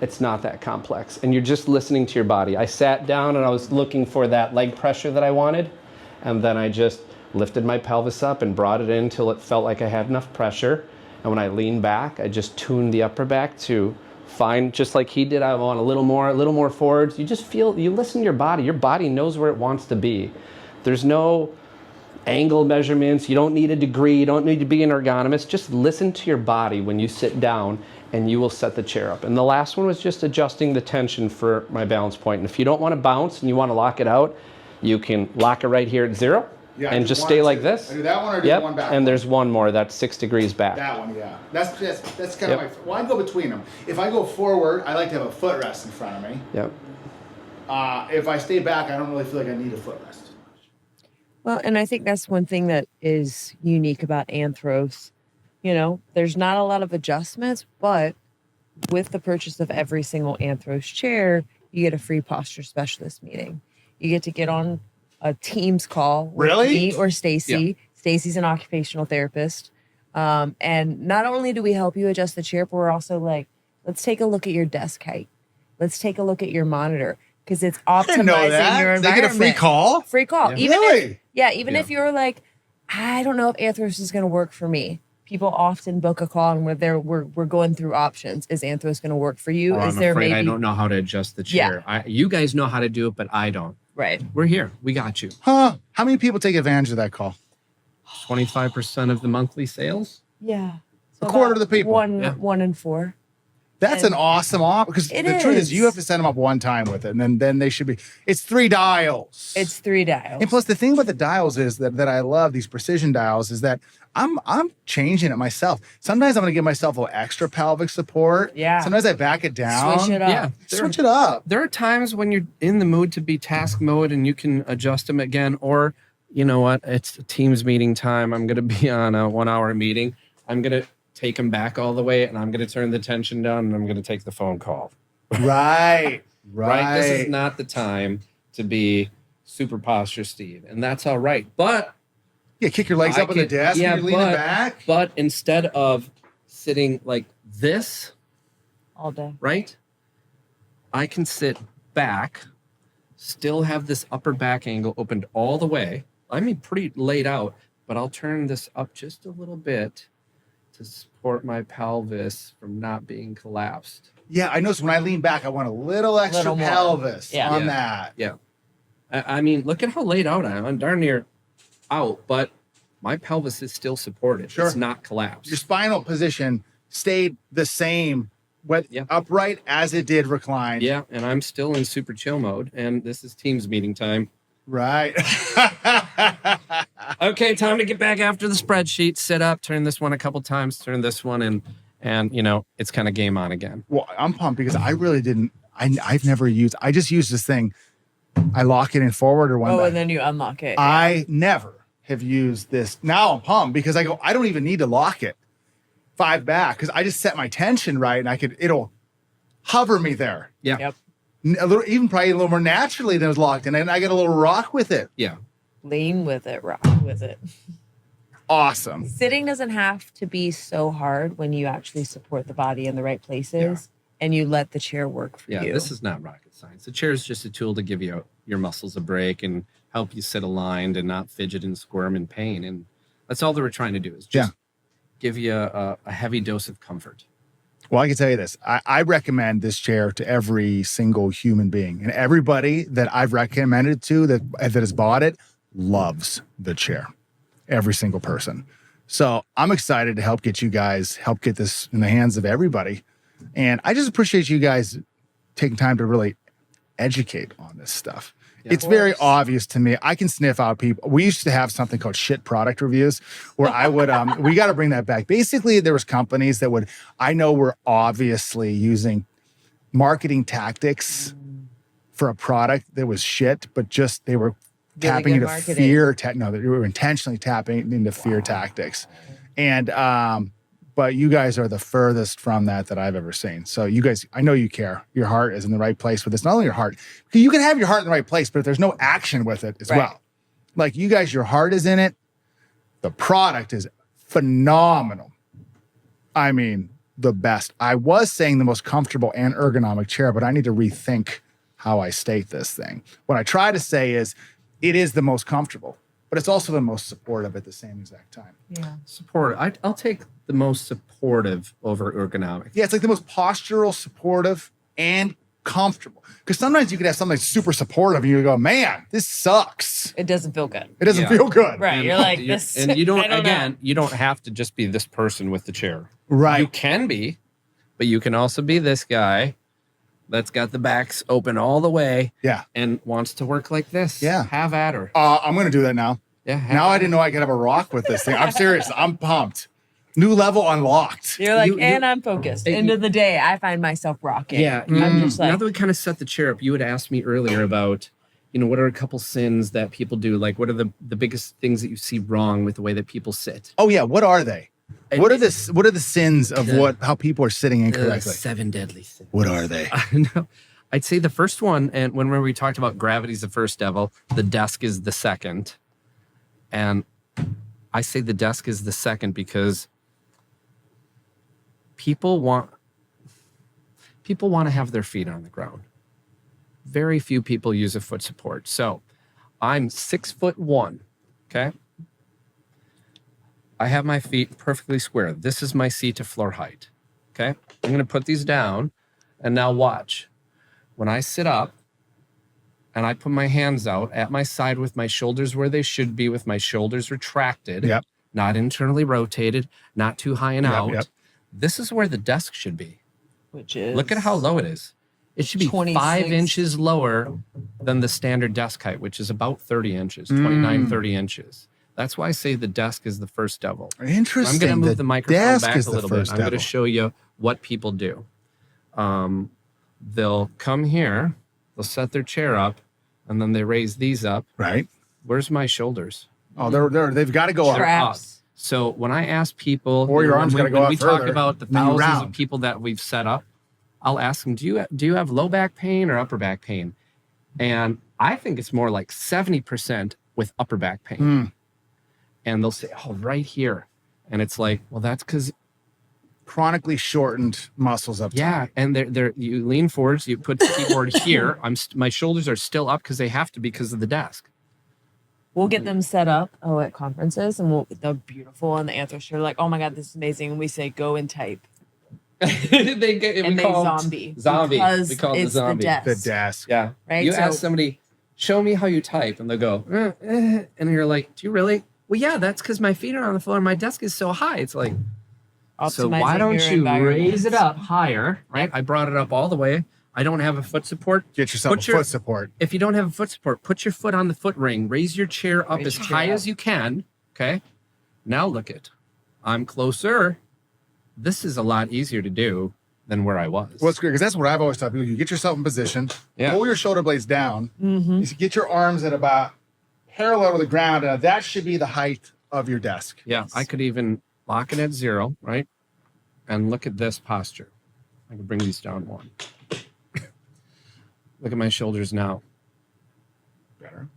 It's not that complex. And you're just listening to your body. I sat down and I was looking for that leg pressure that I wanted. And then I just lifted my pelvis up and brought it in till it felt like I had enough pressure. And when I leaned back, I just tuned the upper back to find, just like he did, I want a little more forwards. You just feel, you listen to your body. Your body knows where it wants to be. There's no angle measurements. You don't need a degree. You don't need to be an ergonomist. Just listen to your body when you sit down and you will set the chair up. And the last one was just adjusting the tension for my balance point. And if you don't want to bounce and you want to lock it out, you can lock it right here at 0 and just stay like this. I do that one or do one back? And there's one more that's 6 degrees back. That one, yeah. That's kind of my. Well, I go between them. If I go forward, I like to have a footrest in front of me. Yep. If I stay back, I don't really feel like I need a footrest. Well, and I think that's one thing that is unique about Anthros. There's not a lot of adjustments, but with the purchase of every single Anthros chair, you get a free posture specialist meeting. You get to get on a Teams call with me or Stacy. Yeah. Stacy's an occupational therapist. And not only do we help you adjust the chair, but we're also like, let's take a look at your desk height. Let's take a look at your monitor. Because it's optimizing your environment. They get a free call? Free call. Yeah. Even if you're like, I don't know if Anthros is going to work for me. People often book a call and we're going through options. Is Anthros going to work for you? I'm afraid I don't know how to adjust the chair. Yeah. You guys know how to do it, but I don't. Right. We're here. We got you. Huh? How many people take advantage of that call? 25% of the monthly sales? Yeah. So a quarter of the people. 1 in 4. That's an awesome offer because the truth is you have to set them up one time with it, and then they should be. It's 3 dials. It's 3 dials. And plus, the thing about the dials is that I love these precision dials is that I'm changing it myself. Sometimes I'm going to give myself a little extra pelvic support. Yeah. Sometimes I back it down. Switch it up. Yeah. Switch it up. There are times when you're in the mood to be task mode and you can adjust them again. Or, you know what? It's a Teams meeting time. I'm going to be on a 1-hour meeting. I'm going to take them back all the way and I'm going to turn the tension down and I'm going to take the phone call. Right. Right. This is not the time to be super posture Steve. And that's all right. But yeah, kick your legs up on the desk and you're leaning back. But instead of sitting like this all day, right? I can sit back, still have this upper back angle opened all the way. I mean, pretty laid out, but I'll turn this up just a little bit to support my pelvis from not being collapsed. Yeah, I noticed when I lean back, I want a little extra Little more. pelvis Yeah. on Yeah. that. Yeah. I mean, look at how laid out I am. I'm darn near out, but my pelvis is still supported. Sure. It's not collapsed. Your spinal position stayed the same, Yeah. upright as it did reclined. Yeah, and I'm still in super chill mode, and this is Teams meeting time. Right. Okay, time to get back after the spreadsheet. Sit up, turn this one a couple times, turn this one, and you know it's kind of game on again. Well, I'm pumped because I really didn't. I've never used. I just used this thing. I lock it in forward or one Oh, back. and then you unlock it. I never have used this. Now I'm pumped because I don't even need to lock it 5 back because I just set my tension right and it'll hover me there. Yeah. Yep. Even probably a little more naturally than it was locked in. And I get a little rock with it. Yeah. Lean with it, rock with it. Awesome. Sitting doesn't have to be so hard when you actually support the body in the right places and you let the chair work for Yeah, you. this is not rocket science. The chair is just a tool to give you your muscles a break and help you sit aligned and not fidget and squirm in pain. And that's all that we're trying to do is just give you a heavy dose of comfort. Well, I can tell you this. I recommend this chair to every single human being. And everybody that I've recommended to that has bought it loves the chair. Every single person. So I'm excited to help get this in the hands of everybody. And I just appreciate you guys taking time to really educate on this stuff. It's very obvious to me. I can sniff out people. We used to have something called shit product reviews where I would, we got to bring that back. Basically, there was companies that were obviously using marketing tactics for a product that was shit, but just they were tapping into fear. No, they were intentionally tapping into fear tactics. And, but you guys are the furthest from that I've ever seen. So you guys, I know you care. Your heart is in the right place with this. Not only your heart, you can have your heart in the right place, but if there's no action with it as well. Like you guys, your heart is in it. The product is phenomenal. I mean, the best. I was saying the most comfortable and ergonomic chair, but I need to rethink how I state this thing. What I try to say is it is the most comfortable, but it's also the most supportive at the same exact time. Yeah. Supportive. I'll take the most supportive over ergonomic. Yeah, it's like the most postural, supportive, and comfortable. Because sometimes you could have something super supportive and you go, man, this sucks. It doesn't feel good. It doesn't feel good. Right. And You're like this. And you don't, I don't know. you don't have to just be this person with the chair. Right. You can be, but you can also be this guy that's got the backs open all the way. Yeah. And wants to work like this. Yeah. Have at her. I'm going to do that now. Yeah. Now I didn't know I could have a rock with this thing. I'm serious. I'm pumped. New level unlocked. You're like, You- and I'm focused. End of the day, I find myself rocking. Yeah. I'm just now like, that we kind of set the chair up, you had asked me earlier about, what are a couple sins that people do? Like, what are the biggest things that you see wrong with the way that people sit? Oh yeah. What are they? And What are the sins of how people are sitting incorrectly? 7 deadly sins. What are they? No, I'd say the first one, and when we talked about gravity's the first devil, the desk is the second. And I say the desk is the second because people want to have their feet on the ground. Very few people use a foot support. So I'm 6'1", okay? I have my feet perfectly square. This is my seat to floor height, okay? I'm gonna put these down and now watch. When I sit up and I put my hands out at my side with my shoulders where they should be, with my shoulders retracted, Yep. not internally rotated, not too high and out. Yep. This is where the desk should be. which is Look at how low it is. It should be 26. 5 inches lower than the standard desk height, which is about 30 inches, 29, 30 inches. That's why I say the desk is the first devil. Interesting. I'm going to move the microphone desk back is a the little bit. first I'm going to devil. show you what people do. They'll come here, they'll set their chair up, and then they raise these up. Right. Where's my shoulders? Oh, they've got to go up. Straps. So when I ask people, Or your arms when gotta go when up we talk further, about the and then you thousands of round. people that we've set up, I'll ask them, do you have low back pain or upper back pain? And I think it's more like 70% with upper back pain. And they'll say, oh, right here. And it's like, well, that's because, Chronically shortened muscles up top. yeah. And you lean forwards, you put the keyboard here. My shoulders are still up because they have to because of the desk. We'll get them set up at conferences and they're beautiful and the Anthros Chair like, oh my God, this is amazing. And we say, go and type. And they call zombie. Zombie. Because We call it the it's zombie. desk. The desk. Yeah. Right? You So- ask somebody, show me how you type, and they'll go, and you're like, do you really? Well, yeah, that's because my feet are on the floor and my desk is so high. It's like, so why Optimizing don't your you raise environment. it up higher, right? I brought it up all the way. I don't have a foot support. Get yourself Put a foot support. If you don't have a foot support, put your foot on the foot ring. Raise your chair up Raise as your chair high up. as you can. Okay. Now look it. I'm closer. This is a lot easier to do than where I was. Well, it's great because that's what I've always taught people. You get yourself in position, Yeah. pull your shoulder blades down, Mm-hmm. you get your arms at about parallel to the ground. That should be the height of your desk. Yeah, I could even lock it at 0, right? And look at this posture. I can bring these down 1. Look at my shoulders now. Better.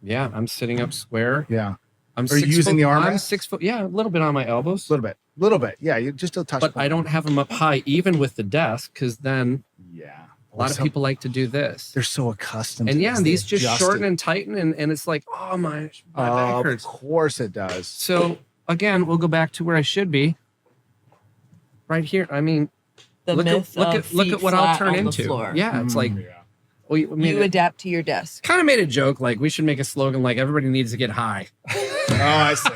Yeah, I'm sitting up square. Yeah. I'm Are you 6 using foot, the I'm armrest? 6 foot. Yeah, a little bit on my elbows. A little bit. Yeah. You just a touch. But I point. don't have them up high, even with the desk, because then Yeah. a lot of people like to do this. They're so accustomed. And to yeah, this. and They these just adjust shorten it. and tighten, and it's like, oh, my back Of hurts. course it does. So again, we'll go back to where I should be. Right here. I mean, The look myth at of what feet I'll flat turn on the into. floor. Yeah, it's like Yeah. we made You it, adapt to your desk. kind of made a joke like we should make a slogan like everybody needs to get high. Oh, I see.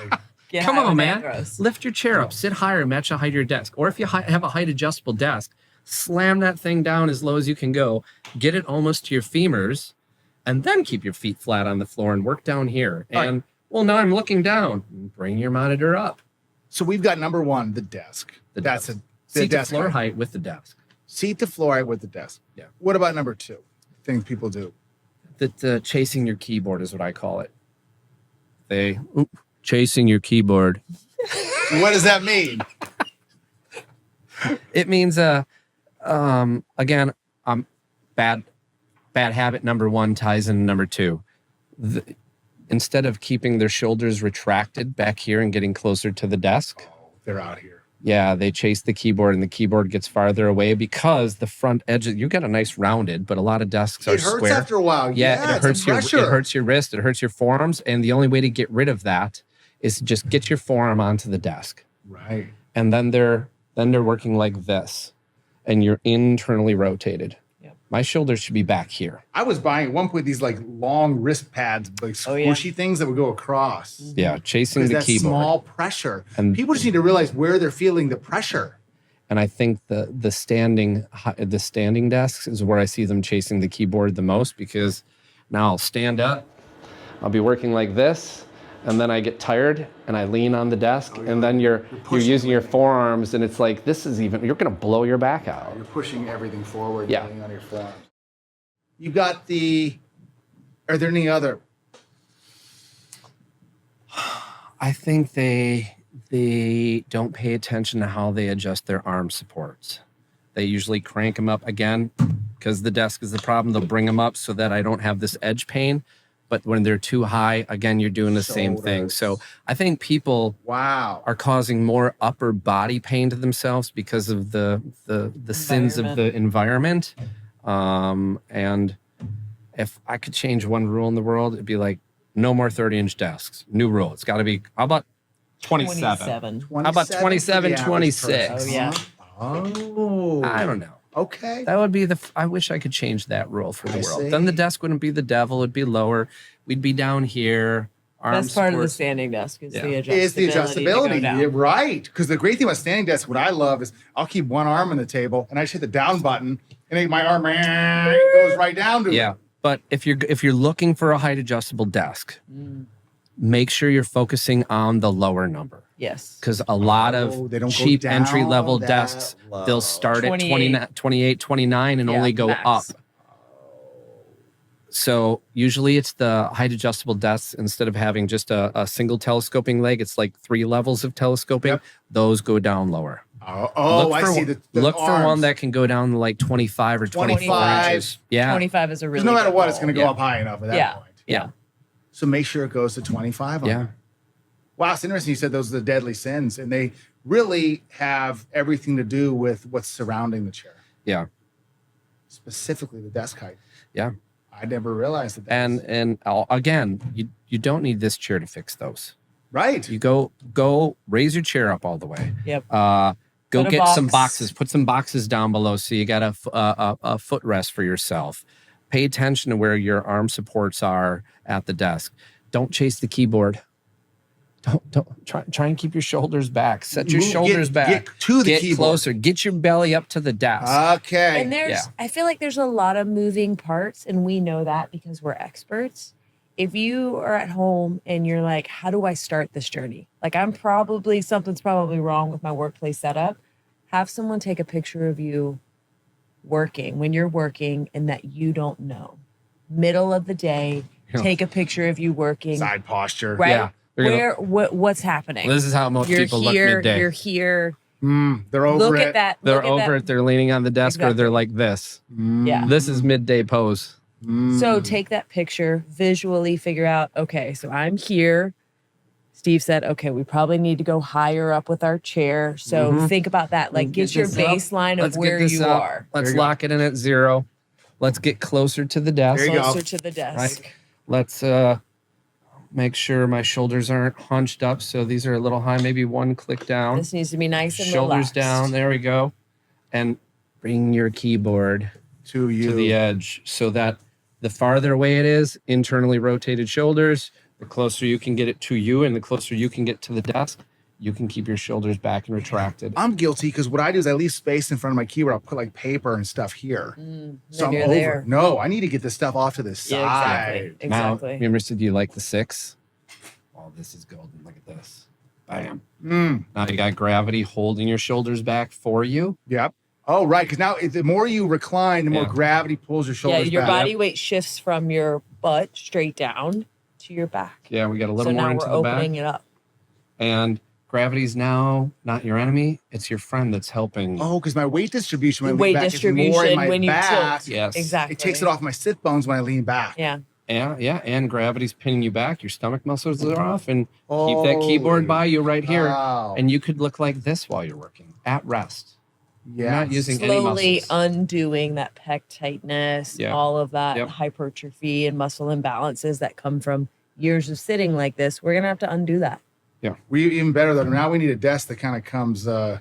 Get Come high on, with man. Anthros. Lift your chair up, sit higher, match the height of your desk. Or if you have a height adjustable desk, slam that thing down as low as you can go, get it almost to your femurs, and then keep your feet flat on the floor and work down here. All right. And well, now I'm looking down. Bring your monitor up. So we've got number 1, the desk. The That's desk. the Seat to desk floor height. height with the desk. Seat to floor height with the desk. Yeah. What about number 2? Things people do. That chasing your keyboard is what I call it. Chasing your keyboard. What does that mean? It means again, bad habit number 1 ties into number 2. Instead of keeping their shoulders retracted back here and getting closer to the desk, They're out here. yeah, they chase the keyboard and the keyboard gets farther away because the front edge, you got a nice rounded, but a lot of desks are It hurts square. after a while. Yeah, and it's a pressure. it hurts your wrist, it hurts your forearms, and the only way to get rid of that is to just get your forearm onto the desk. Right. And then they're working like this, and you're internally rotated. Yep. My shoulders should be back here. I was buying at one point these like long wrist pads, like Oh, yeah. squishy things that would go across. Yeah, chasing Because the that keyboard. small pressure. And- People just need to realize where they're feeling the pressure. And I think the standing desks is where I see them chasing the keyboard the most, because now I'll stand up, I'll be working like this, and then I get tired and I lean on the desk, and then you're using your forearms, and it's like you're gonna blow your back out. You're pushing everything forward, Yeah. laying on your forearms. You got are there any other? I think they don't pay attention to how they adjust their arm supports. They usually crank them up again because the desk is the problem. They'll bring them up so that I don't have this edge pain. But when they're too high, again, you're doing the same thing. Shoulders. So I think people Wow. are causing more upper body pain to themselves because of the sins of the environment. And if I could change one rule in the world, it'd be like no more 30-inch desks. New rule. It's got to be, how about 27? How about 27, for the average 26? person. Oh, yeah. Oh. I don't know. Okay. That would be I wish I could change that rule for the I world. see. Then the desk wouldn't be the devil. It'd be lower. We'd be down here. Arms Best part of the supports. standing desk is Yeah. the adjustability. Is the to go adjustability. down. You're right. Because the great thing about standing desk, what I love is I'll keep one arm on the table and I just hit the down button and then my arm goes right down to it. Yeah. But if you're looking for a height adjustable desk, make sure you're focusing on the lower number. Yes. Because a lot Oh, of they don't go cheap down entry level that desks, low. they'll start at 28. 28, 29 and Yeah, only go max. up. So usually it's the height adjustable desks. Instead of having just a single telescoping leg, it's like 3 levels of telescoping. Yep. Those go down lower. Oh, I see. The look for arms. one that can go down to like 25 or 24 25. inches. Yeah. 25 is a really Because no matter good what, it's goal. going to go Yeah. up high enough at that Yeah. point. Yeah. So make sure it goes to 25 on Yeah. there. Wow, it's interesting. You said those are the deadly sins, and they really have everything to do with what's surrounding the chair, Yeah. specifically the desk height. Yeah. I never realized that. And again, you don't need this chair to fix those. right. You go raise your chair up all the way. Yep. Go Put a get some box. boxes. Put some boxes down below so you got a footrest for yourself. Pay attention to where your arm supports are at the desk. Don't chase the keyboard. Don't try and keep your shoulders back. Set your shoulders back. Get to the keyboard. Closer. Get your belly up to the desk. Okay. And I feel like there's a lot of moving parts, and we know that because we're experts. If you are at home and you're like, how do I start this journey? Like something's probably wrong with my workplace setup. Have someone take a picture of you working when you're working and that you don't know. Middle of the day, take a picture of you working. Side posture. Right? Yeah. What's happening? Well, this is how most You're people here, look midday. You're here. They're over Look it. at that. They're look at over that. it. They're leaning on the desk or they're Exactly. like this. Yeah. This is midday pose. So take that picture, visually figure out, okay, so I'm here. Steve said, okay, we probably need to go higher up with our chair. So think about that. Like, get your baseline of where you are. Let's lock it in at 0. Let's get closer to the desk. There you go. Closer to the desk. Right. Let's make sure my shoulders aren't hunched up. So these are a little high, maybe one click down. This needs to be nice and Shoulders relaxed. down. There we go. And bring your keyboard to you. to the edge so that the farther away it is, internally rotated shoulders, the closer you can get it to you and the closer you can get to the desk, you can keep your shoulders back and retracted. I'm guilty because what I do is I leave space in front of my keyboard. I'll put like paper and stuff here. So I'm you're over. there. No, I need to get this stuff off to the side. Yeah, exactly. Now, Exactly. remember, do you like the 6? Oh, this is golden. Look at this. Bam. Now you got gravity holding your shoulders back for you. Yep. Oh, right. Because now the more you recline, the more Yeah. gravity pulls your shoulders Your back. body weight shifts from your butt straight down to your back. Yeah, we got a little So more now into we're the back. opening it up. And gravity's now not your enemy. It's your friend that's helping. Oh, because my weight distribution, when I Weight lean back, is more in distribution my when you back. tilt. Yes. Exactly. It takes it off my sit bones when I lean back. Yeah. Yeah. And gravity's pinning you back. Your stomach muscles are off. And keep that keyboard by you right here. Wow. And you could look like this while you're working at rest. You're not using any Slowly muscles. undoing that pec tightness, Yeah. all of that Yep. hypertrophy and muscle imbalances that come from years of sitting like this. We're gonna have to undo that. We even better though. Now we need a desk that kind of comes as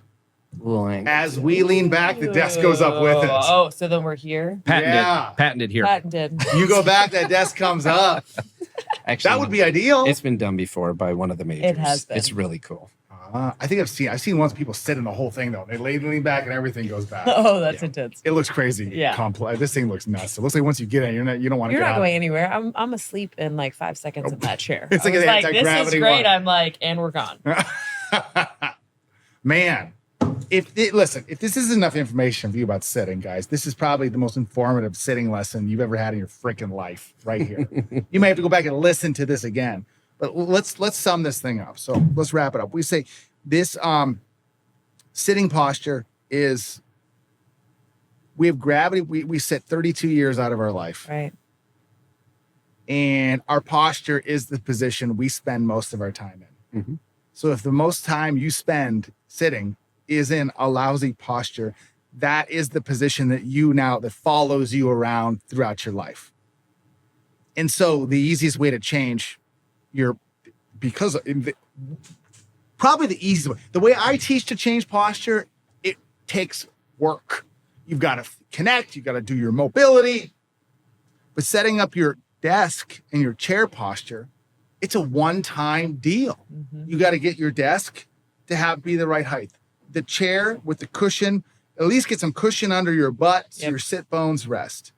we lean back, the desk goes up with it. Oh, so then we're here. Patented here. Patented. You go back, that desk comes up. Actually, That would be ideal. It's been done before by one of the majors. It has been. It's really cool. I think I've seen once people sit in the whole thing though. They lean back and everything goes back. Oh, that's intense. It looks crazy. Yeah. Complex. This thing looks nuts. It looks like once you get in, you don't want to You're get not out. going anywhere. I'm asleep in like 5 seconds in that chair. It's I like was an this is anti-gravity great. one. I'm like, and we're gone. Man, if this is enough information for you about sitting, guys, this is probably the most informative sitting lesson you've ever had in your freaking life, right here. You may have to go back and listen to this again, but let's sum this thing up. So let's wrap it up. We say this sitting posture is we have gravity. We sit 32 years out of our life, Right. and our posture is the position we spend most of our time in. Mhm. So if the most time you spend sitting is in a lousy posture, that is the position that follows you around throughout your life. And so the easiest way to change probably the easiest way, the way I teach to change posture, it takes work. You've got to connect, you've got to do your mobility, but setting up your desk and your chair posture, it's a one-time deal. You got to get your desk to be the right height. The chair with the cushion, at least get some cushion under your butt so your sit bones rest.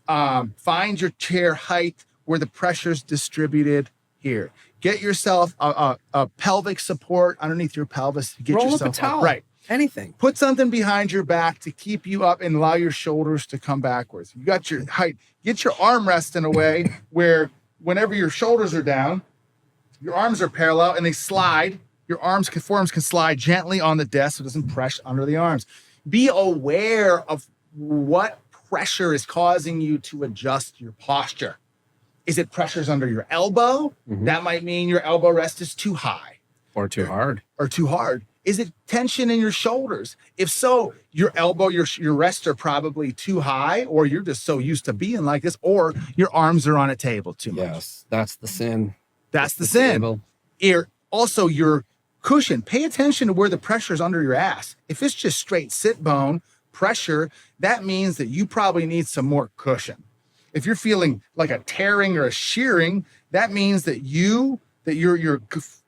Find your chair height where the pressure's distributed here. Get yourself a pelvic support underneath your pelvis to get Roll up yourself a towel. Right. Anything. Put something behind your back to keep you up and allow your shoulders to come backwards. You got your height. Get your armrest in a way where whenever your shoulders are down, your arms are parallel and they slide. Your forearms can slide gently on the desk so it doesn't press under the arms. Be aware of what pressure is causing you to adjust your posture. Is it pressures under your elbow? That might mean your elbow rest is too high. Or too hard. Or too hard. Is it tension in your shoulders? If so, your elbow, your rests are probably too high, or you're just so used to being like this, or your arms are on a table too much. Yes, that's the sin. That's the sin. Table. Also, your Cushion, pay attention to where the pressure is under your ass. If it's just straight sit bone pressure, that means that you probably need some more cushion. If you're feeling like a tearing or a shearing, that means that you're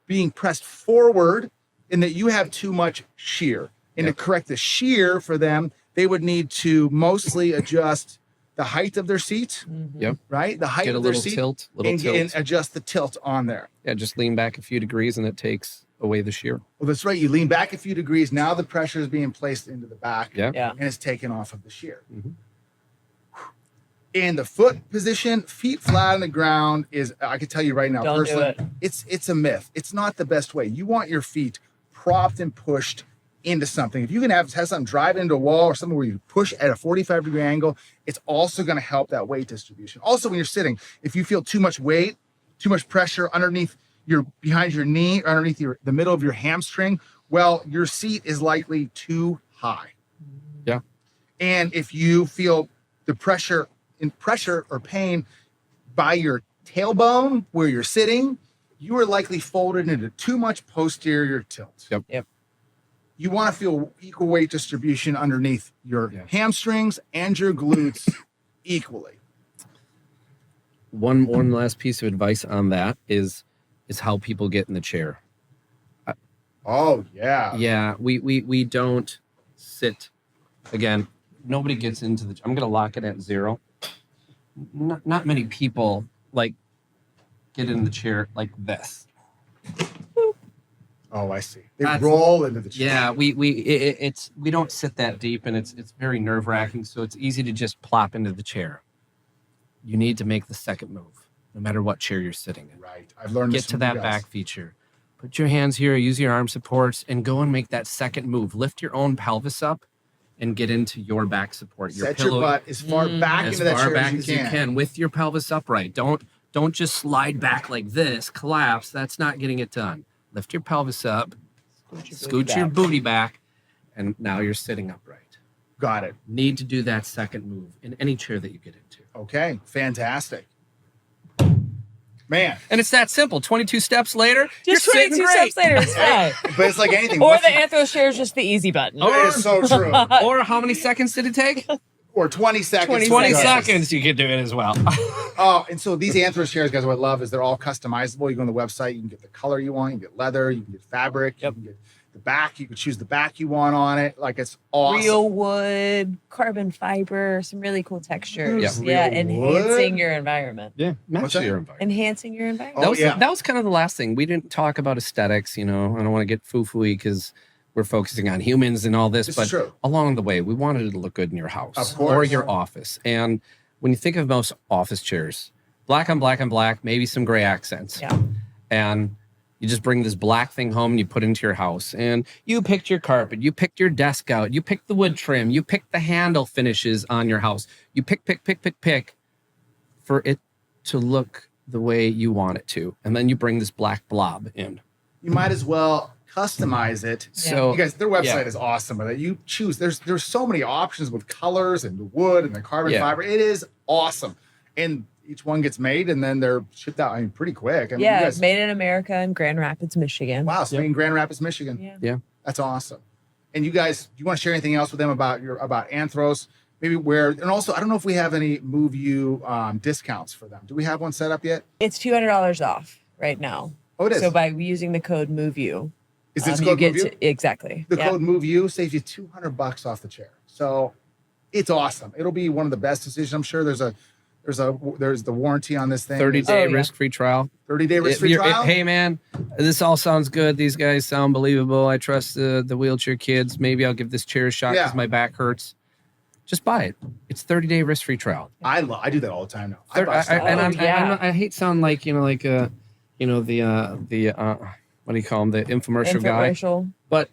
being pressed forward and that you have too much shear. And to correct the shear for them, they would need to mostly adjust the height of their seat, right? The height Get a of their little seat, tilt, and adjust the tilt on there. Yeah, just lean back a few degrees and it takes away the shear. Well, that's right. You lean back a few degrees. Now the pressure is being placed into the back, Yeah. and it's taken off of the shear. And the foot position, feet flat on the ground, is, I can tell you right now, Don't do personally, it's a myth. It's not the best way. You want your feet propped and pushed into something. If you can have something drive into a wall or something where you push at a 45-degree angle, it's also going to help that weight distribution. Also, when you're sitting, if you feel too much weight, too much pressure underneath behind your knee, or underneath the middle of your hamstring, well, your seat is likely too high. Yeah. And if you feel the pressure or pain by your tailbone where you're sitting, you are likely folded into too much posterior tilt. Yep. You want to feel equal weight distribution underneath your hamstrings and your glutes equally. One last piece of advice on that is how people get in the chair. Oh yeah. Yeah, we don't sit. Again, nobody gets into the. I'm gonna lock it at 0. Not many people like get in the chair like this. Oh, I see. They roll into the chair. Yeah, we don't sit that deep, and it's very nerve-wracking. So it's easy to just plop into the chair. You need to make the second move, no matter what chair you're sitting in. Right. I've learned Get this to from that you guys. back feature. Put your hands here, use your arm supports, and go and make that second move. Lift your own pelvis up and get into your back support. Set your butt as far back as into that far chair back as you can. with your pelvis upright. Don't just slide back like this, collapse. That's not getting it done. Lift your pelvis up, scoot your booty back, and now you're sitting upright. Got it. Need to do that second move in any chair that you get into. Okay. Fantastic. Man. And it's that simple. 22 steps later, Just you're sitting 22 great. steps later, it's fine. But it's like anything. Or Once the you- Anthros Chair is just the easy button. It is so true. Or how many seconds did it take? Or 20 seconds. 20 Yes. seconds, you can do it as well. Oh, and so these Anthros chairs, guys, what I love is they're all customizable. You go on the website, you can get the color you want, you can get leather, you can get fabric, you can get the back, you can choose the back you want on it. Like, it's awesome. Real wood, carbon fiber, some really cool textures. Real Yeah, wood? enhancing your environment. Yeah, match What's that? your environment. Enhancing your environment. Oh, yeah. That was kind of the last thing. We didn't talk about aesthetics, I don't want to get foo-fooey because we're focusing on humans and all this, This but is true. along the way, we wanted it to look good in your house Of course. or your office. And when you think of most office chairs, black on black on black, maybe some gray accents. Yeah. And you just bring this black thing home and you put it into your house. And you picked your carpet, you picked your desk out, you picked the wood trim, you picked the handle finishes on your house. You pick for it to look the way you want it to. And then you bring this black blob in. You might as well customize it. So You guys, their website is awesome. That you choose. There's so many options with colors and the wood and the carbon fiber. It is awesome. And each one gets made and then they're shipped out. Pretty quick. You Yeah, guys, made in America in Grand Rapids, Michigan. wow, so made in Grand Rapids, Michigan. Yeah. That's awesome. And you guys, do you want to share anything else with them about Anthros? Maybe and also, I don't know if we have any Move You discounts for them. Do we have one set up yet? It's $200 off right now. Oh, it is. So by using the code MOVEYOU, Is this you code get Move You? exactly. The Yeah. code Move You saves you $200 off the chair. So it's awesome. It'll be one of the best decisions. I'm sure there's the warranty on this thing. 30-day Oh, yeah. risk-free trial. 30-day risk-free trial. Hey, man, this all sounds good. These guys sound believable. I trust the wheelchair kids. Maybe I'll give this chair a shot because Yeah. my back hurts. Just buy it. It's 30-day risk-free trial. I do that all the time now. I buy stuff. I hate sounding like the what do you call him, the infomercial guy. Infomercial. But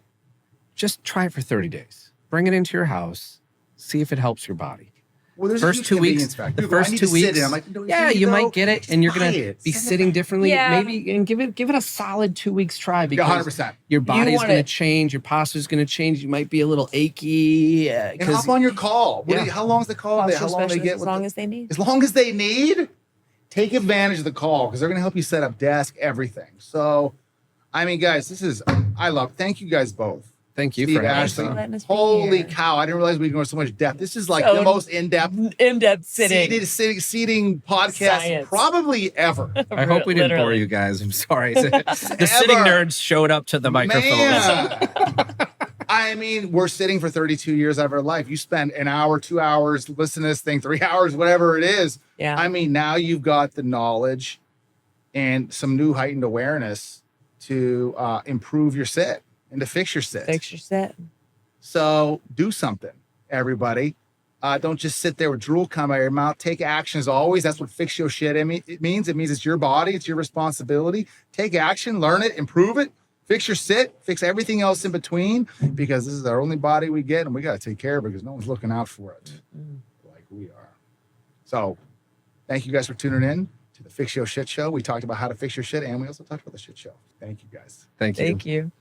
just try it for 30 days. Bring it into your house. See if it helps your body. Well, there's First a huge 2 weeks, convenience factor. the People go, first I need 2 to sit weeks, in. I'm like, no, yeah, need you to might go. get it, and you're Buy gonna it. be Send it sitting back. differently. Yeah. Maybe and give it a solid 2 weeks try Yeah, because 100%. your body's want gonna it. change, your posture's gonna change. You might be a little achy And because hop on your call. Yeah. How long's the call? Posture How long they specialist get? as long as they need. As long as they need, take advantage of the call because they're going to help you set up desk, everything. So I mean, guys, thank you guys both. Thank you Steve, for having Thanks for us. letting us be Holy here. cow. I didn't realize we could go into so much depth. This is like So the most in-depth In-depth sitting. seating podcast Science. probably ever. I hope we didn't bore Literally. you guys. I'm sorry. The sitting nerds showed up to the microphone. Man. I mean, we're sitting for 32 years of our life. You spend an hour, 2 hours, listen to this thing, 3 hours, whatever it is. Yeah. I mean, now you've got the knowledge and some new heightened awareness to improve your sit and to fix your sit. Fix your sit. So do something, everybody. Don't just sit there with drool come out of your mouth. Take action as always. That's what fix your shit it means. It means it's your body. It's your responsibility. Take action, learn it, improve it, fix your sit, fix everything else in between, because this is our only body we get, and we got to take care of it because no one's looking out for it like we are. So thank you guys for tuning in to the Fix Your Shit Show. We talked about how to fix your shit, and we also talked about the shit show. Thank you guys. Thank you. Thank you.